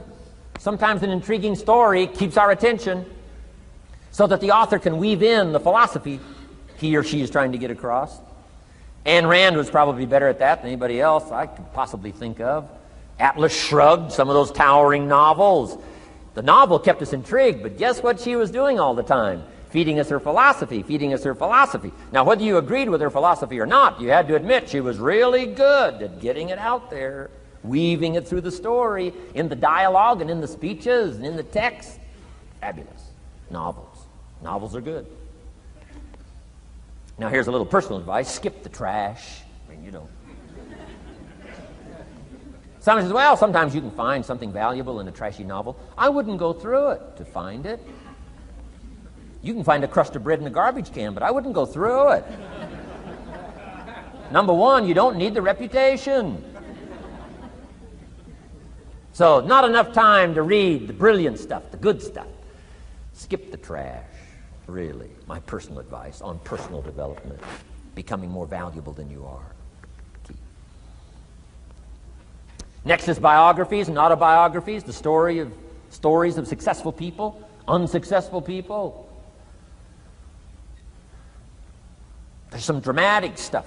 Sometimes an intriguing story keeps our attention so that the author can weave in the philosophy he or she is trying to get across. Ayn Rand was probably better at that than anybody else I could possibly think of. Atlas Shrugged, some of those towering novels. The novel kept us intrigued, but guess what she was doing all the time? Feeding us her philosophy, feeding us her philosophy. Now, whether you agreed with her philosophy or not, you had to admit she was really good at getting it out there, weaving it through the story, in the dialogue and in the speeches and in the text. Fabulous. Novels. Novels are good. Now, here's a little personal advice. Skip the trash. I mean, you know. Someone says, well, sometimes you can find something valuable in a trashy novel. I wouldn't go through it to find it. You can find a crust of bread in a garbage can, but I wouldn't go through it. Number one, you don't need the reputation. So, not enough time to read the brilliant stuff, the good stuff. Skip the trash, really. My personal advice on personal development, becoming more valuable than you are. Key. Next is biographies and autobiographies, the stories of successful people, unsuccessful people. There's some dramatic stuff,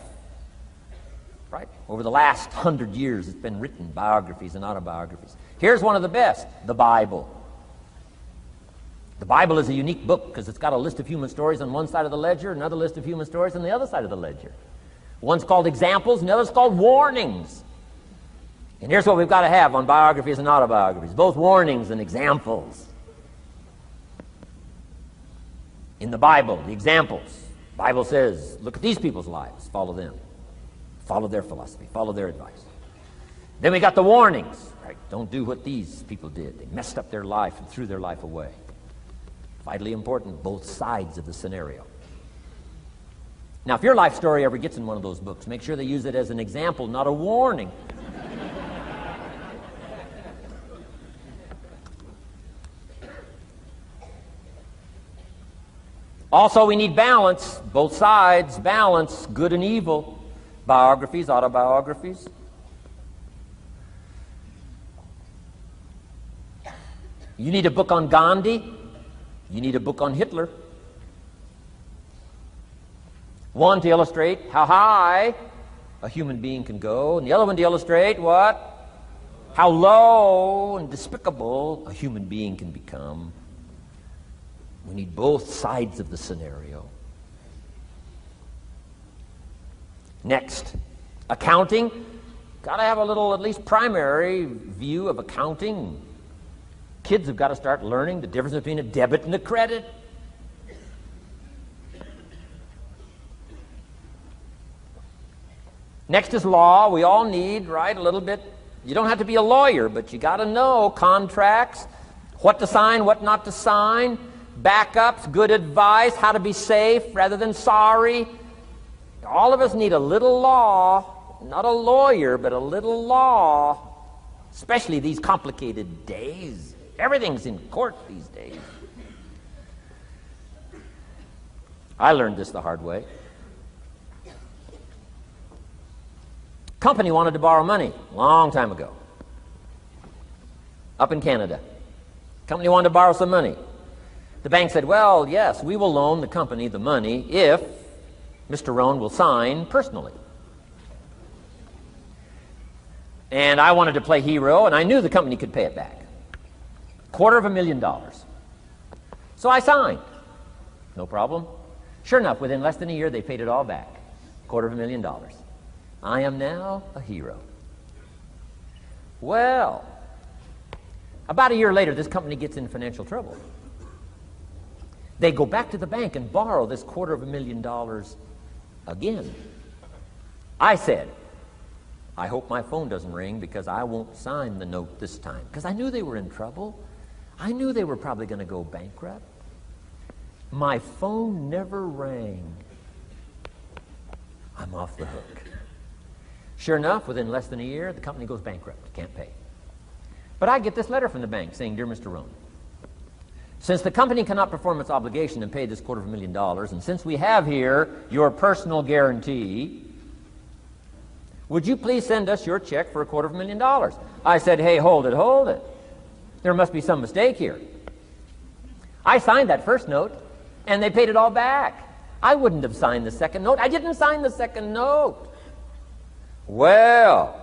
right? Over the last 100 years, it's been written, biographies and autobiographies. Here's one of the best, the Bible. The Bible is a unique book because it's got a list of human stories on one side of the ledger, another list of human stories on the other side of the ledger. One's called examples, and the other's called warnings. And here's what we've got to have on biographies and autobiographies, both warnings and examples. In the Bible, the examples. The Bible says, look at these people's lives, follow them. Follow their philosophy, follow their advice. Then we got the warnings, right? Don't do what these people did. They messed up their life and threw their life away. Vitally important, both sides of the scenario. Now, if your life story ever gets in one of those books, make sure they use it as an example, not a warning. Also, we need balance, both sides, balance, good and evil, biographies, autobiographies. You need a book on Gandhi. You need a book on Hitler. One to illustrate how high a human being can go, and the other one to illustrate what? How low and despicable a human being can become. We need both sides of the scenario. Next, accounting. Got to have a little, at least primary view of accounting. Kids have got to start learning the difference between a debit and a credit. Next is law. We all need, right, a little bit. You don't have to be a lawyer, but you got to know contracts, what to sign, what not to sign, backups, good advice, how to be safe rather than sorry. All of us need a little law, not a lawyer, but a little law, especially these complicated days. Everything's in court these days. I learned this the hard way. Company wanted to borrow money a long time ago, up in Canada. Company wanted to borrow some money. The bank said, well, yes, we will loan the company the money if Mr. Rohn will sign personally. And I wanted to play hero, and I knew the company could pay it back. $250,000. So I signed. No problem. Sure enough, within less than a year, they paid it all back. $250,000. I am now a hero. Well, about a year later, this company gets in financial trouble. They go back to the bank and borrow this $250,000 again. I said, I hope my phone doesn't ring because I won't sign the note this time. Because I knew they were in trouble. I knew they were probably going to go bankrupt. My phone never rang. I'm off the hook. Sure enough, within less than a year, the company goes bankrupt. Can't pay. But I get this letter from the bank saying, Dear Mr. Rohn, since the company cannot perform its obligation and pay this $250,000, and since we have here your personal guarantee, would you please send us your check for $250,000? I said, hey, hold it. There must be some mistake here. I signed that first note, and they paid it all back. I wouldn't have signed the second note. I didn't sign the second note. Well,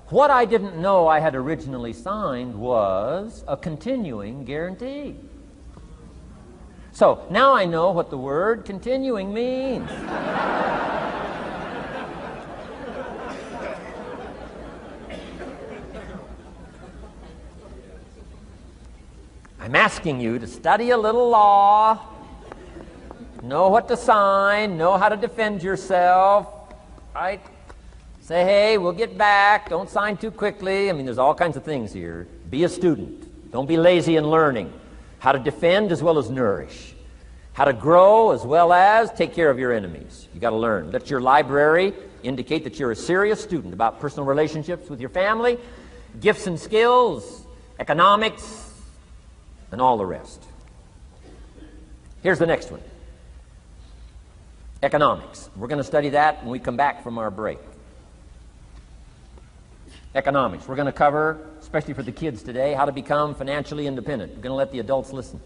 what I didn't know I had originally signed was a continuing guarantee. So now I know what the word continuing means. I'm asking you to study a little law, know what to sign, know how to defend yourself, right? Say, hey, we'll get back. Don't sign too quickly. I mean, there's all kinds of things here. Be a student. Don't be lazy in learning. How to defend as well as nourish. How to grow as well as take care of your enemies. You got to learn. Let your library indicate that you're a serious student about personal relationships with your family, gifts and skills, economics, and all the rest. Here's the next one. Economics. We're going to study that when we come back from our break. Economics. We're going to cover, especially for the kids today, how to become financially independent. We're going to let the adults listen.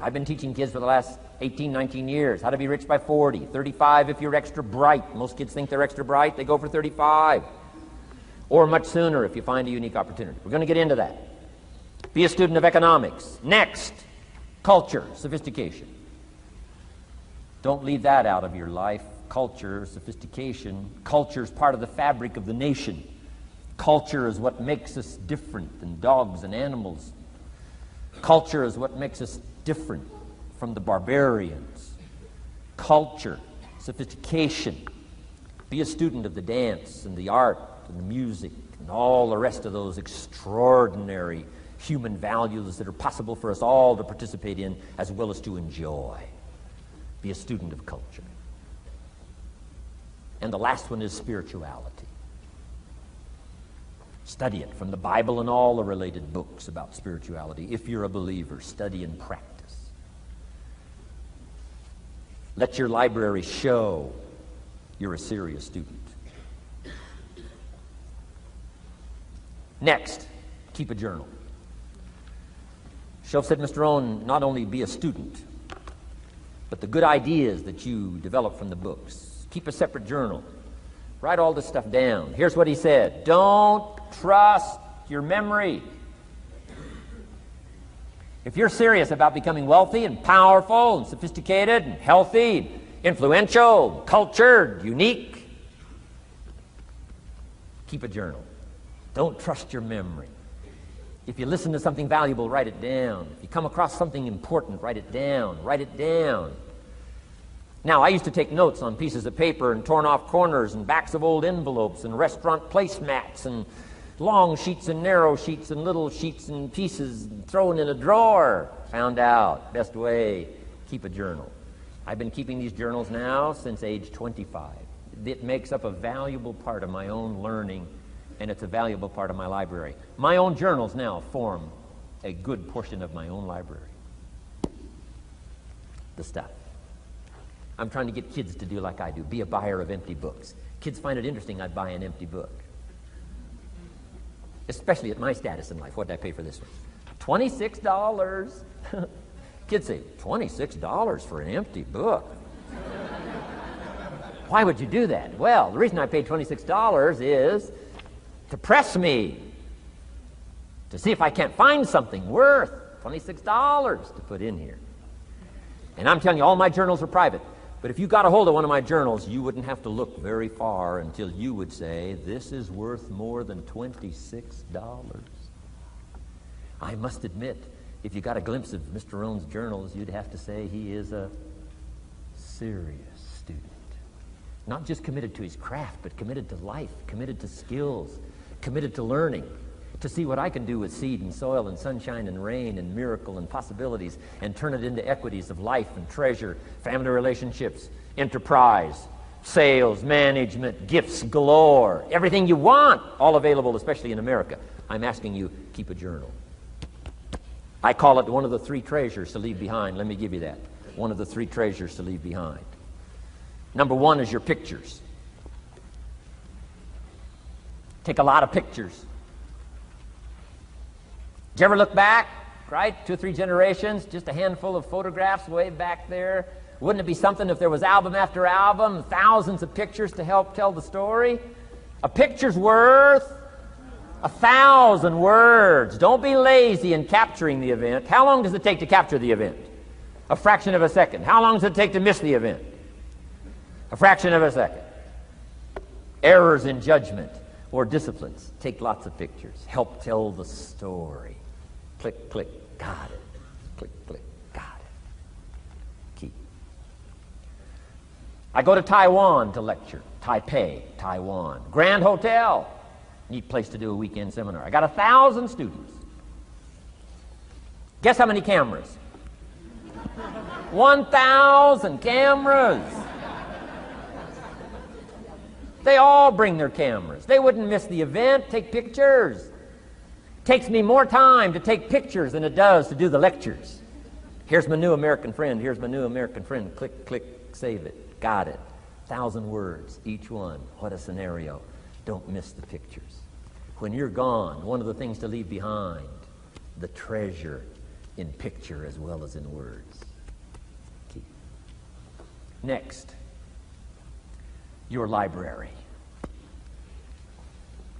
I've been teaching kids for the last 18, 19 years how to be rich by 40, 35 if you're extra bright. Most kids think they're extra bright. They go for 35. Or much sooner if you find a unique opportunity. We're going to get into that. Be a student of economics. Next, culture, sophistication. Don't leave that out of your life. Culture, sophistication. Culture is part of the fabric of the nation. Culture is what makes us different than dogs and animals. Culture is what makes us different from the barbarians. Culture, sophistication. Be a student of the dance and the art and the music and all the rest of those extraordinary human values that are possible for us all to participate in as well as to enjoy. Be a student of culture. And the last one is spirituality. Study it from the Bible and all the related books about spirituality. If you're a believer, study and practice. Let your library show you're a serious student. Next, keep a journal. Shelf said, Mr. Rohn, not only be a student, but the good ideas that you develop from the books, Keep a separate journal. Write all this stuff down. Here's what he said. Don't trust your memory. If you're serious about becoming wealthy and powerful and sophisticated and healthy, influential, cultured, unique, keep a journal. Don't trust your memory. If you listen to something valuable, write it down. If you come across something important, write it down. Write it down. Now, I used to take notes on pieces of paper and torn off corners and backs of old envelopes and restaurant placemats and long sheets and narrow sheets and little sheets and pieces thrown in a drawer. Found out, best way, keep a journal. I've been keeping these journals now since age 25. It makes up a valuable part of my own learning, and it's a valuable part of my library. My own journals now form a good portion of my own library. The stuff. I'm trying to get kids to do like I do, be a buyer of empty books. Kids find it interesting I'd buy an empty book. Especially at my status in life. What did I pay for this one? $26. Kids say, $26 for an empty book? Why would you do that? Well, the reason I paid $26 is to press me, to see if I can't find something worth $26 to put in here. And I'm telling you, all my journals are private. But if you got a hold of one of my journals, you wouldn't have to look very far until you would say, this is worth more than $26. I must admit, if you got a glimpse of Mr. Rohn's journals, you'd have to say he is a serious student. Not just committed to his craft, but committed to life, committed to skills, committed to learning, to see what I can do with seed and soil and sunshine and rain and miracle and possibilities and turn it into equities of life and treasure, family relationships, enterprise, sales, management, gifts galore, everything you want, all available, especially in America. I'm asking you, keep a journal. I call it one of the 3 treasures to leave behind. Let me give you that. One of the 3 treasures to leave behind. Number 1 is your pictures. Take a lot of pictures. Did you ever look back, right? 2 or 3 generations, just a handful of photographs way back there. Wouldn't it be something if there was album after album, thousands of pictures to help tell the story? A picture's worth 1,000 words. Don't be lazy in capturing the event. How long does it take to capture the event? A fraction of a second. How long does it take to miss the event? A fraction of a second. Errors in judgment or disciplines. Take lots of pictures. Help tell the story. Click, click, got it. Click, click, got it. Keep. I go to Taiwan to lecture. Taipei, Taiwan. Grand Hotel. Neat place to do a weekend seminar. I got 1,000 students. Guess how many cameras? 1,000 cameras. They all bring their cameras. They wouldn't miss the event, take pictures. Takes me more time to take pictures than it does to do the lectures. Here's my new American friend. Here's my new American friend. Click, click, save it. Got it. 1,000 words, each one. What a scenario. Don't miss the pictures. When you're gone, one of the things to leave behind, the treasure in picture as well as in words. Keep. Next, your library.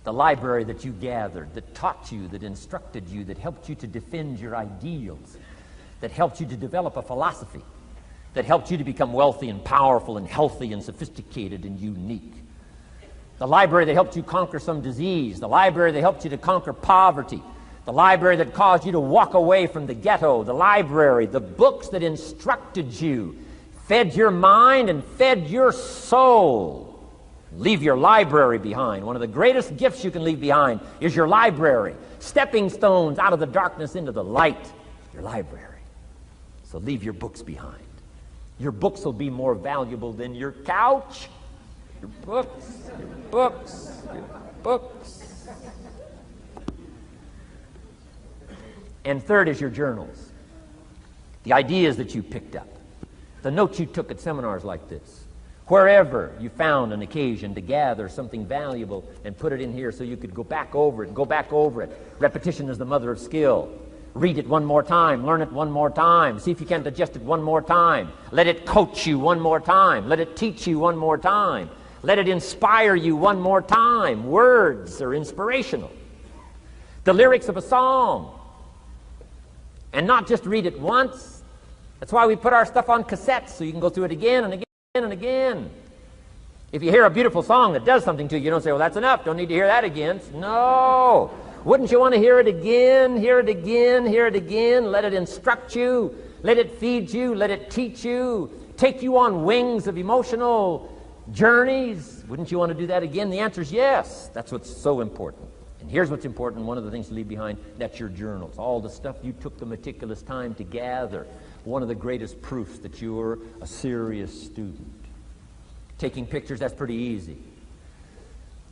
The library that you gathered, that taught you, that instructed you, that helped you to defend your ideals, that helped you to develop a philosophy, that helped you to become wealthy and powerful and healthy and sophisticated and unique. The library that helped you conquer some disease, the library that helped you to conquer poverty, the library that caused you to walk away from the ghetto, the library, the books that instructed you, fed your mind and fed your soul. Leave your library behind. One of the greatest gifts you can leave behind is your library. Stepping stones out of the darkness into the light. Your library. So leave your books behind. Your books will be more valuable than your couch. Your books, your books, your books. And third is your journals. The ideas that you picked up. The notes you took at seminars like this. Wherever you found an occasion to gather something valuable and put it in here so you could go back over it and go back over it. Repetition is the mother of skill. Read it one more time. Learn it one more time. See if you can digest it one more time. Let it coach you one more time. Let it teach you one more time. Let it inspire you one more time. Words are inspirational. The lyrics of a song. And not just read it once. That's why we put our stuff on cassettes, so you can go through it again and again and again. If you hear a beautiful song that does something to you, you don't say, well, that's enough. Don't need to hear that again. No. Wouldn't you want to hear it again, hear it again, hear it again? Let it instruct you. Let it feed you. Let it teach you. Take you on wings of emotional journeys. Wouldn't you want to do that again? The answer is yes. That's what's so important. And here's what's important. One of the things to leave behind, that's your journals. All the stuff you took the meticulous time to gather. One of the greatest proofs that you're a serious student. Taking pictures, that's pretty easy.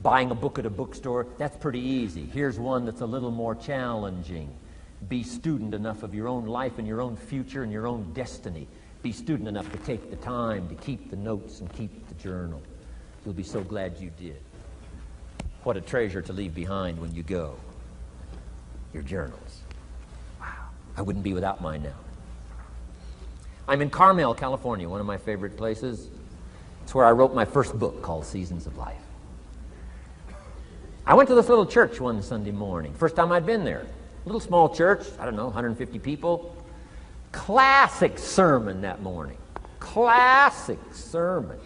Buying a book at a bookstore, that's pretty easy. Here's one that's a little more challenging. Be student enough of your own life and your own future and your own destiny. Be student enough to take the time to keep the notes and keep the journal. You'll be so glad you did. What a treasure to leave behind when you go. Your journals. Wow. I wouldn't be without mine now. I'm in Carmel, California, one of my favorite places. It's where I wrote my first book called Seasons of Life. I went to this little church one Sunday morning. First time I'd been there. Little small church, I don't know, 150 people. Classic sermon that morning. Classic sermon.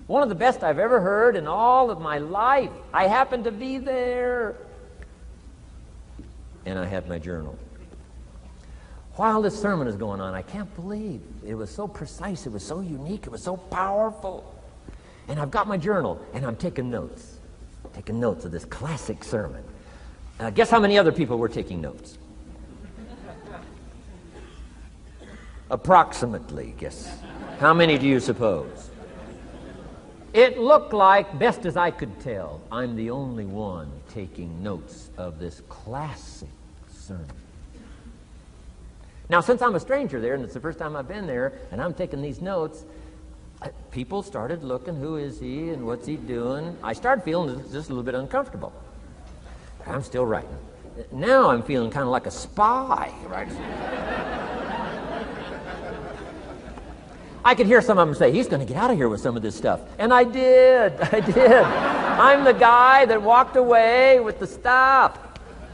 One of the best I've ever heard in all of my life. I happened to be there. And I had my journal. While this sermon is going on, I can't believe it was so precise, it was so unique, it was so powerful. And I've got my journal, and I'm taking notes. Taking notes of this classic sermon. Guess how many other people were taking notes? Approximately, guess. How many do you suppose? It looked like, best as I could tell, I'm the only one taking notes of this classic sermon. Now, since I'm a stranger there, and it's the first time I've been there, and I'm taking these notes, people started looking, who is he and what's he doing? I started feeling just a little bit uncomfortable. I'm still writing. Now I'm feeling kind of like a spy, right? I could hear some of them say, he's going to get out of here with some of this stuff. And I did. I'm the guy that walked away with the stuff.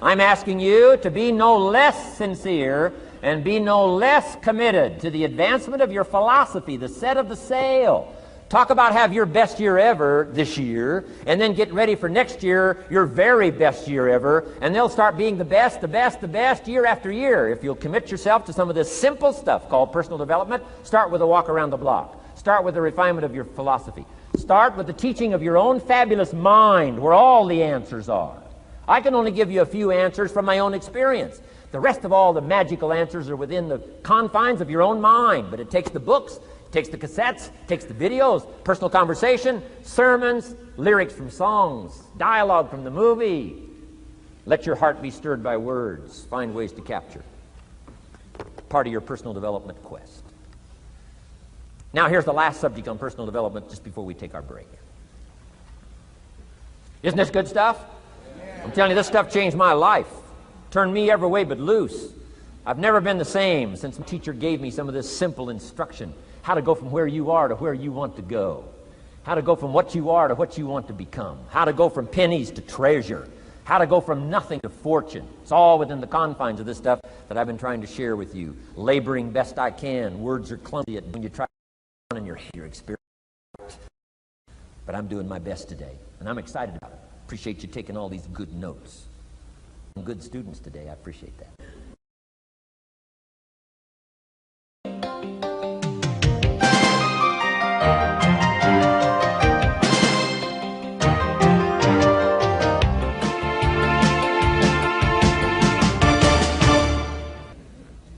I'm asking you to be no less sincere and be no less committed to the advancement of your philosophy, the set of the sail. Talk about have your best year ever this year, and then get ready for next year, your very best year ever, and they'll start being the best year after year. If you'll commit yourself to some of this simple stuff called personal development, start with a walk around the block. Start with the refinement of your philosophy. Start with the teaching of your own fabulous mind, where all the answers are. I can only give you a few answers from my own experience. The rest of all the magical answers are within the confines of your own mind. But it takes the books, it takes the cassettes, it takes the videos, personal conversation, sermons, lyrics from songs, dialogue from the movie. Let your heart be stirred by words. Find ways to capture. Part of your personal development quest. Now here's the last subject on personal development just before we take our break. Isn't this good stuff? I'm telling you, this stuff changed my life. Turned me every way but loose. I've never been the same since the teacher gave me some of this simple instruction. How to go from where you are to where you want to go. How to go from what you are to what you want to become. How to go from pennies to treasure. How to go from nothing to fortune. It's all within the confines of this stuff that I've been trying to share with you. Laboring best I can. Words are clumsy when you try to in your experience. But I'm doing my best today, and I'm excited about it. Appreciate you taking all these good notes. Good students today. I appreciate that.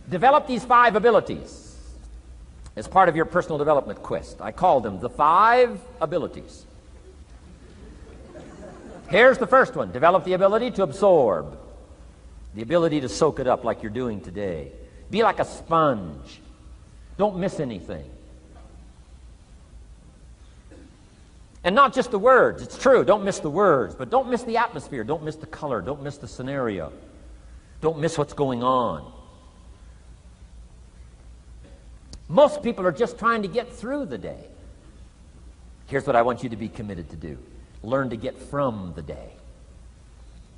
Develop these 5 abilities as part of your personal development quest. I call them the 5 abilities. Here's the first one. Develop the ability to absorb. The ability to soak it up like you're doing today. Be like a sponge. Don't miss anything. And not just the words. It's true, don't miss the words, but don't miss the atmosphere. Don't miss the color. Don't miss the scenario. Don't miss what's going on. Most people are just trying to get through the day. Here's what I want you to be committed to do. Learn to get from the day.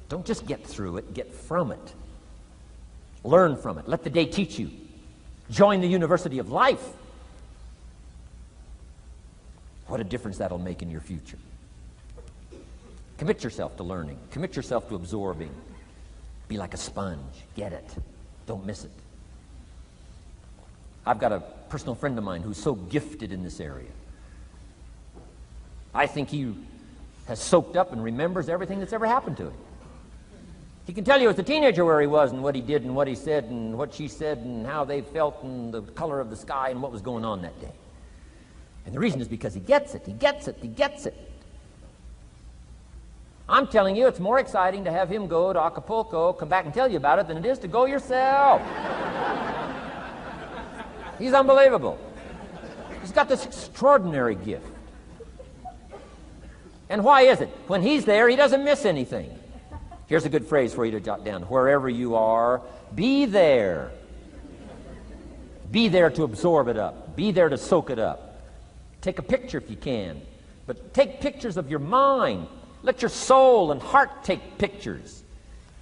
Don't just get through it, get from it. Learn from it. Let the day teach you. Join the university of life. What a difference that'll make in your future. Commit yourself to learning. Commit yourself to absorbing. Be like a sponge. Get it. Don't miss it. I've got a personal friend of mine who's so gifted in this area. I think he has soaked up and remembers everything that's ever happened to him. He can tell you as a teenager where he was and what he did and what he said and what she said and how they felt and the color of the sky and what was going on that day. And the reason is because he gets it. He gets it. He gets it. I'm telling you, it's more exciting to have him go to Acapulco, come back and tell you about it, than it is to go yourself. He's unbelievable. He's got this extraordinary gift. And why is it? When he's there, he doesn't miss anything. Here's a good phrase for you to jot down. Wherever you are, be there. Be there to absorb it up. Be there to soak it up. Take a picture if you can. But take pictures of your mind. Let your soul and heart take pictures.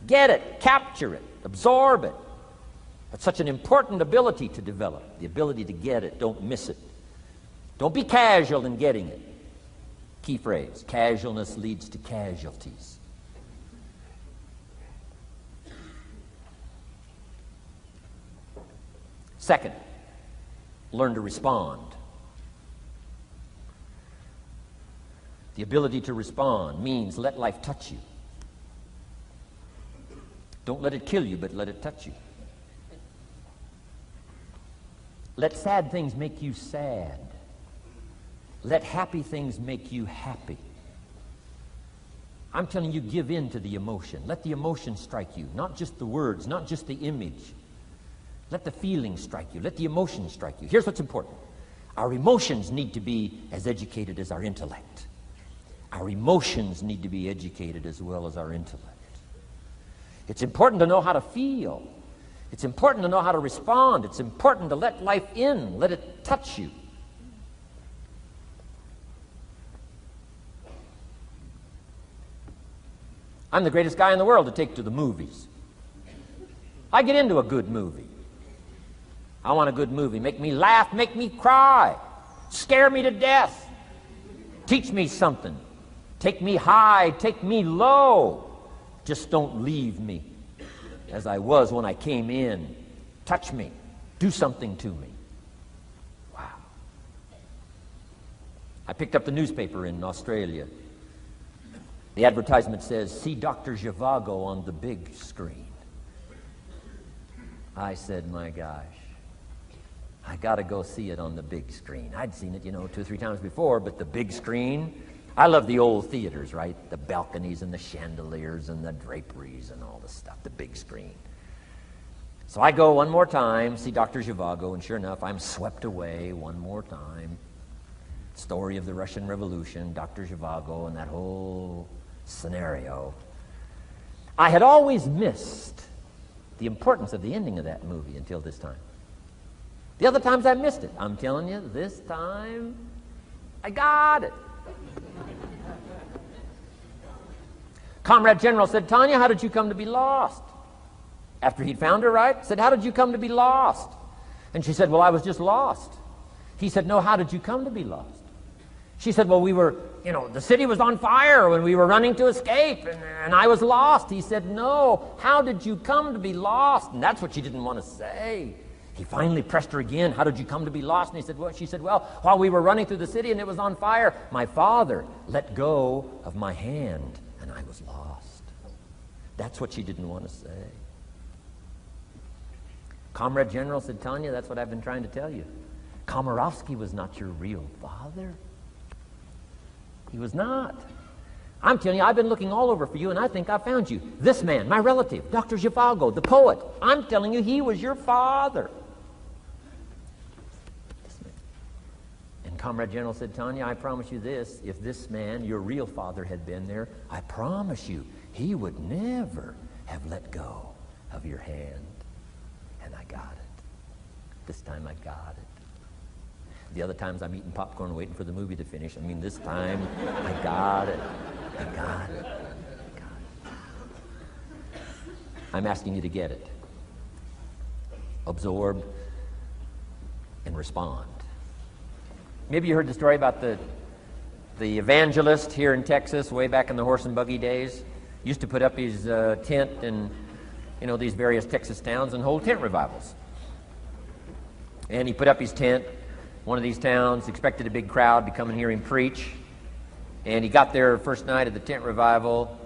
Get it, capture it, absorb it. That's such an important ability to develop. The ability to get it, don't miss it. Don't be casual in getting it. Key phrase, casualness leads to casualties. Second, learn to respond. The ability to respond means let life touch you. Don't let it kill you, but let it touch you. Let sad things make you sad. Let happy things make you happy. I'm telling you, give in to the emotion. Let the emotion strike you, not just the words, not just the image. Let the feeling strike you. Let the emotion strike you. Here's what's important. Our emotions need to be as educated as our intellect. Our emotions need to be educated as well as our intellect. It's important to know how to feel. It's important to know how to respond. It's important to let life in. Let it touch you. I'm the greatest guy in the world to take to the movies. I get into a good movie. I want a good movie. Make me laugh, make me cry, scare me to death, teach me something, take me high, take me low. Just don't leave me as I was when I came in. Touch me, do something to me. Wow. I picked up the newspaper in Australia. The advertisement says, see Dr. Zhivago on the big screen. I said, my gosh, I got to go see it on the big screen. I'd seen it, 2 or 3 times before, but the big screen, I love the old theaters, right? The balconies and the chandeliers and the draperies and all the stuff, the big screen. So I go one more time, see Dr. Zhivago, and sure enough, I'm swept away one more time. Story of the Russian Revolution, Dr. Zhivago, and that whole scenario. I had always missed the importance of the ending of that movie until this time. The other times I missed it. I'm telling you, this time, I got it. Comrade General said, Tanya, how did you come to be lost? After he'd found her, right? Said, how did you come to be lost? And she said, well, I was just lost. He said, no, how did you come to be lost? She said, well, we were, the city was on fire when we were running to escape, and I was lost. He said, no, how did you come to be lost? And that's what she didn't want to say. He finally pressed her again. How did you come to be lost? And he said, well, she said, well, while we were running through the city and it was on fire, my father let go of my hand and I was lost. That's what she didn't want to say. Comrade General said, Tanya, that's what I've been trying to tell you. Komarovsky was not your real father. He was not. I'm telling you, I've been looking all over for you, and I think I found you. This man, my relative, Dr. Zhivago, the poet. I'm telling you, he was your father. And Comrade General said, Tanya, I promise you this. If this man, your real father, had been there, I promise you, he would never have let go of your hand. And I got it. This time I got it. The other times I'm eating popcorn waiting for the movie to finish. This time I got it. I got it. I got it. I'm asking you to get it. Absorb and respond. Maybe you heard the story about the evangelist here in Texas way back in the horse and buggy days. Used to put up his tent in these various Texas towns and hold tent revivals. And he put up his tent, one of these towns, expected a big crowd to come and hear him preach. And he got there first night of the tent revival,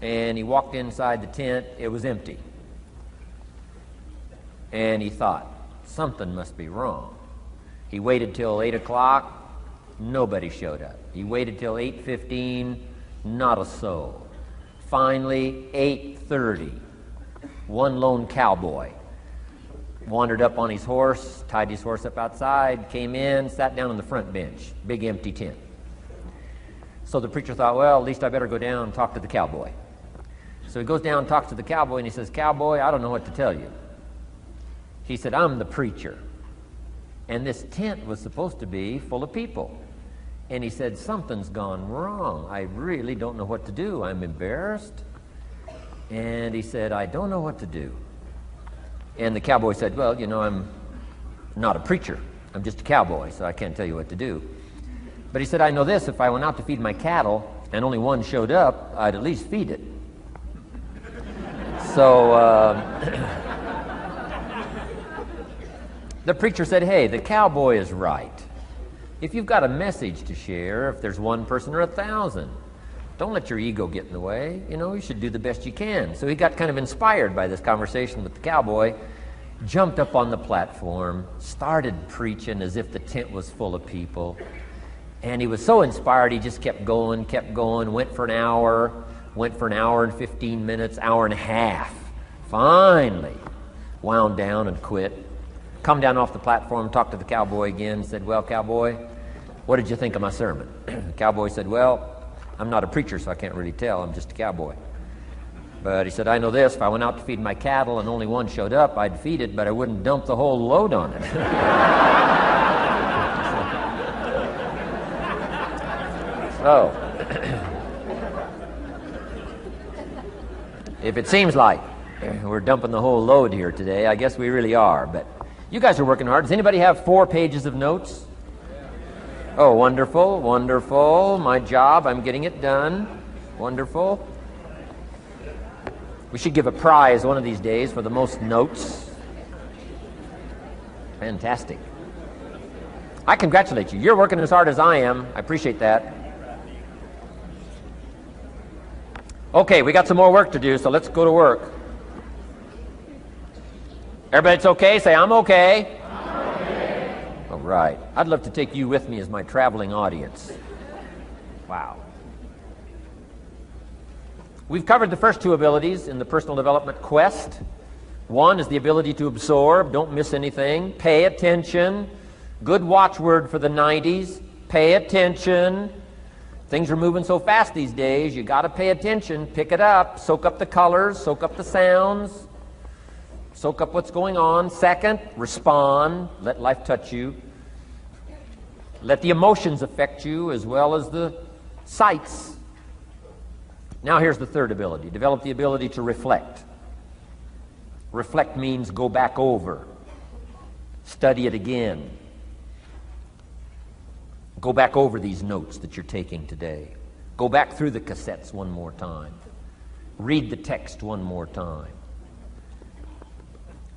and he walked inside the tent. It was empty. And he thought, something must be wrong. He waited till 8 o'clock. Nobody showed up. He waited till 8:15. Not a soul. Finally, 8:30. One lone cowboy wandered up on his horse, tied his horse up outside, came in, sat down on the front bench. Big empty tent. So the preacher thought, well, at least I better go down and talk to the cowboy. So he goes down and talks to the cowboy, and he says, "Cowboy, I don't know what to tell you." He said, "I'm the preacher. And this tent was supposed to be full of people." And he said, "Something's gone wrong. I really don't know what to do. I'm embarrassed." And he said, "I don't know what to do." And the cowboy said, "Well, I'm not a preacher. I'm just a cowboy, so I can't tell you what to do." But he said, "I know this. If I went out to feed my cattle and only one showed up, I'd at least feed it." So the preacher said, "Hey, the cowboy is right. If you've got a message to share, if there's one person or 1,000, don't let your ego get in the way. You should do the best you can." So he got kind of inspired by this conversation with the cowboy, jumped up on the platform, started preaching as if the tent was full of people. And he was so inspired, he just kept going, went for an hour and 15 minutes, hour and a half. Finally, wound down and quit. Come down off the platform, talked to the cowboy again, said, "Well, cowboy, what did you think of my sermon?" The cowboy said, "Well, I'm not a preacher, so I can't really tell. I'm just a cowboy. But," he said, "I know this. If I went out to feed my cattle and only one showed up, I'd feed it, but I wouldn't dump the whole load on it." So, if it seems like we're dumping the whole load here today, I guess we really are. But you guys are working hard. Does anybody have 4 pages of notes? Oh, wonderful, wonderful. My job, I'm getting it done. Wonderful. We should give a prize one of these days for the most notes. Fantastic. I congratulate you. You're working as hard as I am. I appreciate that. Okay, we got some more work to do, so let's go to work. Everybody's okay? Say, "I'm okay." I'm okay. All right. I'd love to take you with me as my traveling audience. Wow. We've covered the first 2 abilities in the personal development quest. One is the ability to absorb, don't miss anything, pay attention. Good watchword for the 90s, pay attention. Things are moving so fast these days, you got to pay attention, pick it up, soak up the colors, soak up the sounds, soak up what's going on. Second, respond, let life touch you. Let the emotions affect you as well as the sights. Now here's the third ability. Develop the ability to reflect. Reflect means go back over. Study it again. Go back over these notes that you're taking today. Go back through the cassettes one more time. Read the text one more time.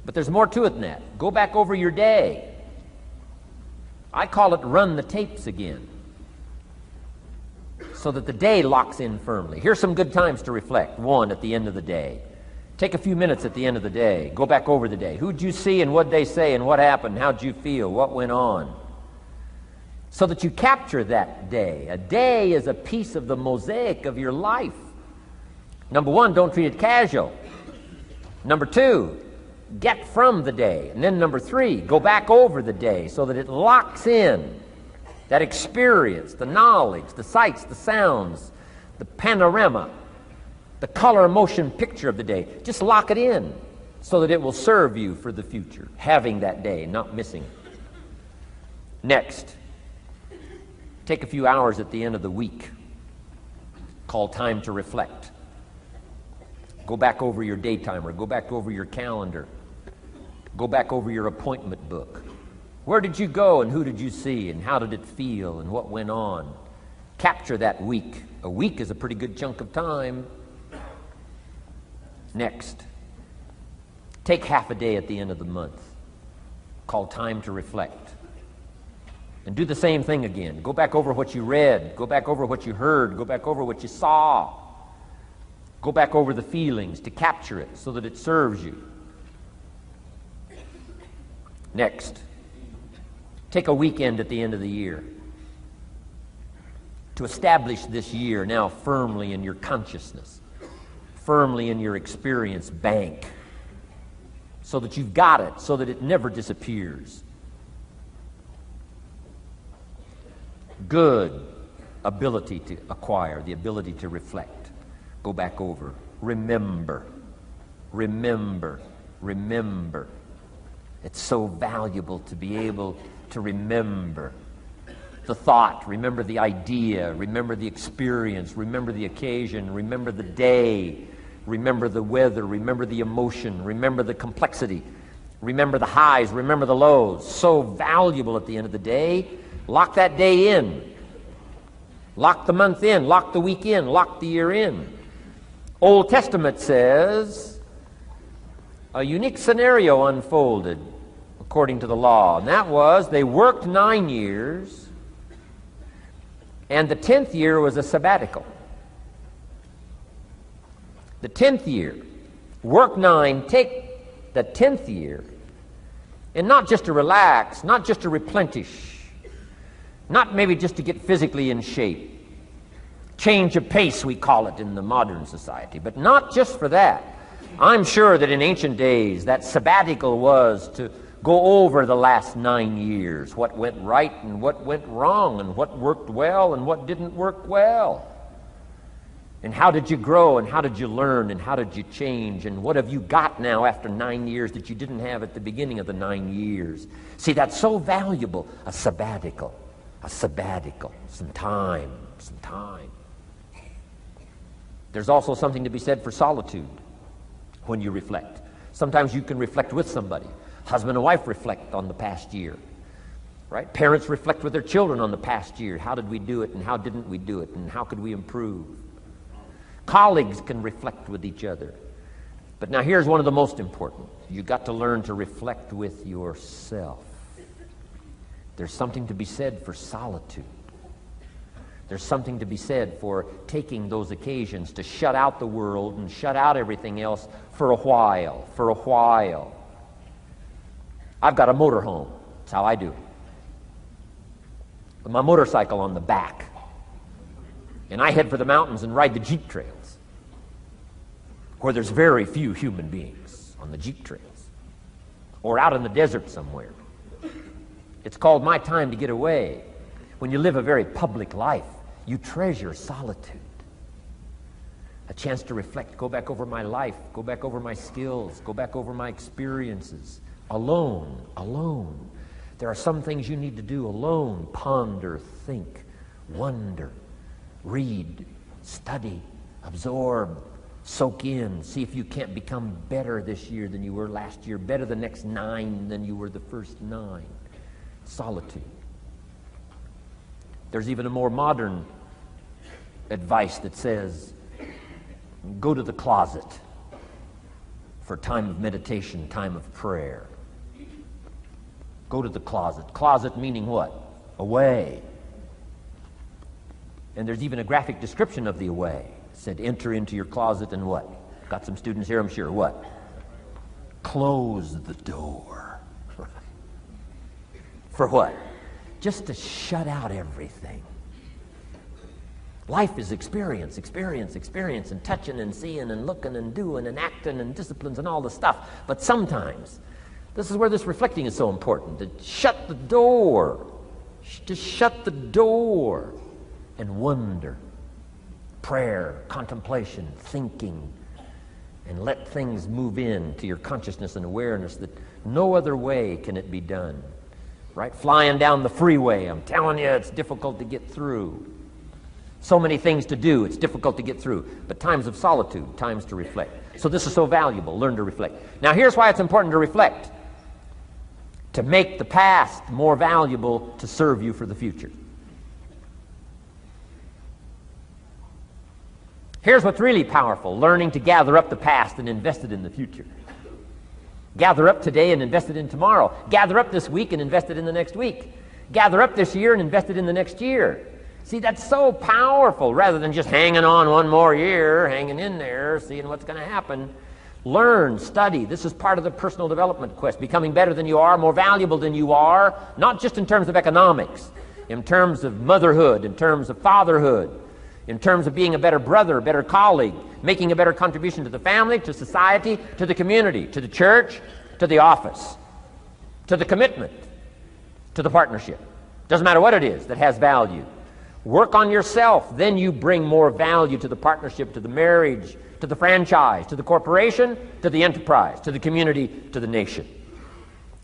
But there's more to it than that. Go back over your day. I call it run the tapes again, so that the day locks in firmly. Here's some good times to reflect. 1, at the end of the day. Take a few minutes at the end of the day. Go back over the day. Who'd you see and what'd they say and what happened? How'd you feel? What went on? So that you capture that day. A day is a piece of the mosaic of your life. Number 1, don't treat it casual. Number 2, get from the day. And then number 3, go back over the day so that it locks in that experience, the knowledge, the sights, the sounds, the panorama, the color, motion picture of the day. Just lock it in. so that it will serve you for the future, having that day, not missing it. Next, take a few hours at the end of the week, called time to reflect. Go back over your day timer, go back over your calendar, go back over your appointment book. Where did you go and who did you see and how did it feel and what went on? Capture that week. A week is a pretty good chunk of time. Next, take half a day at the end of the month, called time to reflect. And do the same thing again. Go back over what you read, go back over what you heard, go back over what you saw. Go back over the feelings to capture it so that it serves you. Next, take a weekend at the end of the year to establish this year now firmly in your consciousness, firmly in your experience bank, so that you've got it, so that it never disappears. Good ability to acquire, the ability to reflect. Go back over. Remember. Remember. Remember. It's so valuable to be able to remember the thought, remember the idea, remember the experience, remember the occasion, remember the day, remember the weather, remember the emotion, remember the complexity, remember the highs, remember the lows. So valuable at the end of the day. Lock that day in. Lock the month in. Lock the week in. Lock the year in. Old Testament says a unique scenario unfolded according to the law, and that was they worked 9 years, and the 10th year was a sabbatical. The 10th year, work 9, take the 10th year, and not just to relax, not just to replenish, not maybe just to get physically in shape. Change of pace, we call it in the modern society, but not just for that. I'm sure that in ancient days, that sabbatical was to go over the last 9 years, what went right and what went wrong, and what worked well and what didn't work well. And how did you grow, and how did you learn, and how did you change, and what have you got now after 9 years that you didn't have at the beginning of the 9 years? See, that's so valuable, a sabbatical, some time. There's also something to be said for solitude when you reflect. Sometimes you can reflect with somebody. Husband and wife reflect on the past year, right? Parents reflect with their children on the past year. How did we do it, and how didn't we do it, and how could we improve? Colleagues can reflect with each other. But now here's one of the most important. You've got to learn to reflect with yourself. There's something to be said for solitude. There's something to be said for taking those occasions to shut out the world and shut out everything else for a while. I've got a motorhome. That's how I do it. With my motorcycle on the back. And I head for the mountains and ride the Jeep trails, where there's very few human beings on the Jeep trails, or out in the desert somewhere. It's called my time to get away. When you live a very public life, you treasure solitude. A chance to reflect, go back over my life, go back over my skills, go back over my experiences. Alone. There are some things you need to do alone. Ponder, think, wonder, read, study, absorb, soak in. See if you can't become better this year than you were last year, better the next 9 than you were the first 9. Solitude. There's even a more modern advice that says, go to the closet for time of meditation, time of prayer. Go to the closet. Closet meaning what? Away. And there's even a graphic description of the away. It said, enter into your closet and what? Got some students here, I'm sure. What? Close the door. For what? Just to shut out everything. Life is experience, and touching and seeing and looking and doing and acting and disciplines and all the stuff. But sometimes, this is where this reflecting is so important, to shut the door. To shut the door and wonder. Prayer, contemplation, thinking, and let things move in to your consciousness and awareness that no other way can it be done. Right? Flying down the freeway, I'm telling you, it's difficult to get through. So many things to do, it's difficult to get through. But times of solitude, times to reflect. So this is so valuable, learn to reflect. Now here's why it's important to reflect. To make the past more valuable to serve you for the future. Here's what's really powerful, learning to gather up the past and invest it in the future. Gather up today and invest it in tomorrow. Gather up this week and invest it in the next week. Gather up this year and invest it in the next year. See, that's so powerful, rather than just hanging on one more year, hanging in there, seeing what's going to happen. Learn, study. This is part of the personal development quest, becoming better than you are, more valuable than you are, not just in terms of economics, in terms of motherhood, in terms of fatherhood, in terms of being a better brother, a better colleague, making a better contribution to the family, to society, to the community, to the church, to the office, to the commitment, to the partnership. Doesn't matter what it is that has value. Work on yourself, then you bring more value to the partnership, to the marriage, to the franchise, to the corporation, to the enterprise, to the community, to the nation.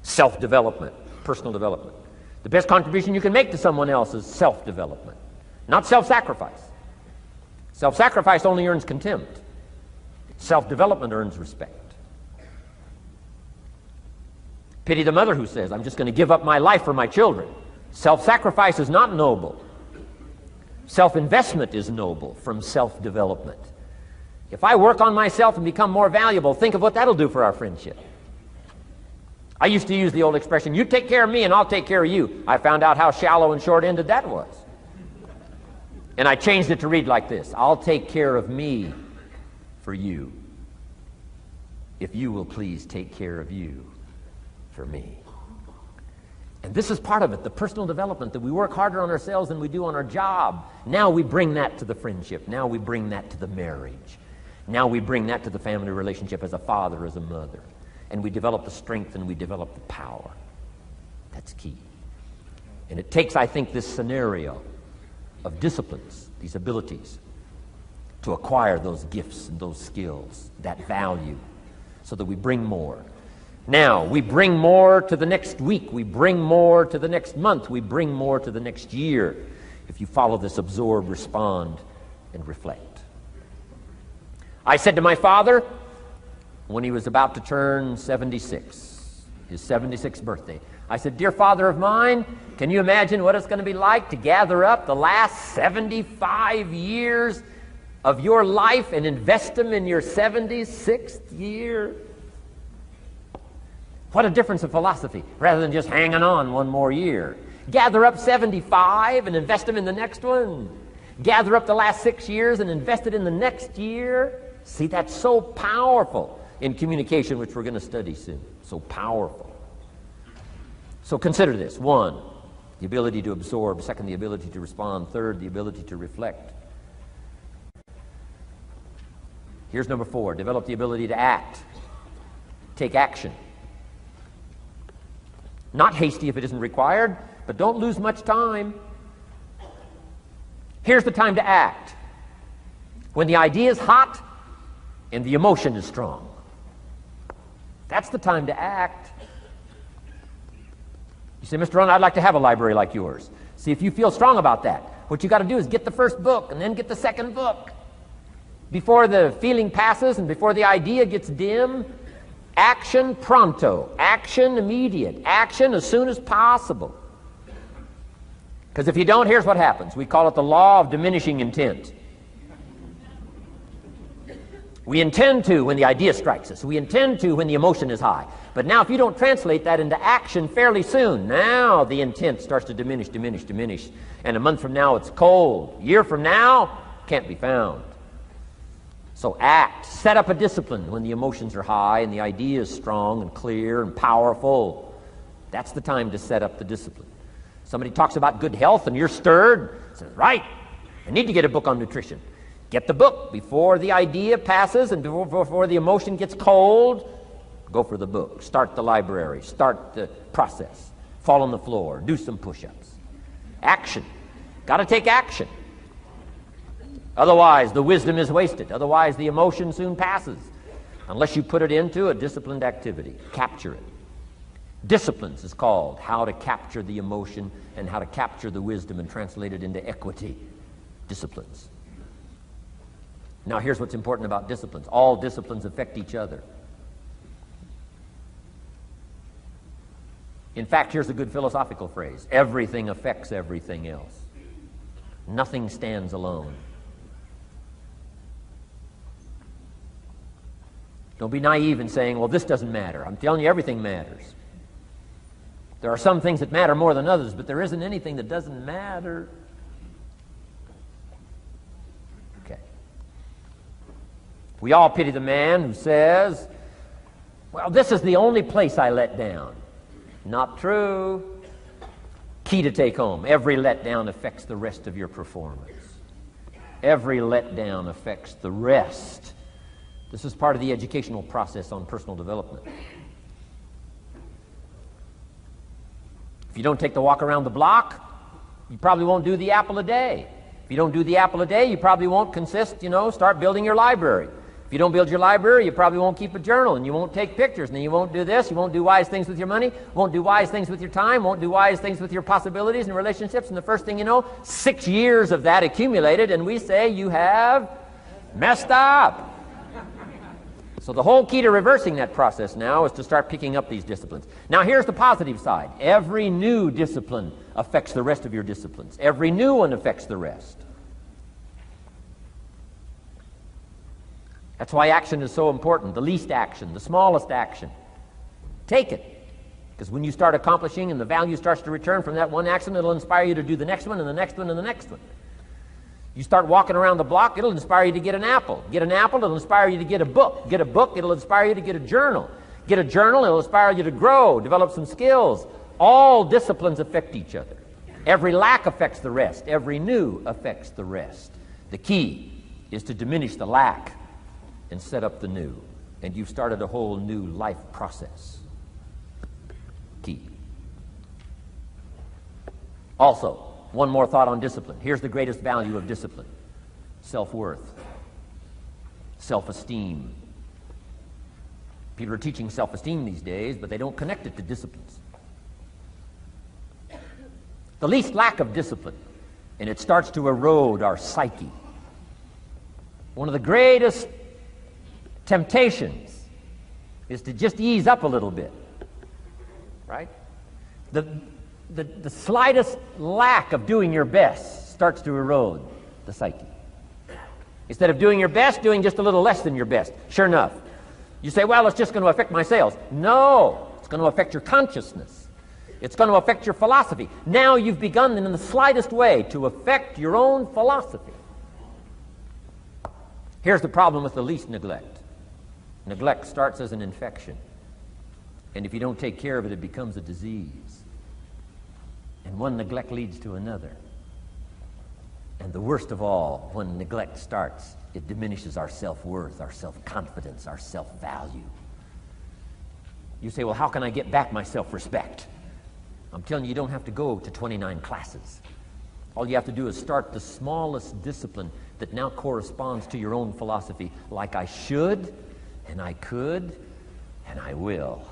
Self-development, personal development. The best contribution you can make to someone else is self-development, not self-sacrifice. Self-sacrifice only earns contempt. Self-development earns respect. Pity the mother who says, I'm just going to give up my life for my children. Self-sacrifice is not noble. Self-investment is noble from self-development. If I work on myself and become more valuable, think of what that'll do for our friendship. I used to use the old expression, you take care of me and I'll take care of you. I found out how shallow and short-ended that was. And I changed it to read like this, I'll take care of me for you, if you will please take care of you for me. And this is part of it, the personal development, that we work harder on ourselves than we do on our job. Now we bring that to the friendship. Now we bring that to the marriage. Now we bring that to the family relationship as a father, as a mother. And we develop the strength and we develop the power. That's key. And it takes, I think, this scenario of disciplines, these abilities, to acquire those gifts and those skills, that value, so that we bring more. Now, we bring more to the next week, we bring more to the next month, we bring more to the next year, if you follow this absorb, respond, and reflect. I said to my father, when he was about to turn 76, his 76th birthday, I said, dear father of mine, can you imagine what it's going to be like to gather up the last 75 years of your life and invest them in your 76th year? What a difference of philosophy, rather than just hanging on one more year. Gather up 75 and invest them in the next one. Gather up the last 6 years and invest it in the next year. See, that's so powerful in communication, which we're going to study soon. So powerful. So consider this. 1, the ability to absorb. 2, the ability to respond. 3, the ability to reflect. Here's number 4, develop the ability to act. Take action. Not hasty if it isn't required, but don't lose much time. Here's the time to act. When the idea is hot and the emotion is strong. That's the time to act. You say, Mr. Ron, I'd like to have a library like yours. See, if you feel strong about that, what you got to do is get the first book and then get the second book. Before the feeling passes and before the idea gets dim, action pronto, action immediate, action as soon as possible. Because if you don't, here's what happens. We call it the law of diminishing intent. We intend to when the idea strikes us. We intend to when the emotion is high. But now if you don't translate that into action fairly soon, now the intent starts to diminish. And a month from now it's cold. A year from now, can't be found. So act. Set up a discipline when the emotions are high and the idea is strong and clear and powerful. That's the time to set up the discipline. Somebody talks about good health and you're stirred. Says, right, I need to get a book on nutrition. Get the book before the idea passes and before the emotion gets cold. Go for the book. Start the library. Start the process. Fall on the floor. Do some push-ups. Action. Got to take action. Otherwise, the wisdom is wasted. Otherwise, the emotion soon passes. unless you put it into a disciplined activity. Capture it. Disciplines is called how to capture the emotion and how to capture the wisdom and translate it into equity. Disciplines. Now here's what's important about disciplines. All disciplines affect each other. In fact, here's a good philosophical phrase. Everything affects everything else. Nothing stands alone. Don't be naive in saying, well, this doesn't matter. I'm telling you, everything matters. There are some things that matter more than others, but there isn't anything that doesn't matter. Okay. We all pity the man who says, well, this is the only place I let down. Not true. Key to take home. Every letdown affects the rest of your performance. Every letdown affects the rest. This is part of the educational process on personal development. If you don't take the walk around the block, you probably won't do the apple a day. If you don't do the apple a day, you probably won't start building your library. If you don't build your library, you probably won't keep a journal, and you won't take pictures, and then you won't do this, you won't do wise things with your money, won't do wise things with your time, won't do wise things with your possibilities and relationships, and the first thing you know, 6 years of that accumulated, and we say you have messed up. So the whole key to reversing that process now is to start picking up these disciplines. Now here's the positive side. Every new discipline affects the rest of your disciplines. Every new one affects the rest. That's why action is so important. The least action, the smallest action. Take it. Because when you start accomplishing and the value starts to return from that one action, it'll inspire you to do the next one and the next one and the next one. You start walking around the block, it'll inspire you to get an apple. Get an apple, it'll inspire you to get a book. Get a book, it'll inspire you to get a journal. Get a journal, it'll inspire you to grow, develop some skills. All disciplines affect each other. Every lack affects the rest. Every new affects the rest. The key is to diminish the lack and set up the new. And you've started a whole new life process. Key. Also, one more thought on discipline. Here's the greatest value of discipline. Self-worth. Self-esteem. People are teaching self-esteem these days, but they don't connect it to disciplines. The least lack of discipline, and it starts to erode our psyche. One of the greatest temptations is to just ease up a little bit, right? The slightest lack of doing your best starts to erode the psyche. Instead of doing your best, doing just a little less than your best. Sure enough. You say, well, it's just going to affect my sales. No, it's going to affect your consciousness. It's going to affect your philosophy. Now you've begun in the slightest way to affect your own philosophy. Here's the problem with the least neglect. Neglect starts as an infection. And if you don't take care of it, it becomes a disease. And one neglect leads to another. And the worst of all, when neglect starts, it diminishes our self-worth, our self-confidence, our self-value. You say, well, how can I get back my self-respect? I'm telling you, you don't have to go to 29 classes. All you have to do is start the smallest discipline that now corresponds to your own philosophy, like I should, and I could, and I will.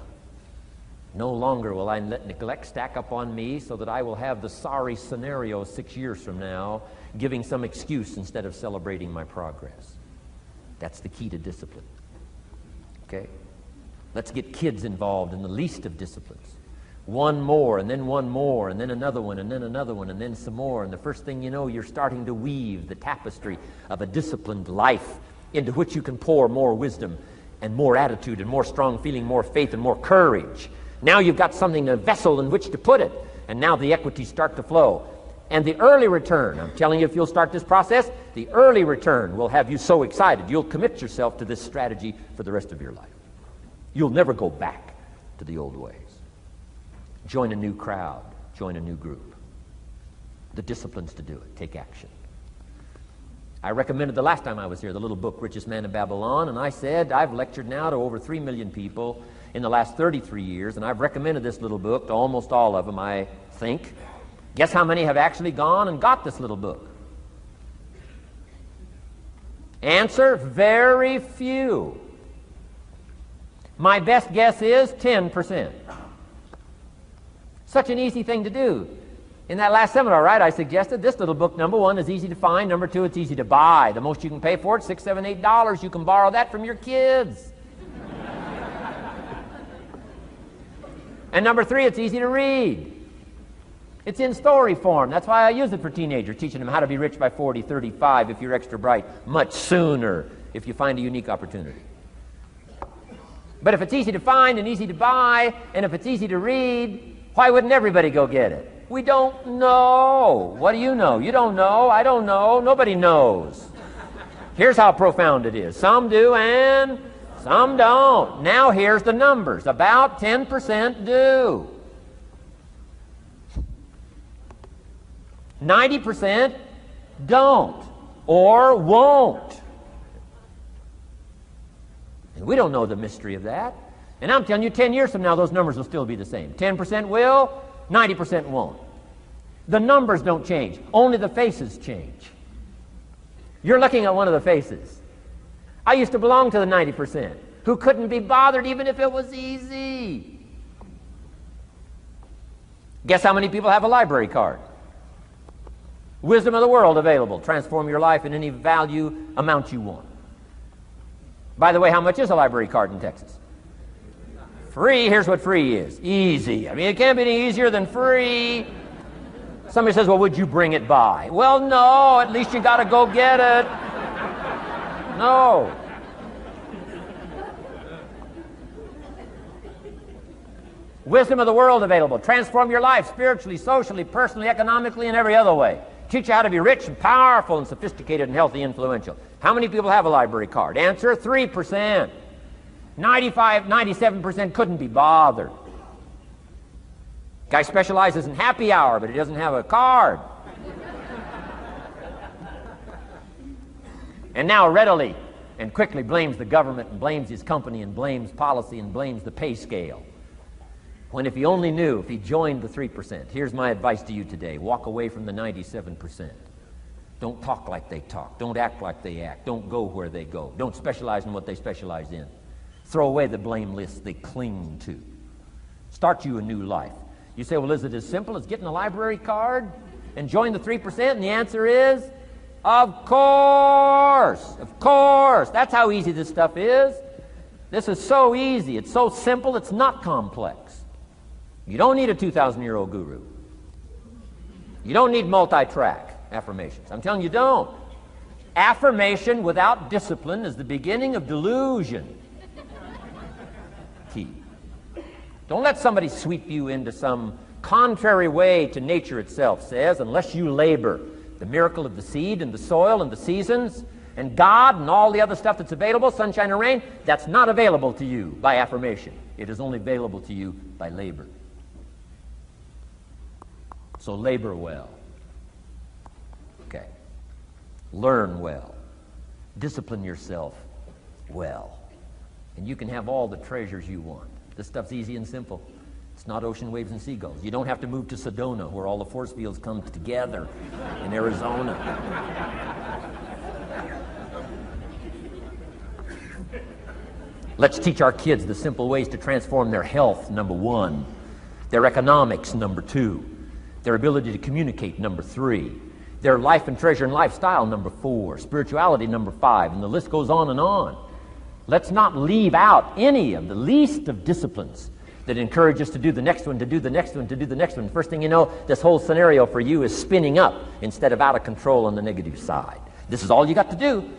No longer will I let neglect stack up on me so that I will have the sorry scenario 6 years from now, giving some excuse instead of celebrating my progress. That's the key to discipline. Okay? Let's get kids involved in the least of disciplines. One more, and then one more, and then another one, and then another one, and then some more. And the first thing you know, you're starting to weave the tapestry of a disciplined life into which you can pour more wisdom and more attitude and more strong feeling, more faith and more courage. Now you've got something, a vessel in which to put it, and now the equities start to flow. And the early return, I'm telling you, if you'll start this process, the early return will have you so excited, you'll commit yourself to this strategy for the rest of your life. You'll never go back to the old ways. Join a new crowd, join a new group. The disciplines to do it, take action. I recommended the last time I was here, the little book, Richest Man in Babylon, and I said, I've lectured now to over 3 million people in the last 33 years, and I've recommended this little book to almost all of them, I think. Guess how many have actually gone and got this little book? Answer, very few. My best guess is 10%. Such an easy thing to do. In that last seminar, right, I suggested this little book, number one, is easy to find. Number two, it's easy to buy. The most you can pay for it, $6, $7, $8. You can borrow that from your kids. And number three, it's easy to read. It's in story form. That's why I use it for teenagers, teaching them how to be rich by 40, 35, if you're extra bright, much sooner, if you find a unique opportunity. But if it's easy to find and easy to buy, and if it's easy to read, why wouldn't everybody go get it? We don't know. What do you know? You don't know. I don't know. Nobody knows. Here's how profound it is. Some do and some don't. Now here's the numbers. About 10% do. 90% don't or won't. And we don't know the mystery of that. And I'm telling you, 10 years from now, those numbers will still be the same. 10% will, 90% won't. The numbers don't change. Only the faces change. You're looking at one of the faces. I used to belong to the 90% who couldn't be bothered even if it was easy. Guess how many people have a library card? Wisdom of the world available. Transform your life in any value amount you want. By the way, how much is a library card in Texas? Free. Here's what free is. Easy. I mean, it can't be any easier than free. Somebody says, well, would you bring it by? Well, no. At least you got to go get it. No. Wisdom of the world available. Transform your life spiritually, socially, personally, economically, and every other way. Teach you how to be rich and powerful and sophisticated and healthy, influential. How many people have a library card? Answer, 3%. 95, 97% couldn't be bothered. Guy specializes in happy hour, but he doesn't have a card. And now readily and quickly blames the government and blames his company and blames policy and blames the pay scale. When if he only knew, if he joined the 3%, here's my advice to you today. Walk away from the 97%. Don't talk like they talk. Don't act like they act. Don't go where they go. Don't specialize in what they specialize in. Throw away the blame list they cling to. Start you a new life. You say, well, is it as simple as getting a library card and join the 3%? And the answer is, of course. Of course. That's how easy this stuff is. This is so easy. It's so simple. It's not complex. You don't need a 2,000-year-old guru. You don't need multi-track affirmations. I'm telling you, don't. Affirmation without discipline is the beginning of delusion. Key. Don't let somebody sweep you into some contrary way to nature itself says, unless you labor. The miracle of the seed and the soil and the seasons and God and all the other stuff that's available, sunshine and rain, that's not available to you by affirmation. It is only available to you by labor. So labor well. Okay. Learn well. Discipline yourself well. And you can have all the treasures you want. This stuff's easy and simple. It's not ocean waves and seagulls. You don't have to move to Sedona where all the force fields come together in Arizona. Let's teach our kids the simple ways to transform their health, number one. Their economics, number two. Their ability to communicate, number three. Their life and treasure and lifestyle, number four. Spirituality, number five. And the list goes on and on. Let's not leave out any of the least of disciplines that encourage us to do the next one, to do the next one, to do the next one. First thing you know, this whole scenario for you is spinning up instead of out of control on the negative side. This is all you got to do.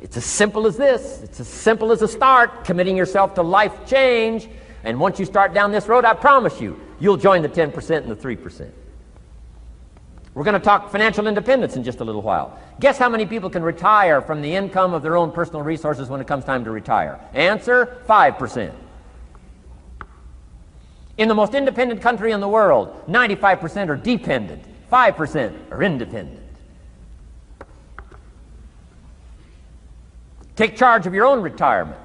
It's as simple as this. It's as simple as a start, committing yourself to life change. And once you start down this road, I promise you, you'll join the 10% and the 3%. We're going to talk financial independence in just a little while. Guess how many people can retire from the income of their own personal resources when it comes time to retire? Answer, 5%. In the most independent country in the world, 95% are dependent, 5% are independent. Take charge of your own retirement.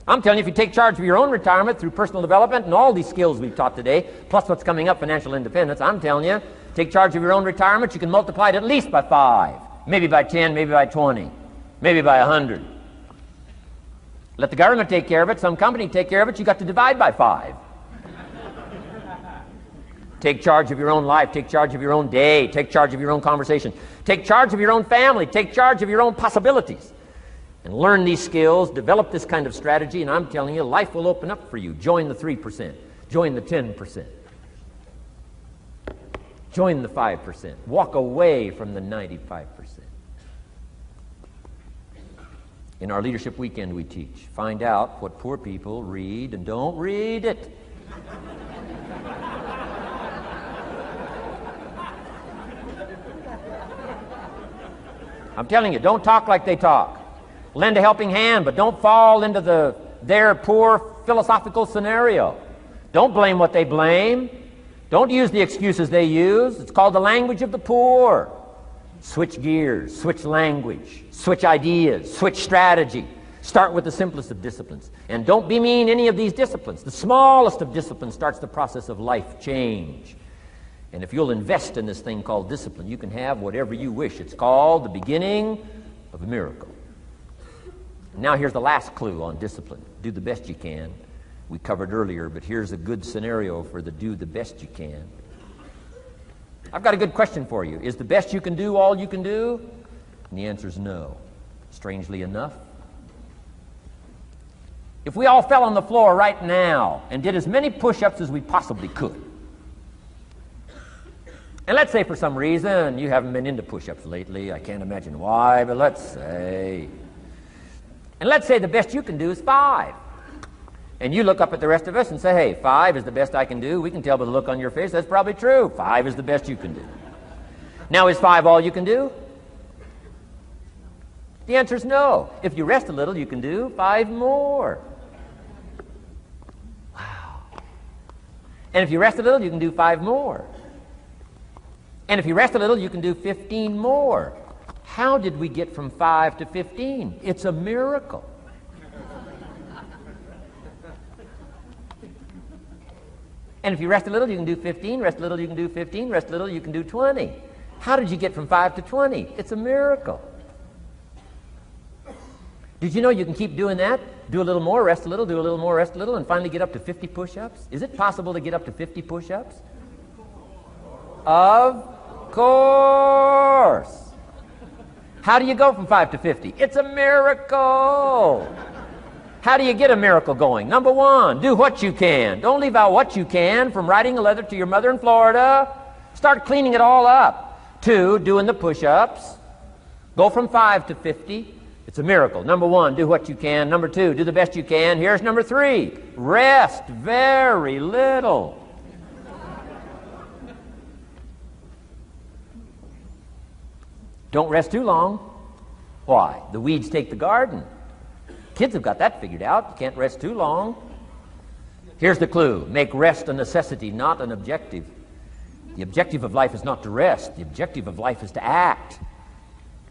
I'm telling you, if you take charge of your own retirement through personal development and all these skills we've taught today, plus what's coming up, financial independence, I'm telling you, take charge of your own retirement, you can multiply it at least by 5, maybe by 10, maybe by 20, maybe by 100. Let the government take care of it, some company take care of it, you got to divide by 5. Take charge of your own life, take charge of your own day, take charge of your own conversation, take charge of your own family, take charge of your own possibilities. And learn these skills, develop this kind of strategy, and I'm telling you, life will open up for you. Join the 3%, join the 10%, join the 5%, walk away from the 95%. In our Leadership Weekend we teach, find out what poor people read and don't read it. I'm telling you, don't talk like they talk. Lend a helping hand, but don't fall into their poor philosophical scenario. Don't blame what they blame. Don't use the excuses they use. It's called the language of the poor. Switch gears, switch language, switch ideas, switch strategy. Start with the simplest of disciplines. And don't bemean any of these disciplines. The smallest of disciplines starts the process of life change. And if you'll invest in this thing called discipline, you can have whatever you wish. It's called the beginning of a miracle. Now here's the last clue on discipline. Do the best you can. We covered earlier, but here's a good scenario for the do the best you can. I've got a good question for you. Is the best you can do all you can do? And the answer is no. Strangely enough. If we all fell on the floor right now and did as many push-ups as we possibly could, and let's say for some reason you haven't been into push-ups lately, I can't imagine why, but let's say, and let's say the best you can do is 5. And you look up at the rest of us and say, hey, 5 is the best I can do. We can tell by the look on your face that's probably true. 5 is the best you can do. Now, is 5 all you can do? The answer is no. If you rest a little, you can do 5 more. Wow. And if you rest a little, you can do 5 more. And if you rest a little, you can do 15 more. How did we get from 5 to 15? It's a miracle. And if you rest a little, you can do 15, rest a little, you can do 15, rest a little, you can do 20. How did you get from 5 to 20? It's a miracle. Did you know you can keep doing that? Do a little more, rest a little, do a little more, rest a little, and finally get up to 50 push-ups? Is it possible to get up to 50 push-ups? Of course. How do you go from 5 to 50? It's a miracle. How do you get a miracle going? Number 1, do what you can. Don't leave out what you can, from writing a letter to your mother in Florida. Start cleaning it all up. 2, doing the push-ups. Go from 5 to 50. It's a miracle. Number 1, do what you can. Number 2, do the best you can. Here's number 3, rest very little. Don't rest too long. Why? The weeds take the garden. Kids have got that figured out. You can't rest too long. Here's the clue. Make rest a necessity, not an objective. The objective of life is not to rest. The objective of life is to act.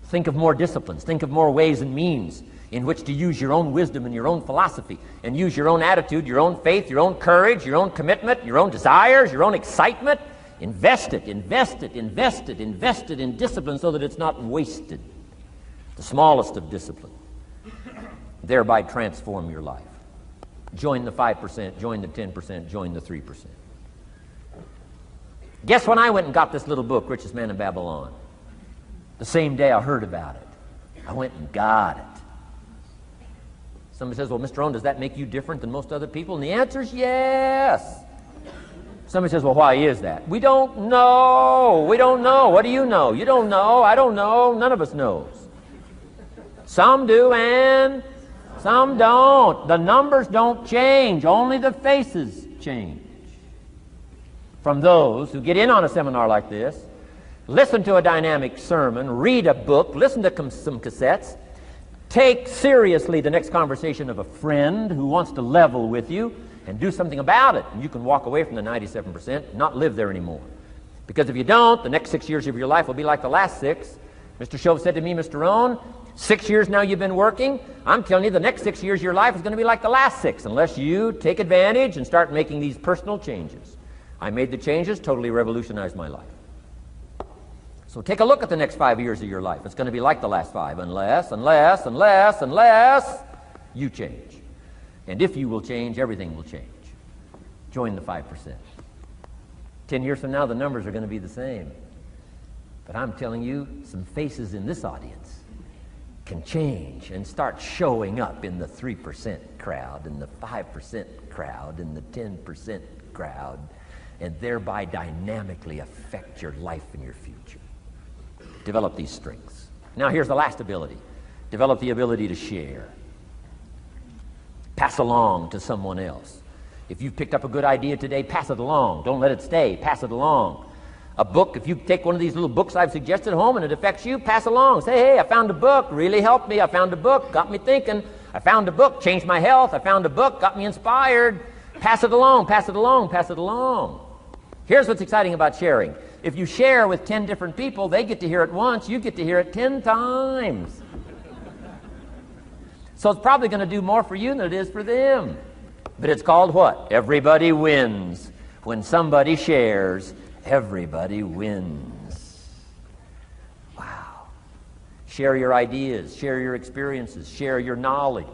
Think of more disciplines. Think of more ways and means in which to use your own wisdom and your own philosophy, and use your own attitude, your own faith, your own courage, your own commitment, your own desires, your own excitement. Invest it, invest it, invest it, invest it in discipline so that it's not wasted. The smallest of discipline. Thereby transform your life. Join the 5%, join the 10%, join the 3%. Guess when I went and got this little book, Richest Man in Babylon? The same day I heard about it. I went and got it. Somebody says, well, Mr. Owen, does that make you different than most other people? And the answer is yes. Somebody says, well, why is that? We don't know. We don't know. What do you know? You don't know. I don't know. None of us knows. Some do and some don't. The numbers don't change. Only the faces change. From those who get in on a seminar like this, listen to a dynamic sermon, read a book, listen to some cassettes, take seriously the next conversation of a friend who wants to level with you, and do something about it. And you can walk away from the 97%, not live there anymore. Because if you don't, the next 6 years of your life will be like the last 6. Mr. Shove said to me, Mr. Rohn, 6 years now you've been working. I'm telling you, the next 6 years of your life is going to be like the last 6, unless you take advantage and start making these personal changes. I made the changes, totally revolutionized my life. So take a look at the next 5 years of your life. It's going to be like the last 5, unless You change. And if you will change, everything will change. Join the 5%. 10 years from now, the numbers are going to be the same. But I'm telling you, some faces in this audience can change and start showing up in the 3% crowd, and the 5% crowd, and the 10% crowd, and thereby dynamically affect your life and your future. Develop these strengths. Now here's the last ability. Develop the ability to share. Pass along to someone else. If you've picked up a good idea today, pass it along. Don't let it stay. Pass it along. A book, if you take one of these little books I've suggested home and it affects you, pass along. Say, hey, I found a book, really helped me. I found a book, got me thinking. I found a book, changed my health. I found a book, got me inspired. Pass it along, pass it along, pass it along. Here's what's exciting about sharing. If you share with 10 different people, they get to hear it once, you get to hear it 10 times. So it's probably going to do more for you than it is for them. But it's called what? Everybody wins. When somebody shares, everybody wins. Wow. Share your ideas, share your experiences, share your knowledge.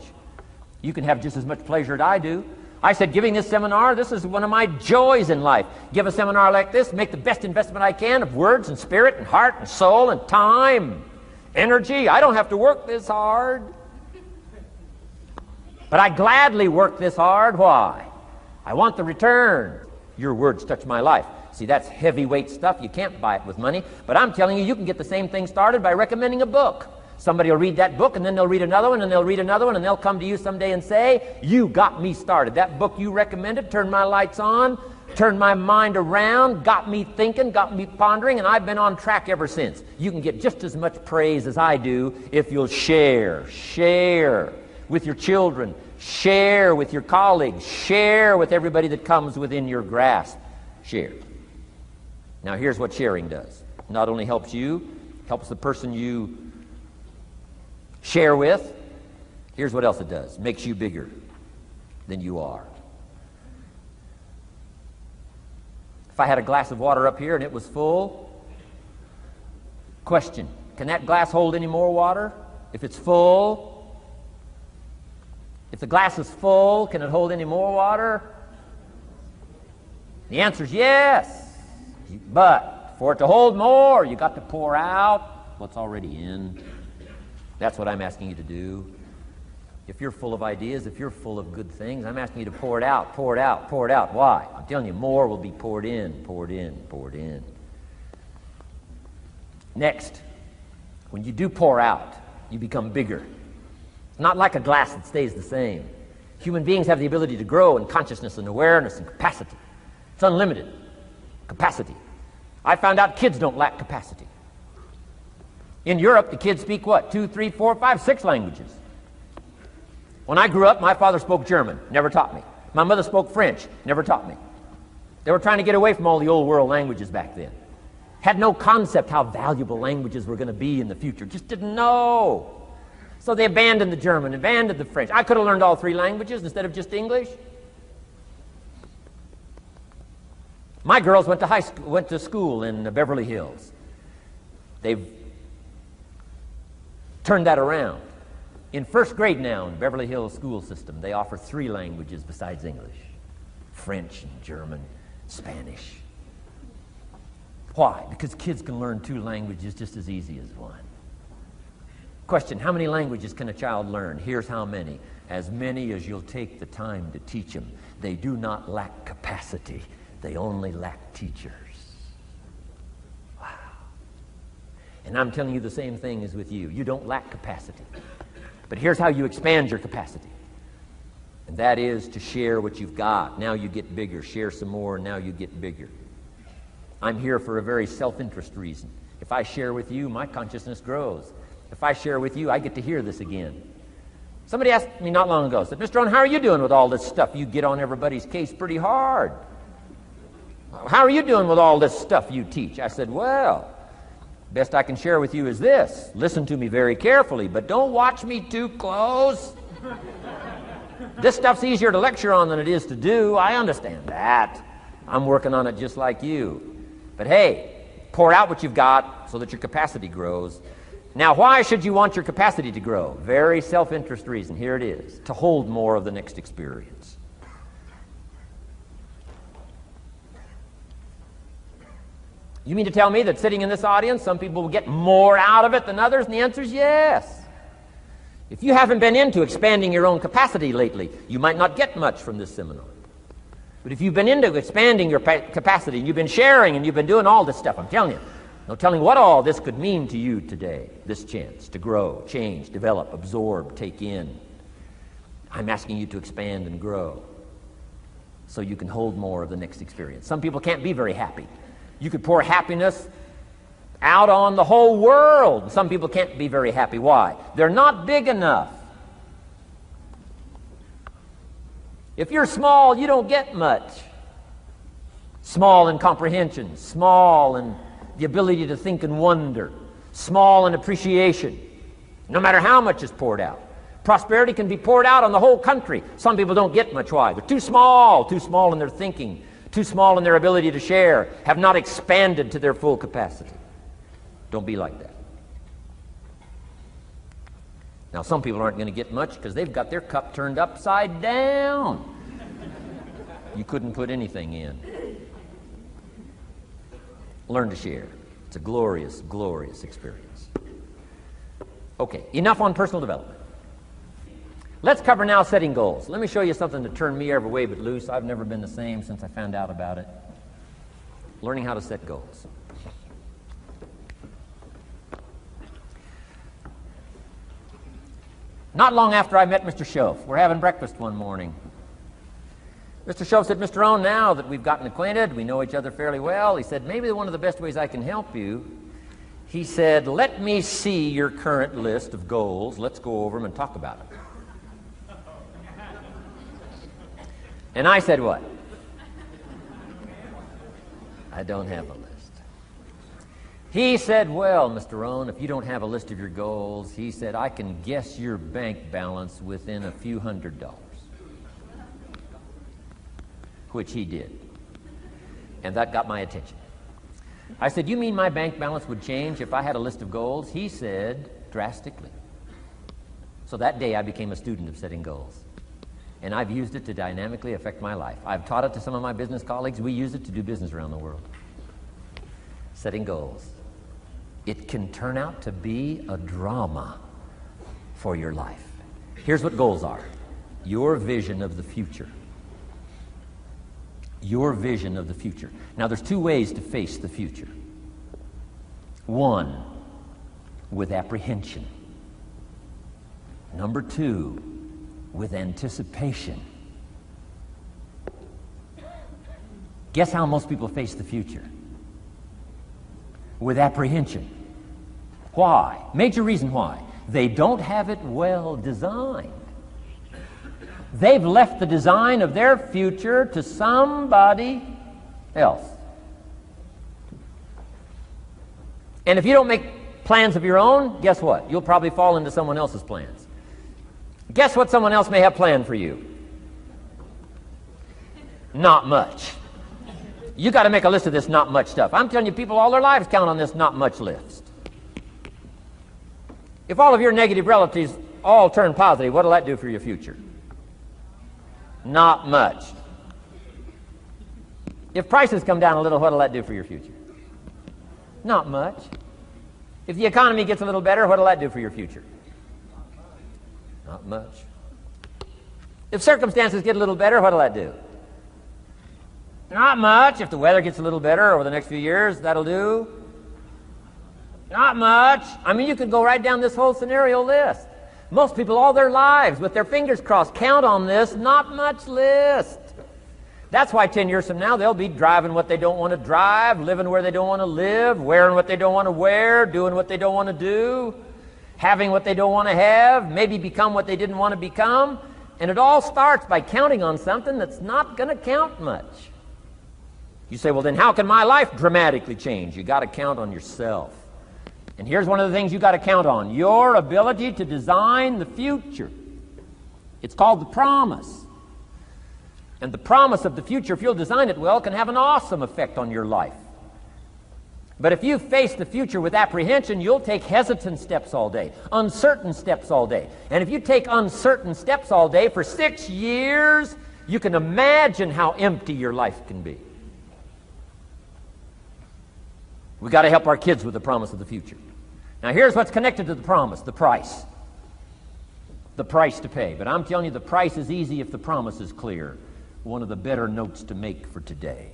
You can have just as much pleasure as I do. I said, giving this seminar, this is one of my joys in life. Give a seminar like this, make the best investment I can of words and spirit and heart and soul and time, energy. I don't have to work this hard. But I gladly work this hard. Why? I want the return. Your words touch my life. See, that's heavyweight stuff. You can't buy it with money. But I'm telling you, you can get the same thing started by recommending a book. Somebody will read that book, and then they'll read another one, and they'll read another one, and they'll come to you someday and say, you got me started. That book you recommended turned my lights on, turned my mind around, got me thinking, got me pondering, and I've been on track ever since. You can get just as much praise as I do if you'll share with your children, share with your colleagues, share with everybody that comes within your grasp. Share. Now here's what sharing does. It not only helps you, helps the person you share with. Here's what else it does. Makes you bigger than you are. If I had a glass of water up here and it was full, question, can that glass hold any more water? If it's full, if the glass is full, can it hold any more water? The answer is yes. But for it to hold more, you got to pour out what's already in. That's what I'm asking you to do. If you're full of ideas, if you're full of good things, I'm asking you to pour it out, pour it out, pour it out. Why? I'm telling you, more will be poured in, poured in, poured in. Next, when you do pour out, you become bigger. It's not like a glass that stays the same. Human beings have the ability to grow in consciousness and awareness and capacity. It's unlimited capacity. I found out kids don't lack capacity. In Europe, the kids speak what? 2, 3, 4, 5, 6 languages. When I grew up, my father spoke German, never taught me. My mother spoke French, never taught me. They were trying to get away from all the old world languages back then. Had no concept how valuable languages were going to be in the future. Just didn't know. So they abandoned the German, abandoned the French. I could have learned all 3 languages instead of just English. My girls went to school in Beverly Hills. They've turned that around. In first grade now in Beverly Hills school system, they offer 3 languages besides English. French and German, Spanish. Why? Because kids can learn 2 languages just as easy as 1. Question, how many languages can a child learn? Here's how many. As many as you'll take the time to teach them. They do not lack capacity. They only lack teachers. Wow. And I'm telling you the same thing is with you. You don't lack capacity. But here's how you expand your capacity. And that is to share what you've got. Now you get bigger. Share some more, and now you get bigger. I'm here for a very self-interest reason. If I share with you, my consciousness grows. If I share with you, I get to hear this again. Somebody asked me not long ago, said, Mr. Owen, how are you doing with all this stuff? You get on everybody's case pretty hard. How are you doing with all this stuff you teach? I said, well, best I can share with you is this. Listen to me very carefully, but don't watch me too close. This stuff's easier to lecture on than it is to do. I understand that. I'm working on it just like you. But hey, pour out what you've got so that your capacity grows. Now, why should you want your capacity to grow? Very self-interest reason. Here it is. To hold more of the next experience. You mean to tell me that sitting in this audience, some people will get more out of it than others? And the answer is yes. If you haven't been into expanding your own capacity lately, you might not get much from this seminar. But if you've been into expanding your capacity, and you've been sharing, and you've been doing all this stuff, I'm telling you, no telling what all this could mean to you today, this chance to grow, change, develop, absorb, take in. I'm asking you to expand and grow so you can hold more of the next experience. Some people can't be very happy. You could pour happiness out on the whole world. Some people can't be very happy. Why? They're not big enough. If you're small, you don't get much. Small in comprehension, small in the ability to think and wonder, small in appreciation, no matter how much is poured out. Prosperity can be poured out on the whole country. Some people don't get much. Why? They're too small in their thinking, too small in their ability to share, have not expanded to their full capacity. Don't be like that. Now, some people aren't going to get much because they've got their cup turned upside down. You couldn't put anything in. Learn to share. It's a glorious, glorious experience. Okay, enough on personal development. Let's cover now setting goals. Let me show you something to turn me every way but loose. I've never been the same since I found out about it. Learning how to set goals. Not long after I met Mr. Schoaf, we're having breakfast one morning. Mr. Schoaf said, Mr. Owen, now that we've gotten acquainted, we know each other fairly well, he said, maybe one of the best ways I can help you, he said, let me see your current list of goals. Let's go over them and talk about it. And I said, what? I don't have a list. He said, well, Mr. Owen, if you don't have a list of your goals, he said, I can guess your bank balance within a few $100s. Which he did. And that got my attention. I said, you mean my bank balance would change if I had a list of goals? He said, drastically. So that day I became a student of setting goals. And I've used it to dynamically affect my life. I've taught it to some of my business colleagues. We use it to do business around the world. Setting goals. It can turn out to be a drama for your life. Here's what goals are. Your vision of the future. Your vision of the future. Now, there's two ways to face the future. One, with apprehension. Number two, with anticipation. Guess how most people face the future? With apprehension. Why? Major reason why. They don't have it well designed. They've left the design of their future to somebody else. And if you don't make plans of your own, guess what? You'll probably fall into someone else's plans. Guess what someone else may have planned for you? Not much. You got to make a list of this not much stuff. I'm telling you, people all their lives count on this not much list. If all of your negative relatives all turn positive, what will that do for your future? Not much. If prices come down a little, what will that do for your future? Not much. If the economy gets a little better, what will that do for your future? Not much. If circumstances get a little better, what will that do? Not much. If the weather gets a little better over the next few years, that'll do. Not much. I mean, you could go right down this whole scenario list. Most people all their lives, with their fingers crossed, count on this not much list. That's why 10 years from now, they'll be driving what they don't want to drive, living where they don't want to live, wearing what they don't want to wear, doing what they don't want to do, having what they don't want to have, maybe become what they didn't want to become. And it all starts by counting on something that's not going to count much. You say, well, then how can my life dramatically change? You got to count on yourself. And here's one of the things you got to count on. Your ability to design the future. It's called the promise. And the promise of the future, if you'll design it well, can have an awesome effect on your life. But if you face the future with apprehension, you'll take hesitant steps all day, uncertain steps all day. And if you take uncertain steps all day for 6 years, you can imagine how empty your life can be. We've got to help our kids with the promise of the future. Now here's what's connected to the promise, the price. The price to pay. But I'm telling you, the price is easy if the promise is clear. One of the better notes to make for today.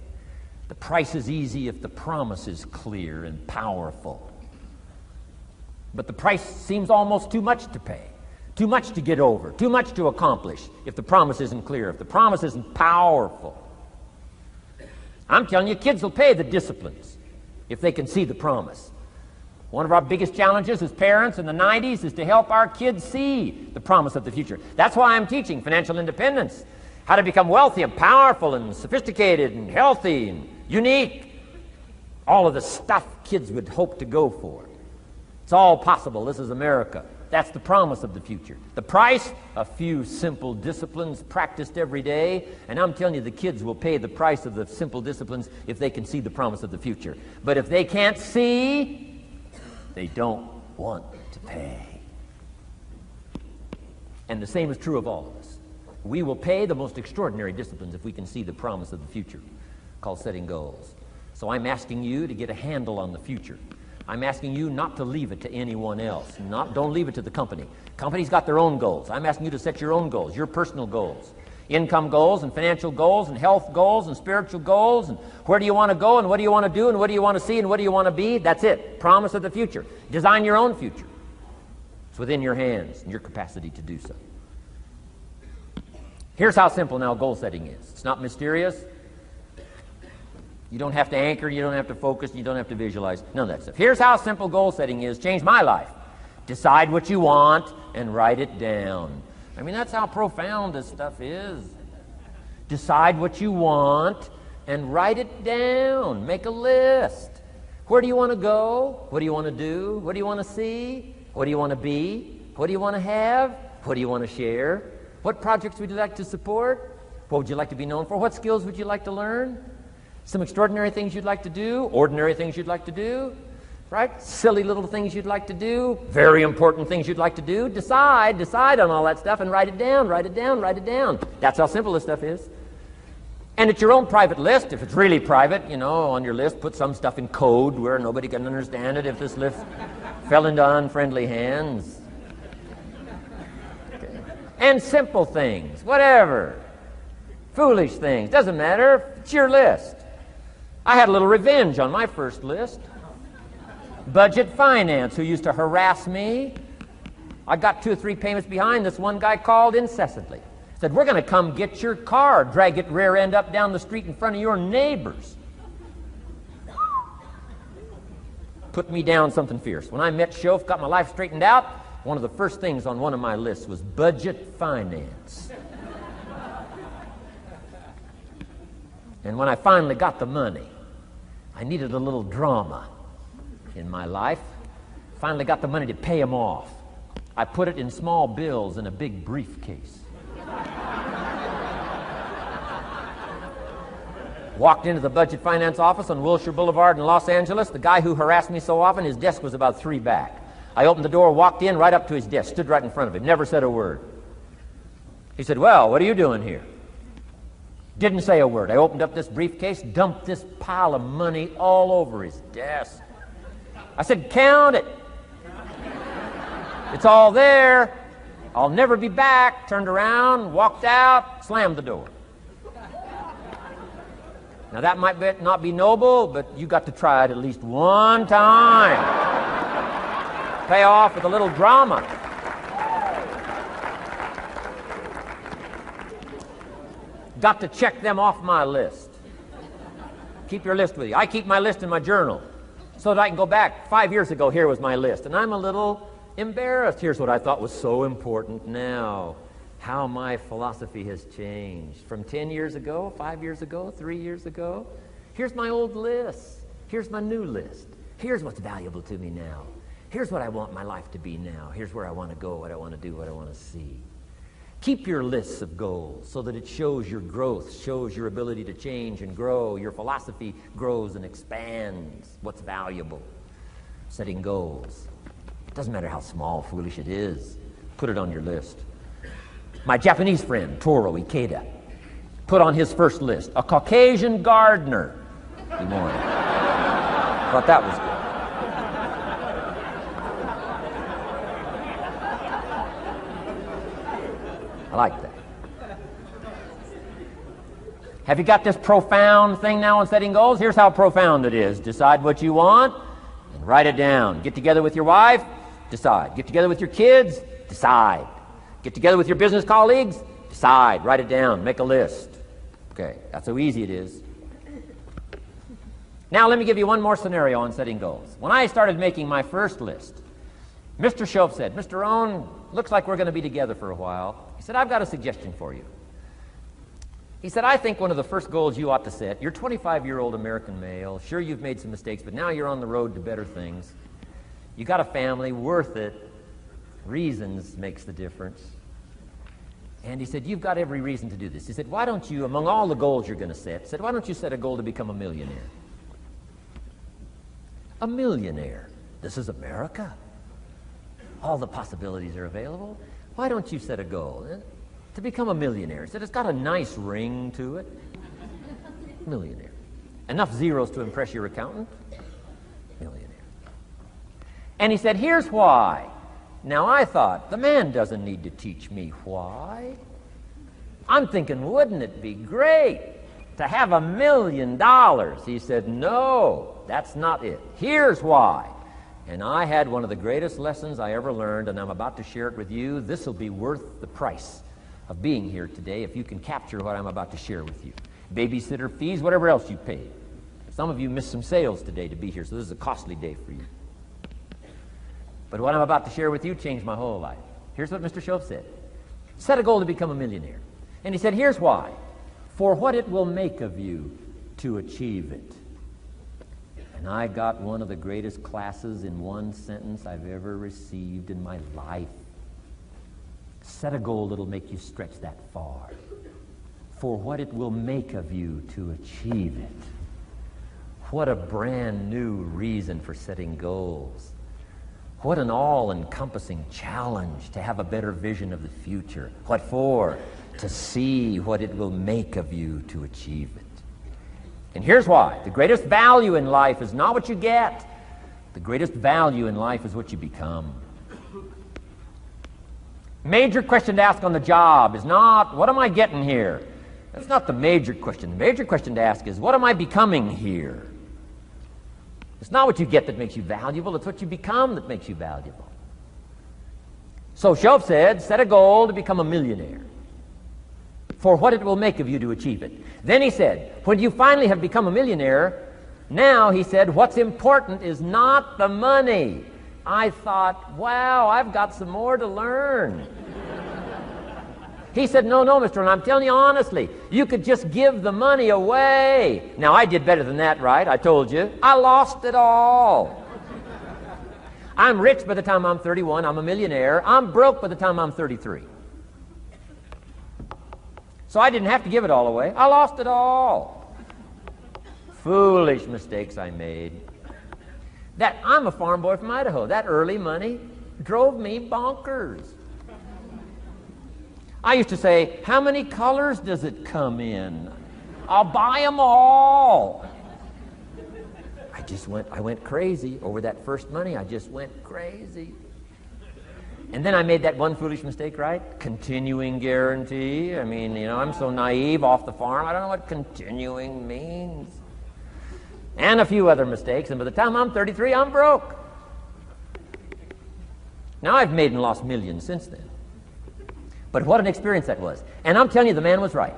The price is easy if the promise is clear and powerful. But the price seems almost too much to pay, too much to get over, too much to accomplish if the promise isn't clear, if the promise isn't powerful. I'm telling you, kids will pay the disciplines if they can see the promise. One of our biggest challenges as parents in the 90s is to help our kids see the promise of the future. That's why I'm teaching financial independence, how to become wealthy and powerful and sophisticated and healthy and unique. All of the stuff kids would hope to go for. It's all possible. This is America. That's the promise of the future. The price, a few simple disciplines practiced every day. And I'm telling you, the kids will pay the price of the simple disciplines if they can see the promise of the future. But if they can't see, they don't want to pay. And the same is true of all of us. We will pay the most extraordinary disciplines if we can see the promise of the future, called setting goals. So I'm asking you to get a handle on the future. I'm asking you not to leave it to anyone else. Don't leave it to the company. Companies got their own goals. I'm asking you to set your own goals, your personal goals. Income goals and financial goals and health goals and spiritual goals. And where do you want to go and what do you want to do and what do you want to see and what do you want to be? That's it. Promise of the future. Design your own future. It's within your hands and your capacity to do so. Here's how simple now goal setting is. It's not mysterious. You don't have to anchor, you don't have to focus, you don't have to visualize, none of that stuff. Here's how simple goal setting is. Changed my life. Decide what you want and write it down. I mean, that's how profound this stuff is. Decide what you want and write it down. Make a list. Where do you want to go? What do you want to do? What do you want to see? What do you want to be? What do you want to have? What do you want to share? What projects would you like to support? What would you like to be known for? What skills would you like to learn? Some extraordinary things you'd like to do, ordinary things you'd like to do, right? Silly little things you'd like to do, very important things you'd like to do. Decide on all that stuff and write it down, write it down, write it down. That's how simple this stuff is. And it's your own private list. If it's really private, you know, on your list, put some stuff in code where nobody can understand it if this list fell into unfriendly hands. Okay. And simple things, whatever. Foolish things, doesn't matter. It's your list. I had a little revenge on my first list. Budget finance, who used to harass me. I got 2 or 3 payments behind. This one guy called incessantly. Said, we're going to come get your car, drag it rear end up down the street in front of your neighbors. Put me down something fierce. When I met Shof, got my life straightened out, one of the first things on one of my lists was budget finance. And when I finally got the money, I needed a little drama in my life. Finally got the money to pay him off. I put it in small bills in a big briefcase. Walked into the budget finance office on Wilshire Boulevard in Los Angeles. The guy who harassed me so often, his desk was about 3 back. I opened the door, walked in, right up to his desk, stood right in front of him, never said a word. He said, well, what are you doing here? Didn't say a word. I opened up this briefcase, dumped this pile of money all over his desk. I said, count it. It's all there. I'll never be back. Turned around, walked out, slammed the door. Now that might not be noble, but you got to try it at least one time. Pay off with a little drama. Got to check them off my list. Keep your list with you. I keep my list in my journal so that I can go back. 5 years ago, here was my list. And I'm a little embarrassed. Here's what I thought was so important now. How my philosophy has changed. From 10 years ago, 5 years ago, 3 years ago. Here's my old list. Here's my new list. Here's what's valuable to me now. Here's what I want my life to be now. Here's where I want to go, what I want to do, what I want to see. Keep your lists of goals so that it shows your growth, shows your ability to change and grow. Your philosophy grows and expands what's valuable. Setting goals. It doesn't matter how small, foolish it is. Put it on your list. My Japanese friend, Toro Ikeda, put on his first list, a Caucasian gardener. He wanted. Thought that was good. I like that. Have you got this profound thing now on setting goals? Here's how profound it is. Decide what you want and write it down. Get together with your wife, decide. Get together with your kids, decide. Get together with your business colleagues, decide. Write it down. Make a list. Okay, that's how easy it is. Now let me give you one more scenario on setting goals. When I started making my first list, Mr. Shoaff said, Mr. Rohn, looks like we're going to be together for a while. He said, I've got a suggestion for you. He said, I think one of the first goals you ought to set, you're a 25-year-old American male, sure you've made some mistakes, but now you're on the road to better things. You got a family, worth it. Reasons makes the difference. And he said, you've got every reason to do this. He said, why don't you, among all the goals you're going to set, he said, why don't you set a goal to become a millionaire? A millionaire. This is America. All the possibilities are available. Why don't you set a goal to become a millionaire? He said, it's got a nice ring to it. Millionaire. Enough zeros to impress your accountant? Millionaire. And he said, here's why. Now I thought, the man doesn't need to teach me why. I'm thinking, wouldn't it be great to have $1 million? He said, no, that's not it. Here's why. And I had one of the greatest lessons I ever learned, and I'm about to share it with you. This will be worth the price of being here today if you can capture what I'm about to share with you. Babysitter fees, whatever else you paid. Some of you missed some sales today to be here, so this is a costly day for you. But what I'm about to share with you changed my whole life. Here's what Mr. Shoaff said. Set a goal to become a millionaire. And he said, here's why. For what it will make of you to achieve it. And I got one of the greatest classes in one sentence I've ever received in my life. Set a goal that'll make you stretch that far. For what it will make of you to achieve it. What a brand new reason for setting goals. What an all-encompassing challenge to have a better vision of the future. What for? To see what it will make of you to achieve it. And here's why. The greatest value in life is not what you get. The greatest value in life is what you become. Major question to ask on the job is not, what am I getting here? That's not the major question. The major question to ask is, what am I becoming here? It's not what you get that makes you valuable. It's what you become that makes you valuable. So Shoaff said, set a goal to become a millionaire. For what it will make of you to achieve it. Then he said, when you finally have become a millionaire, now, he said, what's important is not the money. I thought, wow, I've got some more to learn. He said, no, Mr. Rohn, I'm telling you honestly, you could just give the money away. Now, I did better than that, right? I told you. I lost it all. I'm rich by the time I'm 31. I'm a millionaire. I'm broke by the time I'm 33. So I didn't have to give it all away. I lost it all. Foolish mistakes I made. I'm a farm boy from Idaho. That early money drove me bonkers. I used to say, how many colors does it come in? I'll buy them all. I went crazy over that first money. I just went crazy. And then I made that one foolish mistake, right? Continuing guarantee. I mean, I'm so naive off the farm. I don't know what continuing means. And a few other mistakes. And by the time I'm 33, I'm broke. Now I've made and lost millions since then. But what an experience that was. And I'm telling you, the man was right.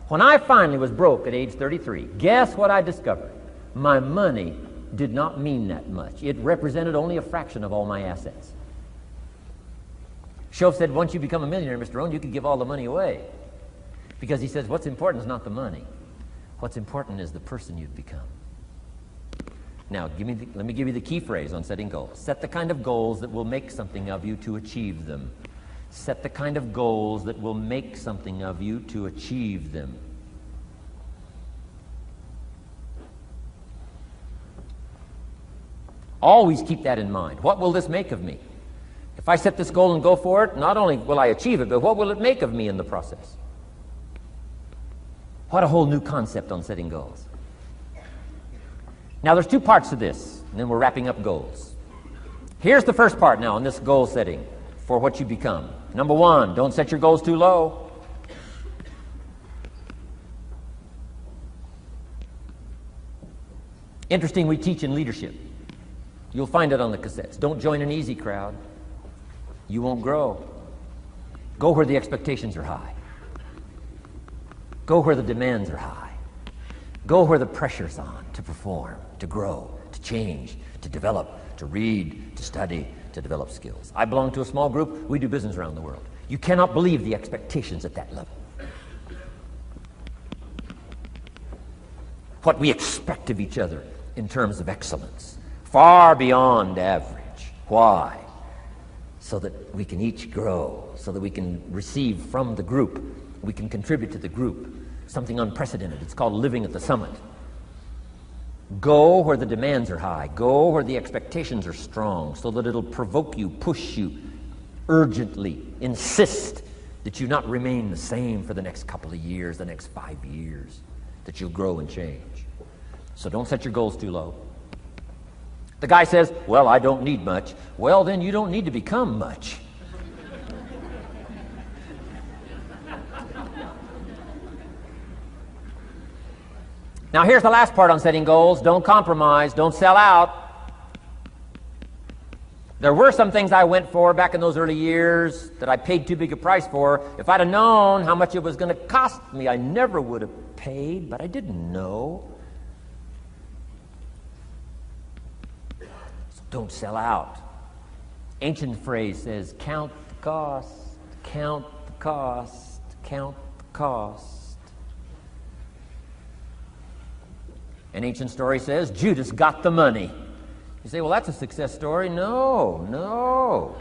When I finally was broke at age 33, guess what I discovered? My money did not mean that much. It represented only a fraction of all my assets. Shoaff said, once you become a millionaire, Mr. Rohn, you could give all the money away. Because he says, what's important is not the money. What's important is the person you've become. Now, let me give you the key phrase on setting goals. Set the kind of goals that will make something of you to achieve them. Set the kind of goals that will make something of you to achieve them. Always keep that in mind. What will this make of me? If I set this goal and go for it, not only will I achieve it, but what will it make of me in the process? What a whole new concept on setting goals. Now, there's two parts to this, and then we're wrapping up goals. Here's the first part now on this goal setting for what you become. Number one, don't set your goals too low. Interesting, we teach in leadership. You'll find it on the cassettes. Don't join an easy crowd. You won't grow. Go where the expectations are high. Go where the demands are high. Go where the pressure's on to perform, to grow, to change, to develop, to read, to study, to develop skills. I belong to a small group. We do business around the world. You cannot believe the expectations at that level. What we expect of each other in terms of excellence. Far beyond average. Why? So that we can each grow, so that we can receive from the group, we can contribute to the group. Something unprecedented. It's called living at the summit. Go where the demands are high. Go where the expectations are strong, so that it'll provoke you, push you, urgently insist that you not remain the same for the next couple of years, the next 5 years, that you'll grow and change. So don't set your goals too low. The guy says, well, I don't need much. Well, then you don't need to become much. Now, here's the last part on setting goals. Don't compromise. Don't sell out. There were some things I went for back in those early years that I paid too big a price for. If I'd have known how much it was going to cost me, I never would have paid, but I didn't know. Don't sell out. Ancient phrase says, count the cost, count the cost, count the cost. An ancient story says, Judas got the money. You say, well, that's a success story. No.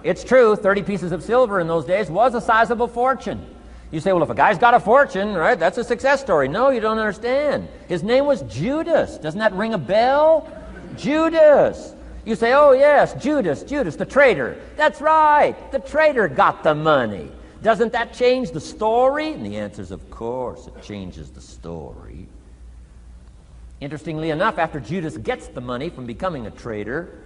It's true, 30 pieces of silver in those days was a sizable fortune. You say, well, if a guy's got a fortune, right, that's a success story. No, you don't understand. His name was Judas. Doesn't that ring a bell? Judas. You say, oh yes, Judas, the traitor. That's right, the traitor got the money. Doesn't that change the story? And the answer is, of course, it changes the story. Interestingly enough, after Judas gets the money from becoming a traitor,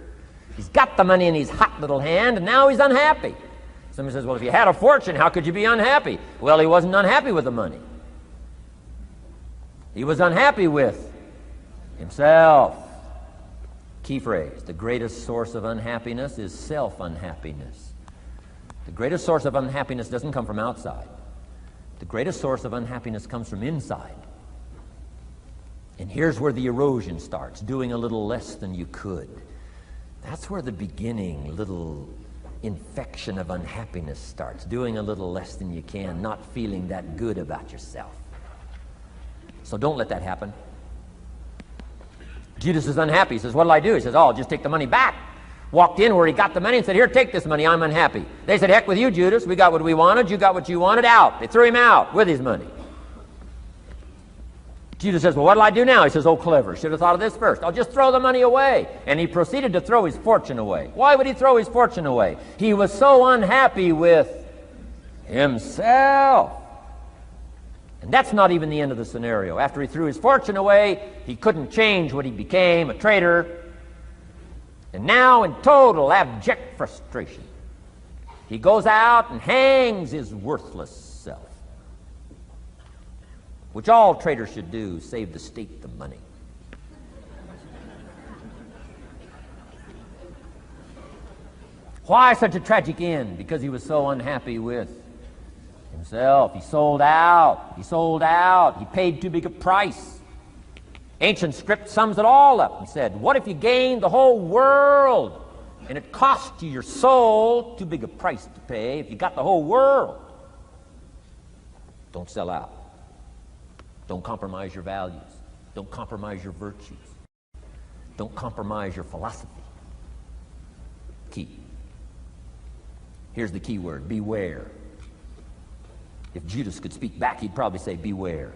he's got the money in his hot little hand, and now he's unhappy. Somebody says, well, if you had a fortune, how could you be unhappy? Well, he wasn't unhappy with the money. He was unhappy with himself. Key phrase, the greatest source of unhappiness is self-unhappiness. The greatest source of unhappiness doesn't come from outside. The greatest source of unhappiness comes from inside. And here's where the erosion starts, doing a little less than you could. That's where the beginning little infection of unhappiness starts, doing a little less than you can, not feeling that good about yourself. So don't let that happen. Judas is unhappy. He says, what'll I do? He says, oh, I'll just take the money back. Walked in where he got the money and said, here, take this money. I'm unhappy. They said, heck with you, Judas. We got what we wanted. You got what you wanted. Out. They threw him out with his money. Judas says, well, what'll I do now? He says, oh, clever. Should have thought of this first. I'll just throw the money away. And he proceeded to throw his fortune away. Why would he throw his fortune away? He was so unhappy with himself. And that's not even the end of the scenario. After he threw his fortune away, he couldn't change what he became, a traitor. And now, in total abject frustration, he goes out and hangs his worthless self, which all traitors should do, save the state the money. Why such a tragic end? Because he was so unhappy with himself. He sold out. He paid too big a price. Ancient script sums it all up and said, what if you gained the whole world and it cost you your soul? Too big a price to pay if you got the whole world. Don't sell out. Don't compromise your values. Don't compromise your virtues. Don't compromise your philosophy. Key. Here's the key word, beware. If Judas could speak back, he'd probably say beware.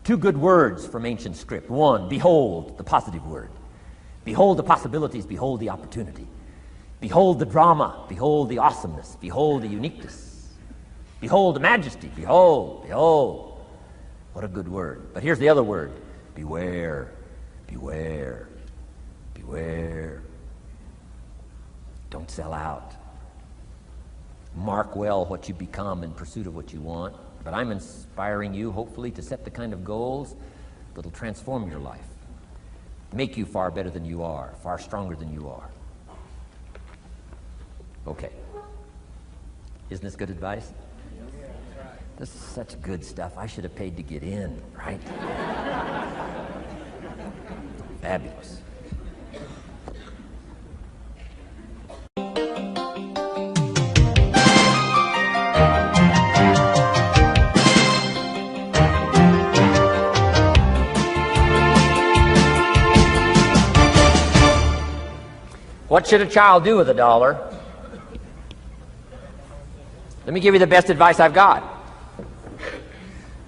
Two good words from ancient script. One, behold, the positive word. Behold the possibilities, behold the opportunity. Behold the drama, behold the awesomeness, behold the uniqueness. Behold the majesty, behold, behold. What a good word. But here's the other word, beware, beware, beware. Don't sell out. Mark well what you become in pursuit of what you want. But I'm inspiring you, hopefully, to set the kind of goals that'll transform your life, make you far better than you are, far stronger than you are. Okay. Isn't this good advice? This is such good stuff. I should have paid to get in, right? Fabulous. What should a child do with $1? Let me give you the best advice I've got.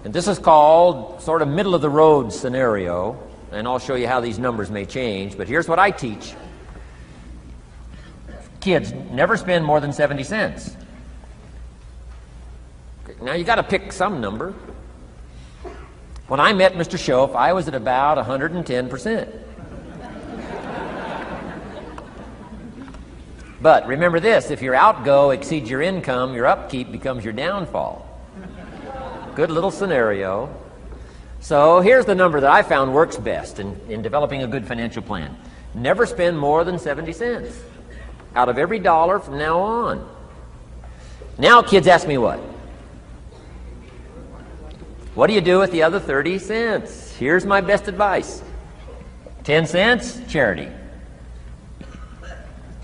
And this is called sort of middle of the road scenario, and I'll show you how these numbers may change, but here's what I teach. Kids, never spend more than 70 cents. Okay, now you got to pick some number. When I met Mr. Schoaf, I was at about 110%. But remember this, if your outgo exceeds your income, your upkeep becomes your downfall. Good little scenario. So here's the number that I found works best in developing a good financial plan. Never spend more than 70 cents out of every dollar from now on. Now kids ask me what? What do you do with the other 30 cents? Here's my best advice. 10 cents, charity.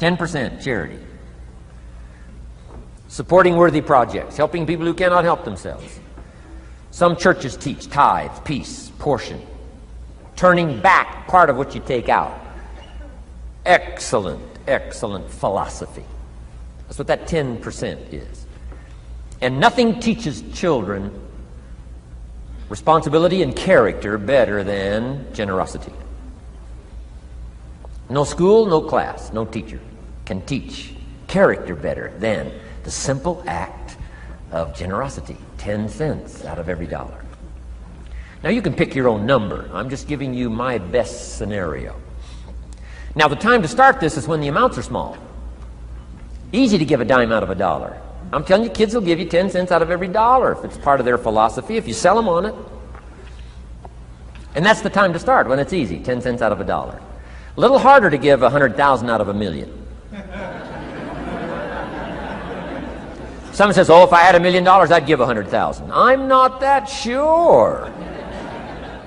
10% charity. Supporting worthy projects, helping people who cannot help themselves. Some churches teach tithes, peace, portion. Turning back part of what you take out. Excellent, excellent philosophy. That's what that 10% is. And nothing teaches children responsibility and character better than generosity. No school, no class, no teacher can teach character better than the simple act of generosity. 10 cents out of every dollar. Now you can pick your own number. I'm just giving you my best scenario. Now the time to start this is when the amounts are small. Easy to give a dime out of $1. I'm telling you, kids will give you 10 cents out of every dollar if it's part of their philosophy, if you sell them on it. And that's the time to start, when it's easy, 10 cents out of $1. A little harder to give 100,000 out of $1 million. Someone says, oh, if I had $1 million, I'd give 100,000. I'm not that sure.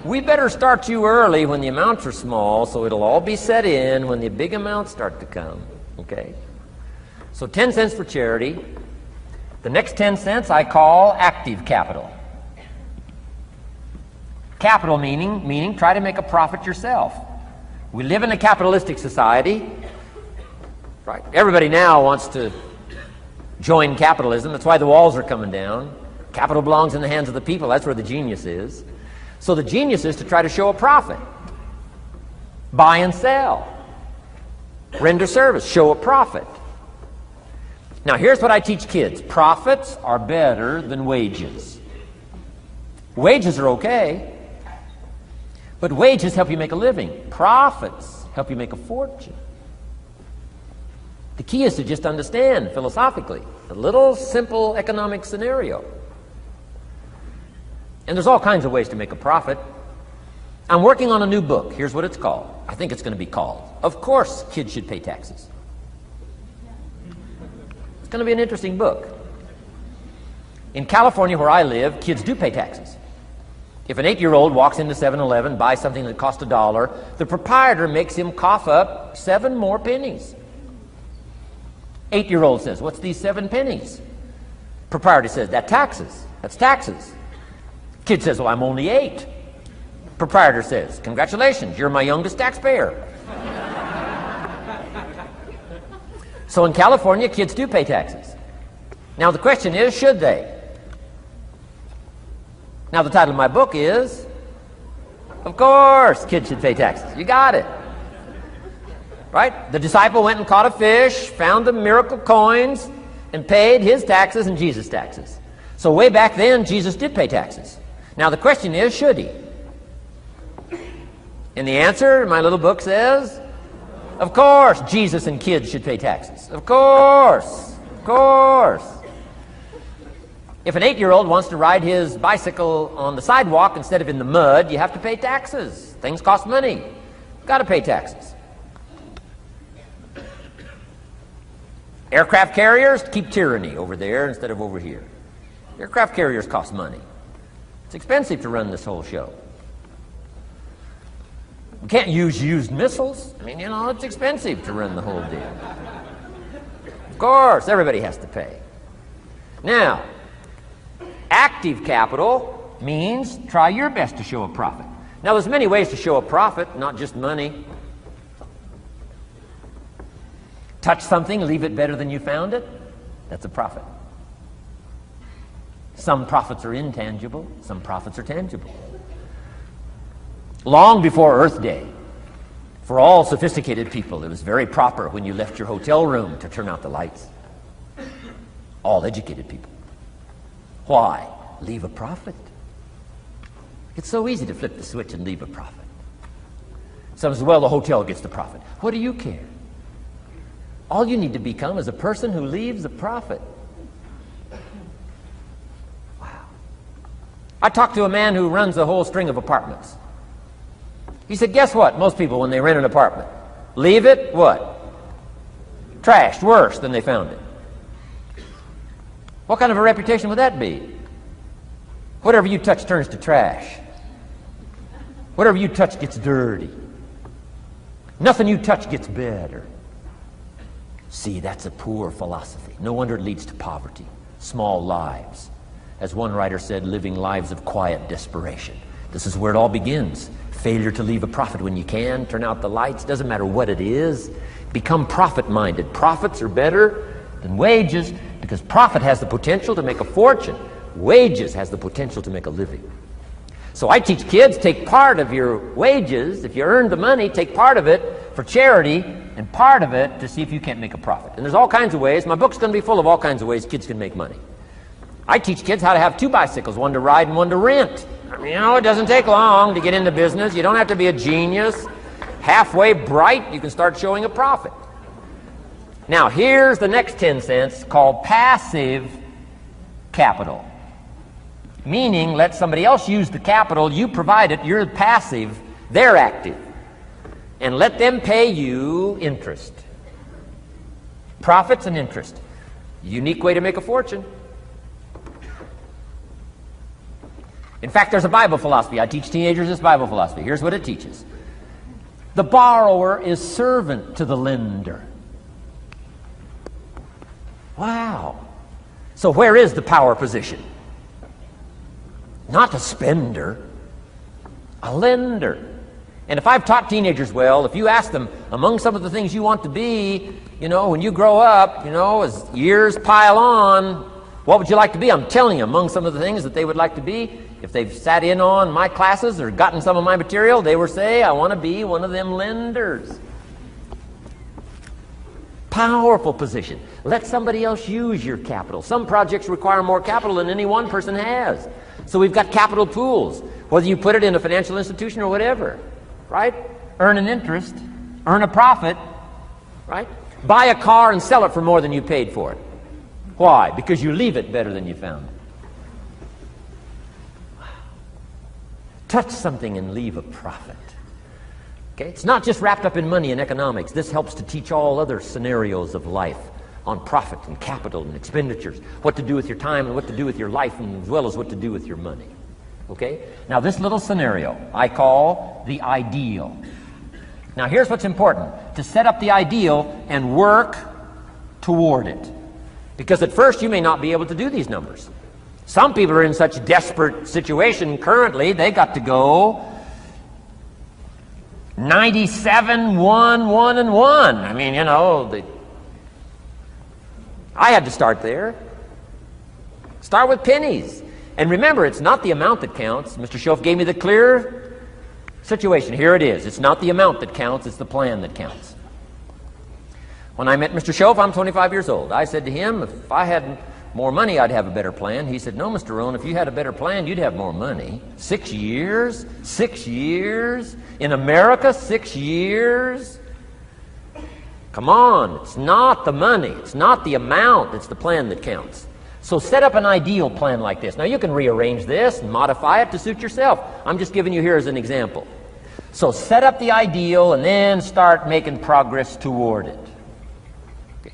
We better start you early when the amounts are small, so it'll all be set in when the big amounts start to come. Okay? So 10 cents for charity. The next 10 cents I call active capital. Capital meaning try to make a profit yourself. We live in a capitalistic society. Right? Everybody now wants to join capitalism. That's why the walls are coming down. Capital belongs in the hands of the people. That's where the genius is. So the genius is to try to show a profit. Buy and sell. Render service. Show a profit. Now here's what I teach kids. Profits are better than wages. Wages are okay, but wages help you make a living. Profits help you make a fortune. The key is to just understand philosophically a little simple economic scenario. And there's all kinds of ways to make a profit. I'm working on a new book. Here's what it's called. I think it's going to be called, Of Course Kids Should Pay Taxes. It's going to be an interesting book. In California, where I live, kids do pay taxes. If an 8-year-old walks into 7-Eleven, buys something that cost $1, the proprietor makes him cough up 7 more pennies. 8-year-old says, what's these 7 pennies? Proprietor says, that's taxes. That's taxes. Kid says, well, I'm only 8. Proprietor says, congratulations, you're my youngest taxpayer. So in California, kids do pay taxes. Now the question is, should they? Now the title of my book is, of course, kids should pay taxes. You got it. Right? The disciple went and caught a fish, found the miracle coins, and paid his taxes and Jesus' taxes. So way back then, Jesus did pay taxes. Now the question is, should he? And the answer, my little book says, of course, Jesus and kids should pay taxes. Of course. Of course. If an 8-year-old wants to ride his bicycle on the sidewalk instead of in the mud, you have to pay taxes. Things cost money. Got to pay taxes. Aircraft carriers keep tyranny over there instead of over here. Aircraft carriers cost money. It's expensive to run this whole show. We can't use used missiles. I mean, it's expensive to run the whole deal. Of course, everybody has to pay. Now, active capital means try your best to show a profit. Now, there's many ways to show a profit, not just money. Touch something, leave it better than you found it. That's a profit. Some profits are intangible, some profits are tangible. Long before Earth Day, for all sophisticated people, it was very proper when you left your hotel room to turn out the lights. All educated people. Why? Leave a profit. It's so easy to flip the switch and leave a profit. Some say, well, the hotel gets the profit. What do you care? All you need to become is a person who leaves a profit. Wow. I talked to a man who runs a whole string of apartments. He said, guess what? Most people, when they rent an apartment, leave it, what? Trashed, worse than they found it. What kind of a reputation would that be? Whatever you touch turns to trash. Whatever you touch gets dirty. Nothing you touch gets better. See, that's a poor philosophy. No wonder it leads to poverty, small lives. As one writer said, living lives of quiet desperation. This is where it all begins. Failure to leave a profit when you can, turn out the lights, doesn't matter what it is. Become profit-minded. Profits are better than wages because profit has the potential to make a fortune. Wages has the potential to make a living. So I teach kids, take part of your wages. If you earn the money, take part of it for charity and part of it to see if you can't make a profit. And there's all kinds of ways. My book's going to be full of all kinds of ways kids can make money. I teach kids how to have 2 bicycles, one to ride and one to rent. I mean, it doesn't take long to get into business. You don't have to be a genius. Halfway bright, you can start showing a profit. Now, here's the next 10 cents called passive capital. Meaning, let somebody else use the capital, you provide it, you're passive, they're active. And let them pay you interest. Profits and interest. Unique way to make a fortune. In fact, there's a Bible philosophy. I teach teenagers this Bible philosophy. Here's what it teaches. The borrower is servant to the lender. Wow. So where is the power position? Not a spender, a lender. And if I've taught teenagers well, if you ask them, among some of the things you want to be, when you grow up, as years pile on, what would you like to be? I'm telling you, among some of the things that they would like to be, if they've sat in on my classes or gotten some of my material, they will say, I want to be one of them lenders. Powerful position. Let somebody else use your capital. Some projects require more capital than any one person has. So we've got capital pools, whether you put it in a financial institution or whatever, right? Earn an interest, earn a profit, right? Buy a car and sell it for more than you paid for it. Why? Because you leave it better than you found it. Touch something and leave a profit. Okay? It's not just wrapped up in money and economics. This helps to teach all other scenarios of life on profit and capital and expenditures, what to do with your time and what to do with your life, and as well as what to do with your money. Okay? Now this little scenario I call the ideal. Now here's what's important. To set up the ideal and work toward it. Because at first you may not be able to do these numbers. Some people are in such desperate situation currently, they got to go 97, 1, 1, and 1. I mean, I had to start there. Start with pennies. And remember, it's not the amount that counts. Mr. Schoaf gave me the clear situation. Here it is. It's not the amount that counts, it's the plan that counts. When I met Mr. Schoaf, I'm 25 years old. I said to him, if I had more money, I'd have a better plan. He said, no, Mr. Rohn, if you had a better plan, you'd have more money. 6 years? 6 years? In America, 6 years? Come on, it's not the money, it's not the amount, it's the plan that counts. So set up an ideal plan like this. Now you can rearrange this and modify it to suit yourself. I'm just giving you here as an example. So set up the ideal and then start making progress toward it. Okay.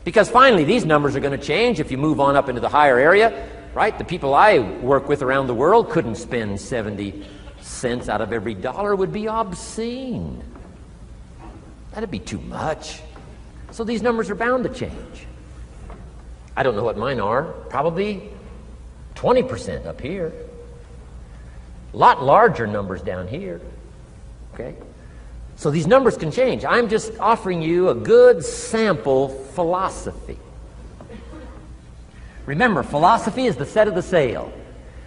Because finally these numbers are going to change if you move on up into the higher area, right? The people I work with around the world couldn't spend 70 cents out of every dollar. It would be obscene. That'd be too much. So these numbers are bound to change. I don't know what mine are. Probably 20% up here. A lot larger numbers down here. Okay? So these numbers can change. I'm just offering you a good sample philosophy. Remember, philosophy is the set of the sail.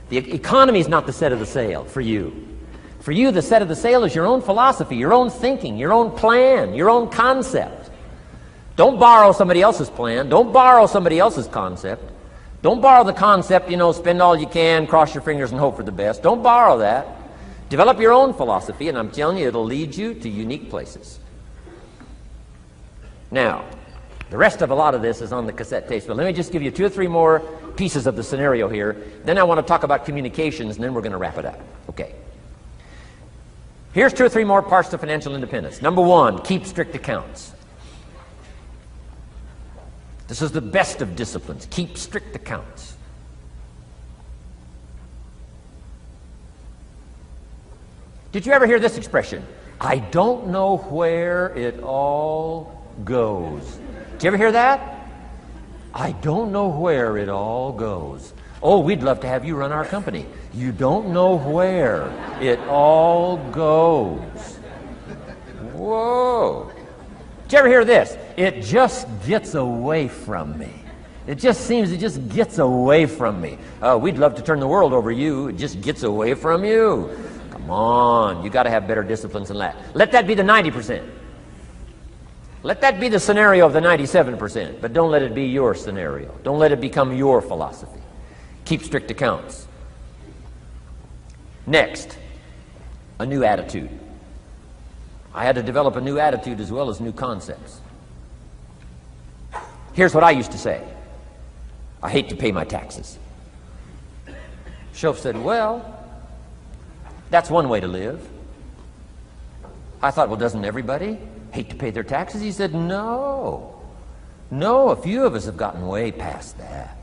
The economy is not the set of the sail for you. For you, the set of the sail is your own philosophy, your own thinking, your own plan, your own concept. Don't borrow somebody else's plan. Don't borrow somebody else's concept. Don't borrow the concept, spend all you can, cross your fingers and hope for the best. Don't borrow that. Develop your own philosophy, and I'm telling you, it'll lead you to unique places. Now, the rest of a lot of this is on the cassette tapes, but let me just give you 2 or 3 more pieces of the scenario here. Then I want to talk about communications, and then we're going to wrap it up. Okay. Here's 2 or 3 more parts to financial independence. Number 1, keep strict accounts. This is the best of disciplines. Keep strict accounts. Did you ever hear this expression? I don't know where it all goes. Did you ever hear that? I don't know where it all goes. Oh, we'd love to have you run our company. You don't know where it all goes. Whoa. Did you ever hear this? It just gets away from me. It just gets away from me. Oh, we'd love to turn the world over you. It just gets away from you. Come on. You got to have better disciplines than that. Let that be the 90%. Let that be the scenario of the 97%. But don't let it be your scenario. Don't let it become your philosophy. Keep strict accounts. Next, a new attitude. I had to develop a new attitude as well as new concepts. Here's what I used to say. I hate to pay my taxes. Schoaf said, well, that's one way to live. I thought, well, doesn't everybody hate to pay their taxes? He said, no. No, a few of us have gotten way past that.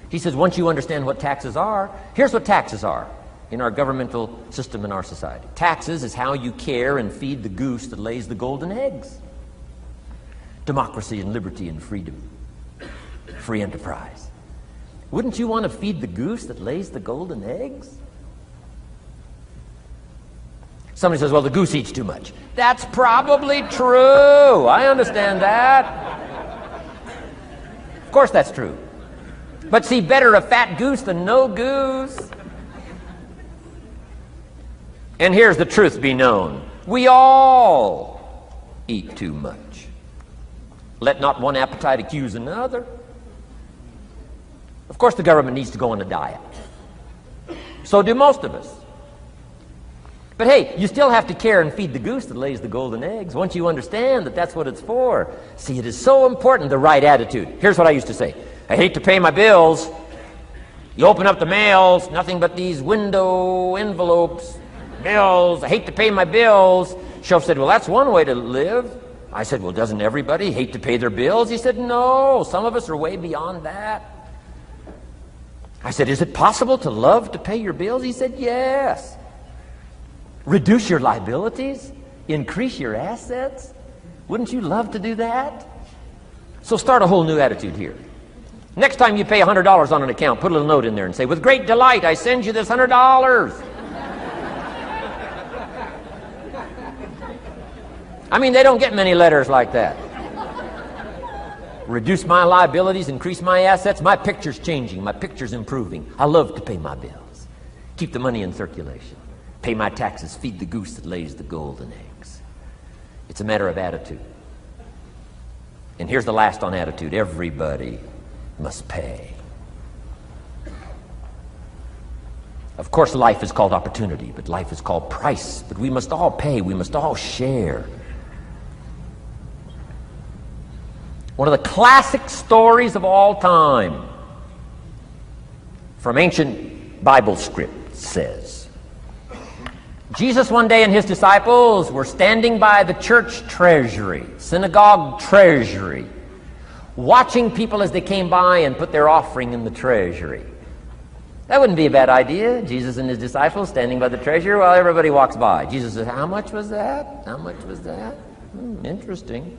He says, once you understand what taxes are, here's what taxes are in our governmental system in our society. Taxes is how you care and feed the goose that lays the golden eggs. Democracy and liberty and freedom. Free enterprise. Wouldn't you want to feed the goose that lays the golden eggs? Somebody says, well, the goose eats too much. That's probably true. I understand that. Of course that's true. But see, better a fat goose than no goose. And here's the truth be known. We all eat too much. Let not one appetite accuse another. Of course the government needs to go on a diet. So do most of us. But hey, you still have to care and feed the goose that lays the golden eggs once you understand that that's what it's for. See, it is so important, the right attitude. Here's what I used to say. I hate to pay my bills. You open up the mails, nothing but these window envelopes, bills. I hate to pay my bills. Schoaf said, well, that's one way to live. I said, well, doesn't everybody hate to pay their bills? He said, no, some of us are way beyond that. I said, is it possible to love to pay your bills? He said, yes. Reduce your liabilities? Increase your assets? Wouldn't you love to do that? So start a whole new attitude here. Next time you pay $100 on an account, put a little note in there and say, with great delight, I send you this $100. I mean, they don't get many letters like that. reduce my liabilities, increase my assets. My picture's changing. My picture's improving. I love to pay my bills. Keep the money in circulation. Pay my taxes. Feed the goose that lays the golden eggs. It's a matter of attitude. And here's the last on attitude. Everybody must pay. Of course, life is called opportunity, but life is called price. But we must all pay. We must all share. One of the classic stories of all time from ancient Bible script says, Jesus one day and his disciples were standing by the church treasury, synagogue treasury, watching people as they came by and put their offering in the treasury. That wouldn't be a bad idea. Jesus and his disciples standing by the treasury while everybody walks by. Jesus says, how much was that? How much was that? Interesting.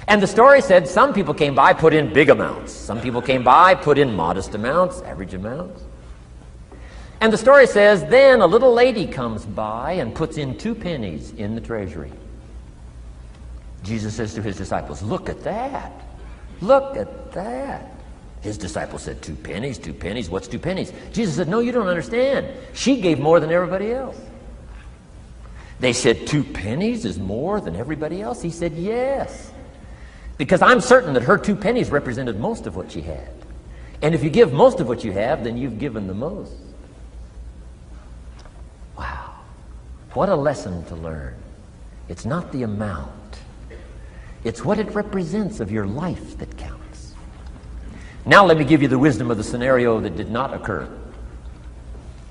And the story said some people came by, put in big amounts. Some people came by, put in modest amounts, average amounts. And the story says, then a little lady comes by and puts in 2 pennies in the treasury. Jesus says to his disciples, look at that. Look at that. His disciples said, 2 pennies, 2 pennies. What's 2 pennies? Jesus said, no, you don't understand. She gave more than everybody else. They said, 2 pennies is more than everybody else? He said, yes. Because I'm certain that her 2 pennies represented most of what she had. And if you give most of what you have, then you've given the most. Wow. What a lesson to learn. It's not the amount. It's what it represents of your life that counts. Now let me give you the wisdom of the scenario that did not occur.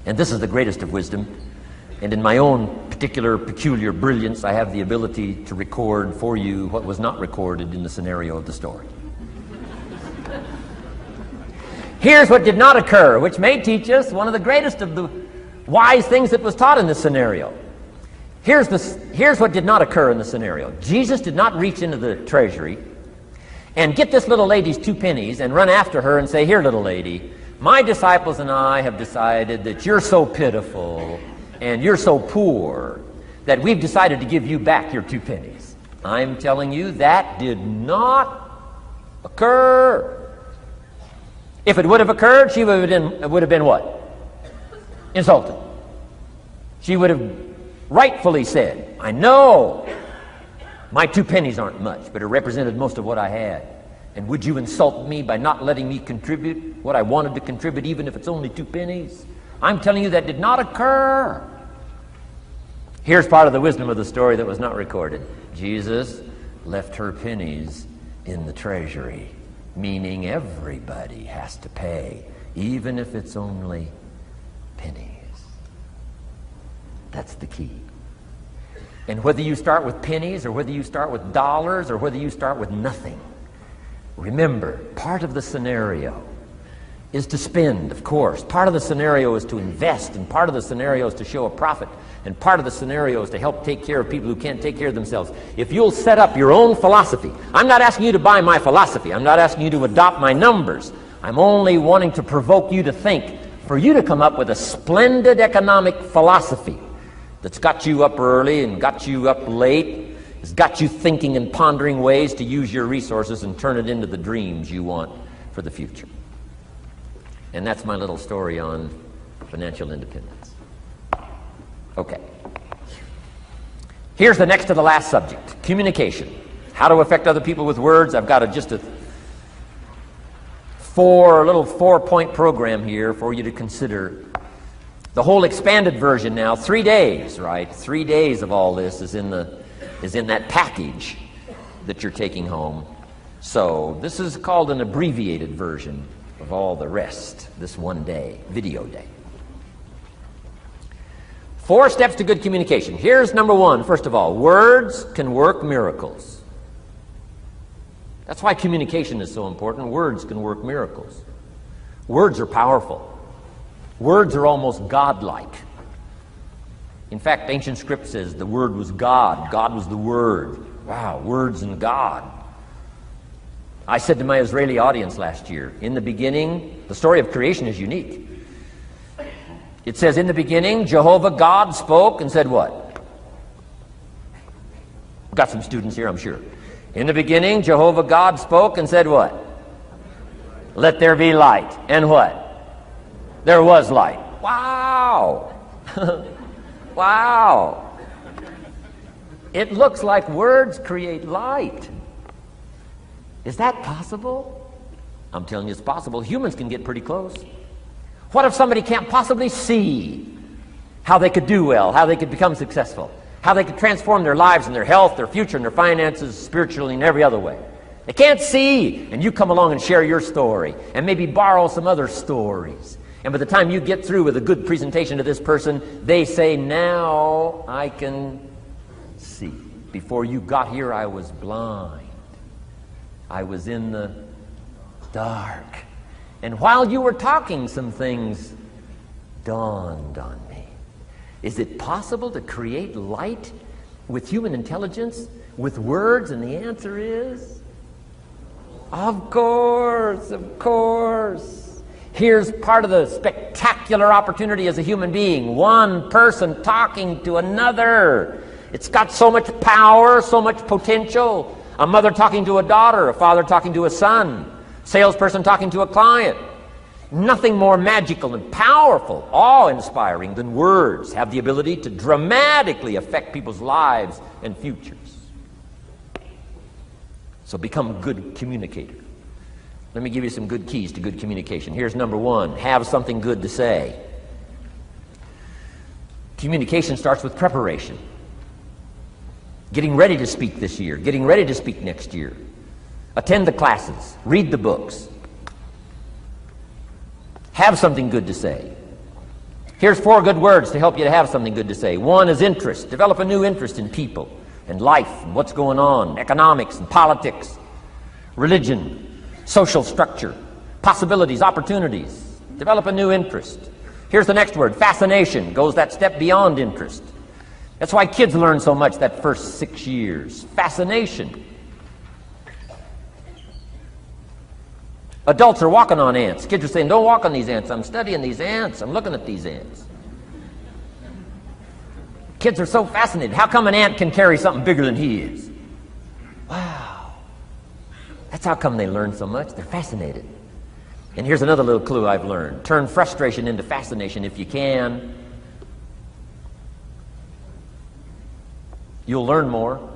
And this is the greatest of wisdom. And in my own particular, peculiar brilliance, I have the ability to record for you what was not recorded in the scenario of the story. Here's what did not occur, which may teach us one of the greatest of the wise things that was taught in this scenario. Here's what did not occur in the scenario. Jesus did not reach into the treasury and get this little lady's 2 pennies and run after her and say, here, little lady, my disciples and I have decided that you're so pitiful and you're so poor that we've decided to give you back your 2 pennies. I'm telling you, that did not occur. If it would have occurred, she would have been what? Insulted. She would have rightfully said, I know my 2 pennies aren't much, but it represented most of what I had. And would you insult me by not letting me contribute what I wanted to contribute, even if it's only 2 pennies? I'm telling you that did not occur. Here's part of the wisdom of the story that was not recorded. Jesus left her pennies in the treasury, meaning everybody has to pay, even if it's only pennies. That's the key. And whether you start with pennies or whether you start with dollars or whether you start with nothing, remember, part of the scenario is to spend, of course. Part of the scenario is to invest, and part of the scenario is to show a profit, and part of the scenario is to help take care of people who can't take care of themselves. If you'll set up your own philosophy, I'm not asking you to buy my philosophy. I'm not asking you to adopt my numbers. I'm only wanting to provoke you to think, for you to come up with a splendid economic philosophy that's got you up early and got you up late, has got you thinking and pondering ways to use your resources and turn it into the dreams you want for the future. And that's my little story on financial independence. Okay. Here's the next to the last subject, communication. How to affect other people with words. I've got just a little 4-point program here for you to consider. The whole expanded version now, 3 days, right? 3 days of all this is in that package that you're taking home. So this is called an abbreviated version of all the rest, this 1 day, video day. 4 steps to good communication. Here's number 1, first of all, words can work miracles. That's why communication is so important. Words can work miracles. Words are powerful. Words are almost godlike. In fact, ancient script says the Word was God. God was the Word. Wow, words and God. I said to my Israeli audience last year, in the beginning, the story of creation is unique. It says, in the beginning, Jehovah God spoke and said what? We've got some students here, I'm sure. In the beginning, Jehovah God spoke and said what? Let there be light. And what? There was light. Wow! Wow! It looks like words create light. Is that possible? I'm telling you it's possible. Humans can get pretty close. What if somebody can't possibly see how they could do well, how they could become successful, how they could transform their lives and their health, their future, and their finances, spiritually, and every other way? They can't see, and you come along and share your story, and maybe borrow some other stories. And by the time you get through with a good presentation to this person, they say, now I can see. Before you got here, I was blind. I was in the dark. And while you were talking, some things dawned on me. Is it possible to create light with human intelligence, with words? And the answer is, of course, of course. Here's part of the spectacular opportunity as a human being. One person talking to another. It's got so much power, so much potential. A mother talking to a daughter, a father talking to a son, salesperson talking to a client. Nothing more magical and powerful, awe-inspiring than words have the ability to dramatically affect people's lives and futures. So become a good communicator. Let me give you some good keys to good communication. Here's number one: have something good to say. Communication starts with preparation. Getting ready to speak this year, getting ready to speak next year. Attend the classes, read the books. Have something good to say. Here's 4 good words to help you to have something good to say. 1 is interest. Develop a new interest in people and life and what's going on, economics and politics, religion, social structure, possibilities, opportunities. Develop a new interest. Here's the next word: fascination. Goes that step beyond interest. That's why kids learn so much that first 6 years. Fascination. Adults are walking on ants. Kids are saying, don't walk on these ants. I'm studying these ants. I'm looking at these ants. Kids are so fascinated. How come an ant can carry something bigger than he is? Wow. That's how come they learn so much. They're fascinated. And here's another little clue I've learned. Turn frustration into fascination if you can. You'll learn more.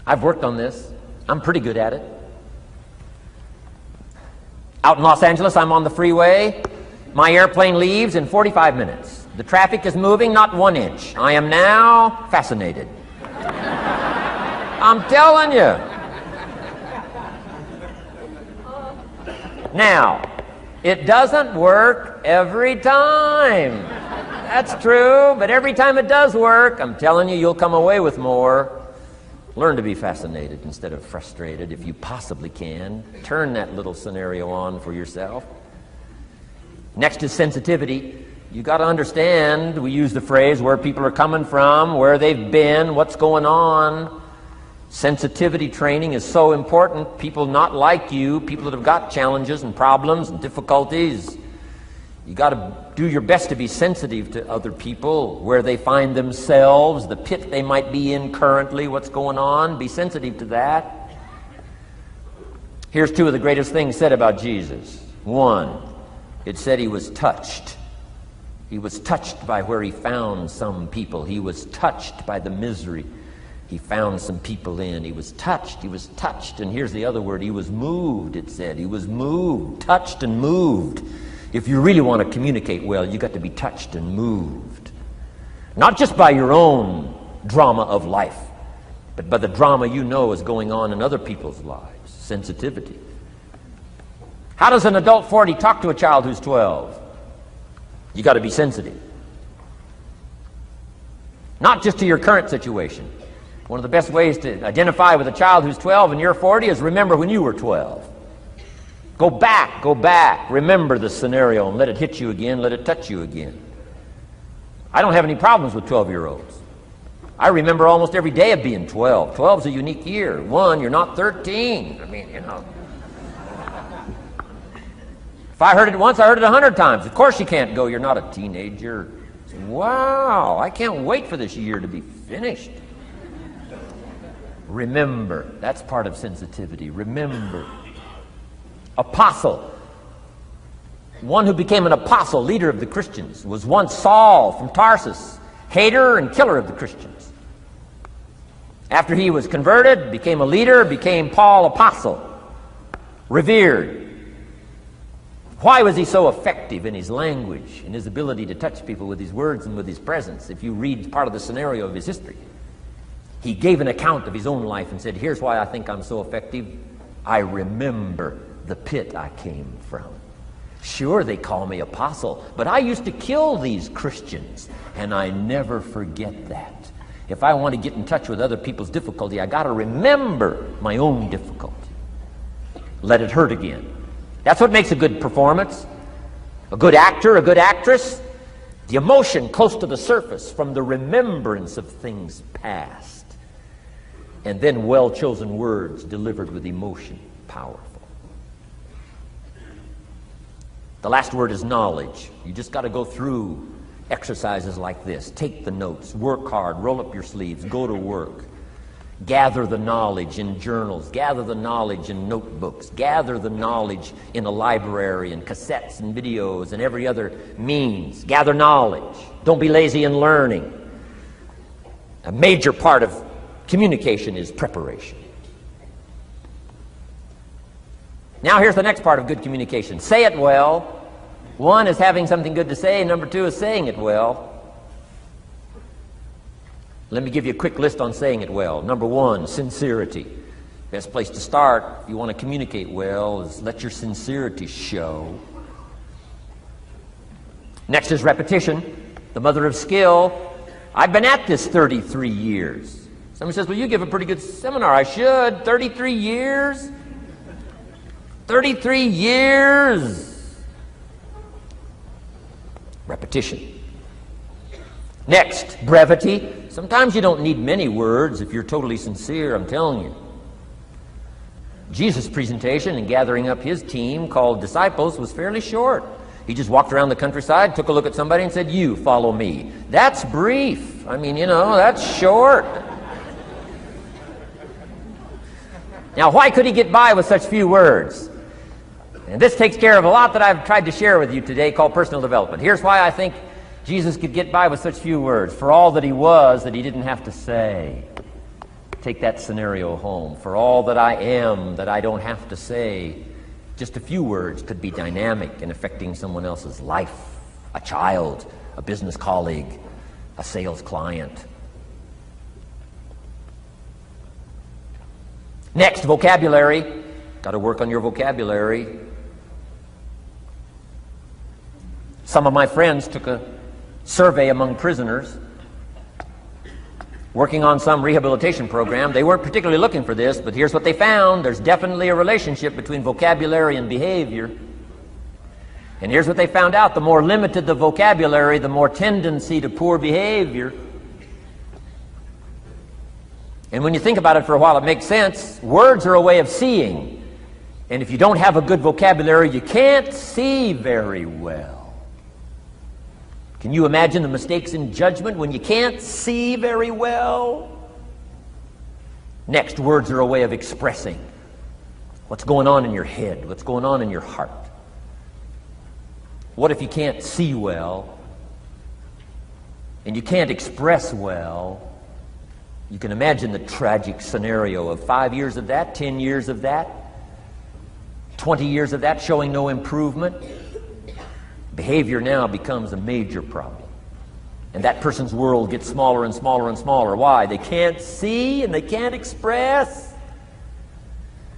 I've worked on this. I'm pretty good at it. Out in Los Angeles, I'm on the freeway. My airplane leaves in 45 minutes. The traffic is moving not 1 inch. I am now fascinated. I'm telling you. Now, it doesn't work every time. That's true, but every time it does work, I'm telling you, you'll come away with more. Learn to be fascinated instead of frustrated if you possibly can. Turn that little scenario on for yourself. Next is sensitivity. You got to understand, we use the phrase where people are coming from, where they've been, what's going on. Sensitivity training is so important. People not like you, people that have got challenges and problems and difficulties, you got to do your best to be sensitive to other people, where they find themselves, the pit they might be in currently, what's going on. Be sensitive to that. Here's 2 of the greatest things said about Jesus. 1, it said he was touched. He was touched by where he found some people. He was touched by the misery he found some people in. He was touched. He was touched. And here's the other word. He was moved, it said. He was moved, touched and moved. If you really want to communicate well, you got to be touched and moved. Not just by your own drama of life, but by the drama you know is going on in other people's lives. Sensitivity. How does an adult 40 talk to a child who's 12? You got to be sensitive. Not just to your current situation. One of the best ways to identify with a child who's 12 and you're 40 is remember when you were 12. Go back, remember the scenario and let it hit you again, let it touch you again. I don't have any problems with 12-year-olds. I remember almost every day of being 12. 12 is a unique year. 1, you're not 13. I mean, you know. If I heard it once, I heard it 100 times. Of course you can't go, you're not a teenager. Wow, I can't wait for this year to be finished. Remember. That's part of sensitivity. Remember. Apostle. One who became an apostle, leader of the Christians, was once Saul from Tarsus, hater and killer of the Christians. After he was converted, became a leader, became Paul apostle, revered. Why was he so effective in his language, in his ability to touch people with his words and with his presence? If you read part of the scenario of his history, he gave an account of his own life and said, here's why I think I'm so effective. I remember the pit I came from. Sure, they call me apostle, but I used to kill these Christians, and I never forget that. If I want to get in touch with other people's difficulty, I got to remember my own difficulty. Let it hurt again. That's what makes a good performance. A good actor, a good actress. The emotion close to the surface from the remembrance of things past. And then well-chosen words delivered with emotion. Powerful. The last word is knowledge. You just got to go through exercises like this. Take the notes. Work hard. Roll up your sleeves. Go to work. Gather the knowledge in journals. Gather the knowledge in notebooks. Gather the knowledge in a library and cassettes and videos and every other means. Gather knowledge. Don't be lazy in learning. A major part of communication is preparation. Now here's the next part of good communication. Say it well. One is having something good to say. Number two is saying it well. Let me give you a quick list on saying it well. Number one, sincerity. Best place to start if you want to communicate well is let your sincerity show. Next is repetition, the mother of skill. I've been at this 33 years. Somebody says, well, you give a pretty good seminar. I should. 33 years? 33 years. Repetition. Next, brevity. Sometimes you don't need many words if you're totally sincere, I'm telling you. Jesus' presentation in gathering up his team called disciples was fairly short. He just walked around the countryside, took a look at somebody and said, you follow me. That's brief. I mean, that's short. Now, why could he get by with such few words? And this takes care of a lot that I've tried to share with you today called personal development. Here's why I think Jesus could get by with such few words. For all that he was, that he didn't have to say. Take that scenario home. For all that I am, that I don't have to say. Just a few words could be dynamic in affecting someone else's life. A child, a business colleague, a sales client. Next, vocabulary. Got to work on your vocabulary. Some of my friends took a survey among prisoners working on some rehabilitation program. They weren't particularly looking for this, but here's what they found. There's definitely a relationship between vocabulary and behavior. And here's what they found out. The more limited the vocabulary, the more tendency to poor behavior. And when you think about it for a while, it makes sense. Words are a way of seeing. And if you don't have a good vocabulary, you can't see very well. Can you imagine the mistakes in judgment when you can't see very well? Next, words are a way of expressing what's going on in your head, what's going on in your heart. What if you can't see well and you can't express well? You can imagine the tragic scenario of 5 years of that, 10 years of that, 20 years of that showing no improvement. Behavior now becomes a major problem. And that person's world gets smaller and smaller and smaller. Why? They can't see and they can't express.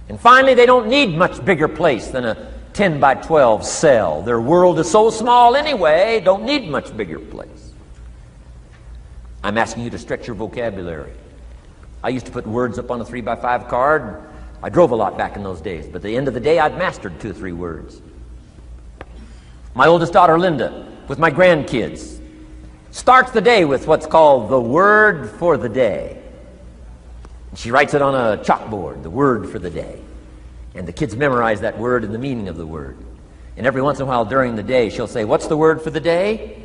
And finally, they don't need much bigger place than a 10 by 12 cell. Their world is so small anyway, don't need much bigger place. I'm asking you to stretch your vocabulary. I used to put words up on a 3 by 5 card. I drove a lot back in those days, but at the end of the day, I'd mastered 2 or 3 words. My oldest daughter, Linda, with my grandkids, starts the day with what's called the word for the day. She writes it on a chalkboard, the word for the day. And the kids memorize that word and the meaning of the word. And every once in a while during the day, she'll say, what's the word for the day?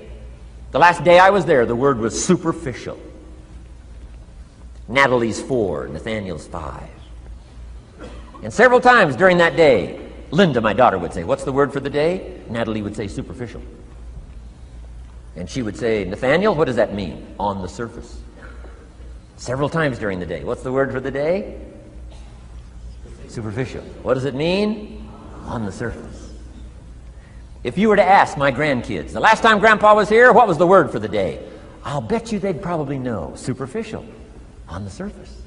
The last day I was there, the word was superficial. Natalie's 4, Nathaniel's 5. And several times during that day, Linda, my daughter, would say, "What's the word for the day?" Natalie would say, "Superficial." And she would say, "Nathaniel, what does that mean?" "On the surface." Several times during the day. "What's the word for the day?" Superficial. "What does it mean?" "On the surface." If you were to ask my grandkids, "The last time Grandpa was here, what was the word for the day?" I'll bet you they'd probably know. Superficial. On the surface.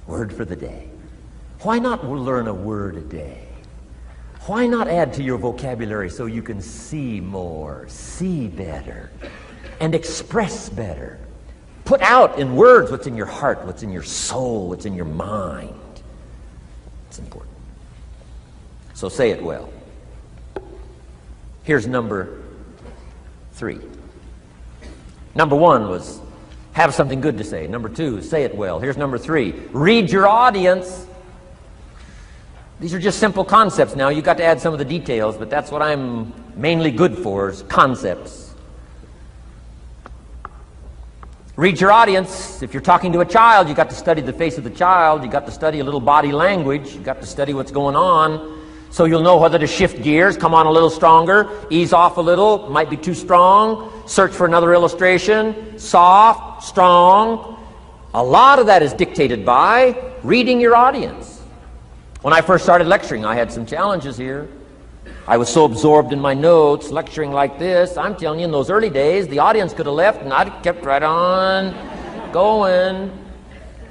Word for the day. Why not learn a word a day? Why not add to your vocabulary so you can see more, see better, and express better? Put out in words what's in your heart, what's in your soul, what's in your mind. It's important. So say it well. Here's number 3. Number 1 was have something good to say. Number 2, say it well. Here's number 3. Read your audience. These are just simple concepts now. You've got to add some of the details, but that's what I'm mainly good for, is concepts. Read your audience. If you're talking to a child, you've got to study the face of the child. You've got to study a little body language. You've got to study what's going on. So you'll know whether to shift gears, come on a little stronger, ease off a little, might be too strong, search for another illustration, soft, strong. A lot of that is dictated by reading your audience. When I first started lecturing, I had some challenges here. I was so absorbed in my notes, lecturing like this. I'm telling you, in those early days, the audience could have left and I'd have kept right on going.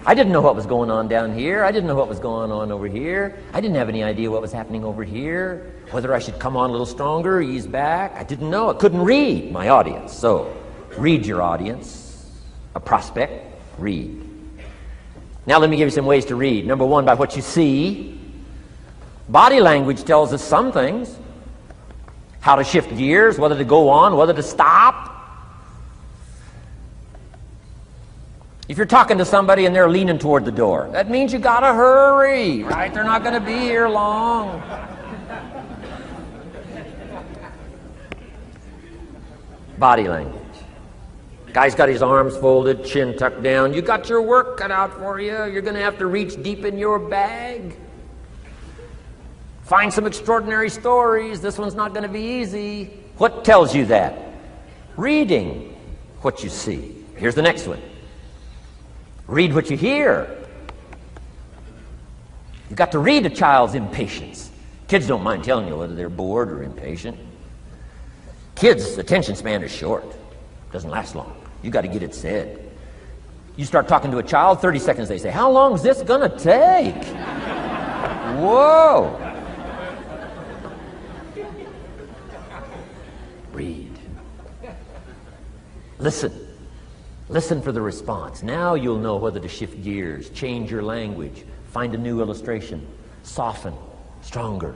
I didn't know what was going on down here. I didn't know what was going on over here. I didn't have any idea what was happening over here, whether I should come on a little stronger, ease back. I didn't know. I couldn't read my audience. So, read your audience. A prospect, read. Now let me give you some ways to read. Number 1, by what you see. Body language tells us some things. How to shift gears, whether to go on, whether to stop. If you're talking to somebody and they're leaning toward the door, that means you gotta hurry, right? They're not gonna be here long. Body language. Guy's got his arms folded, chin tucked down. You got your work cut out for you. You're gonna have to reach deep in your bag. Find some extraordinary stories. This one's not gonna be easy. What tells you that? Reading what you see. Here's the next one. Read what you hear. You've got to read a child's impatience. Kids don't mind telling you whether they're bored or impatient. Kids' attention span is short. Doesn't last long. You've got to get it said. You start talking to a child, 30 seconds they say, "How long is this going to take?" Whoa. Read. Listen. Listen for the response. Now you'll know whether to shift gears, change your language, find a new illustration, soften, stronger.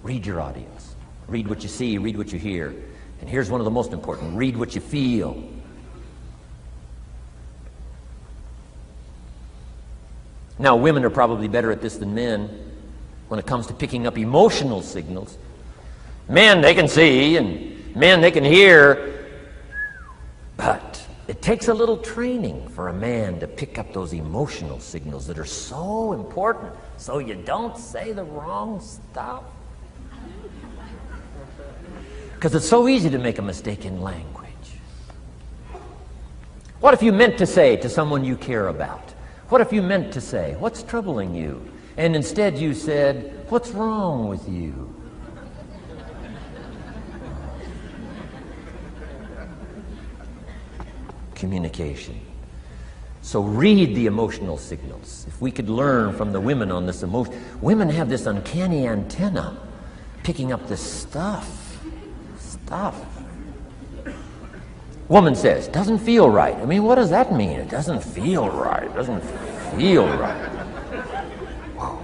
Read your audience. Read what you see, read what you hear. And here's one of the most important. Read what you feel. Now, women are probably better at this than men when it comes to picking up emotional signals. Men, they can see, and men, they can hear, but it takes a little training for a man to pick up those emotional signals that are so important so you don't say the wrong stuff. Because it's so easy to make a mistake in language. What if you meant to say to someone you care about? What if you meant to say, "What's troubling you?" And instead you said, "What's wrong with you?" Communication. So read the emotional signals. If we could learn from the women on this emotion. Women have this uncanny antenna picking up this stuff. Woman says, "Doesn't feel right." I mean, what does that mean? It doesn't feel right. It doesn't feel right. Whoa.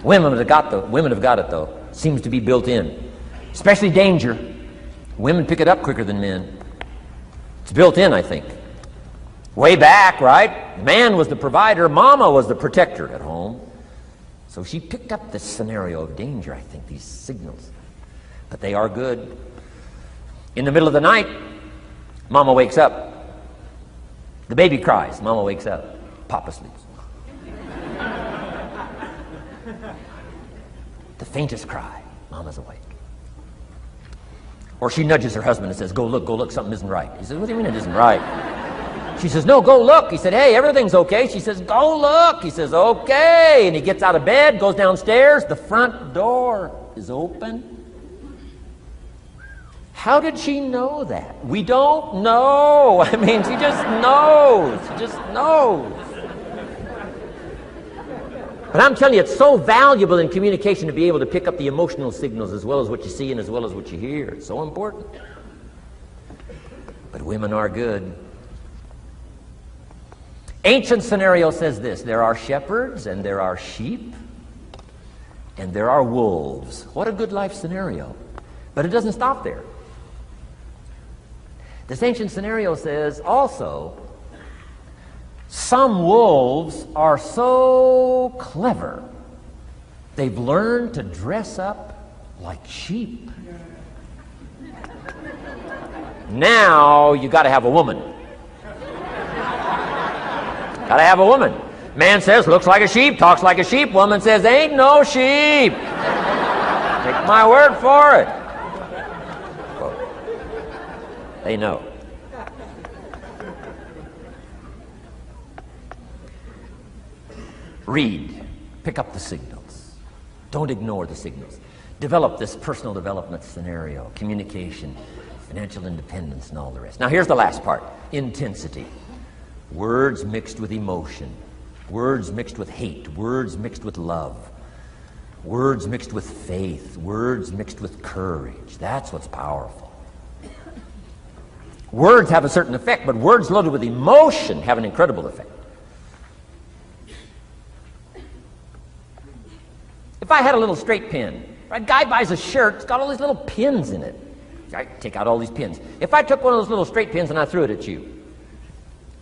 Women have got it though. Seems to be built in. Especially danger. Women pick it up quicker than men. It's built in, I think. Way back, right? Man was the provider, mama was the protector at home. So she picked up this scenario of danger, I think, these signals. But they are good. In the middle of the night, mama wakes up. The baby cries. Mama wakes up. Papa sleeps. The faintest cry. Mama's awake. Or she nudges her husband and says, go look, something isn't right. He says, what do you mean it isn't right? She says, no, go look. He said, hey, everything's okay. She says, go look. He says, okay. And he gets out of bed, goes downstairs. The front door is open. How did she know that? We don't know. I mean, she just knows. She just knows. But I'm telling you, it's so valuable in communication to be able to pick up the emotional signals as well as what you see and as well as what you hear. It's so important. But women are good. Ancient scenario says this: there are shepherds and there are sheep and there are wolves. What a good life scenario. But it doesn't stop there. This ancient scenario says also, some wolves are so clever, they've learned to dress up like sheep. Now you got to have a woman. Got to have a woman. Man says, looks like a sheep, talks like a sheep. Woman says, ain't no sheep. Take my word for it. Well, they know. Read. Pick up the signals. Don't ignore the signals. Develop this personal development scenario, communication, financial independence, and all the rest. Now here's the last part. Intensity. Words mixed with emotion. Words mixed with hate. Words mixed with love. Words mixed with faith. Words mixed with courage. That's what's powerful. Words have a certain effect, but words loaded with emotion have an incredible effect. If I had a little straight pin, a guy buys a shirt, it's got all these little pins in it. I take out all these pins. If I took one of those little straight pins and I threw it at you,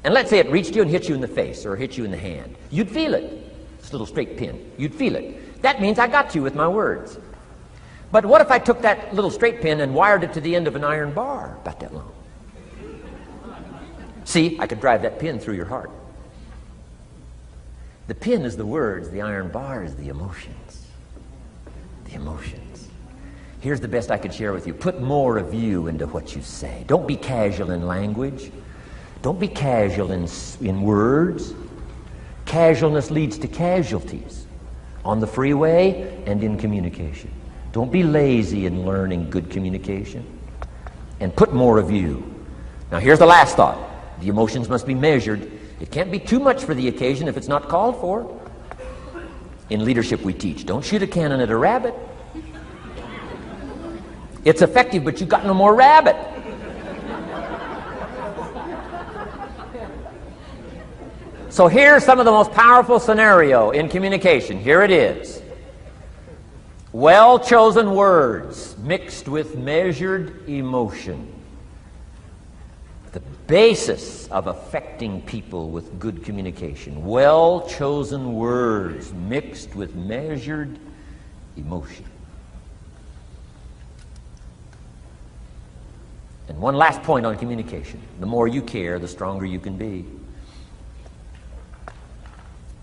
and let's say it reached you and hit you in the face or hit you in the hand, you'd feel it. This little straight pin, you'd feel it. That means I got you with my words. But what if I took that little straight pin and wired it to the end of an iron bar about that long? See, I could drive that pin through your heart. The pin is the words, the iron bar is the emotions. The emotions. Here's the best I could share with you. Put more of you into what you say. Don't be casual in language. Don't be casual in words. Casualness leads to casualties on the freeway and in communication. Don't be lazy in learning good communication. And put more of you. Now here's the last thought. The emotions must be measured. It can't be too much for the occasion if it's not called for. In leadership we teach, don't shoot a cannon at a rabbit. It's effective, but you've got no more rabbit. So here's some of the most powerful scenario in communication. Here it is. Well-chosen words mixed with measured emotion. The basis of affecting people with good communication. Well-chosen words mixed with measured emotion. And one last point on communication. The more you care, the stronger you can be.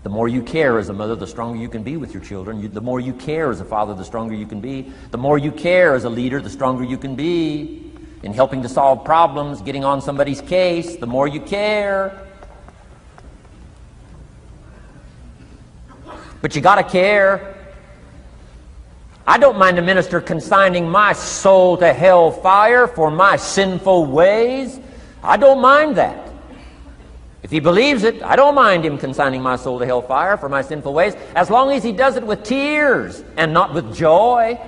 The more you care as a mother, the stronger you can be with your children. The more you care as a father, the stronger you can be. The more you care as a leader, the stronger you can be. In helping to solve problems, getting on somebody's case, the more you care. But you got to care. I don't mind a minister consigning my soul to hell fire for my sinful ways. I don't mind that. If he believes it, I don't mind him consigning my soul to hell fire for my sinful ways, as long as he does it with tears and not with joy.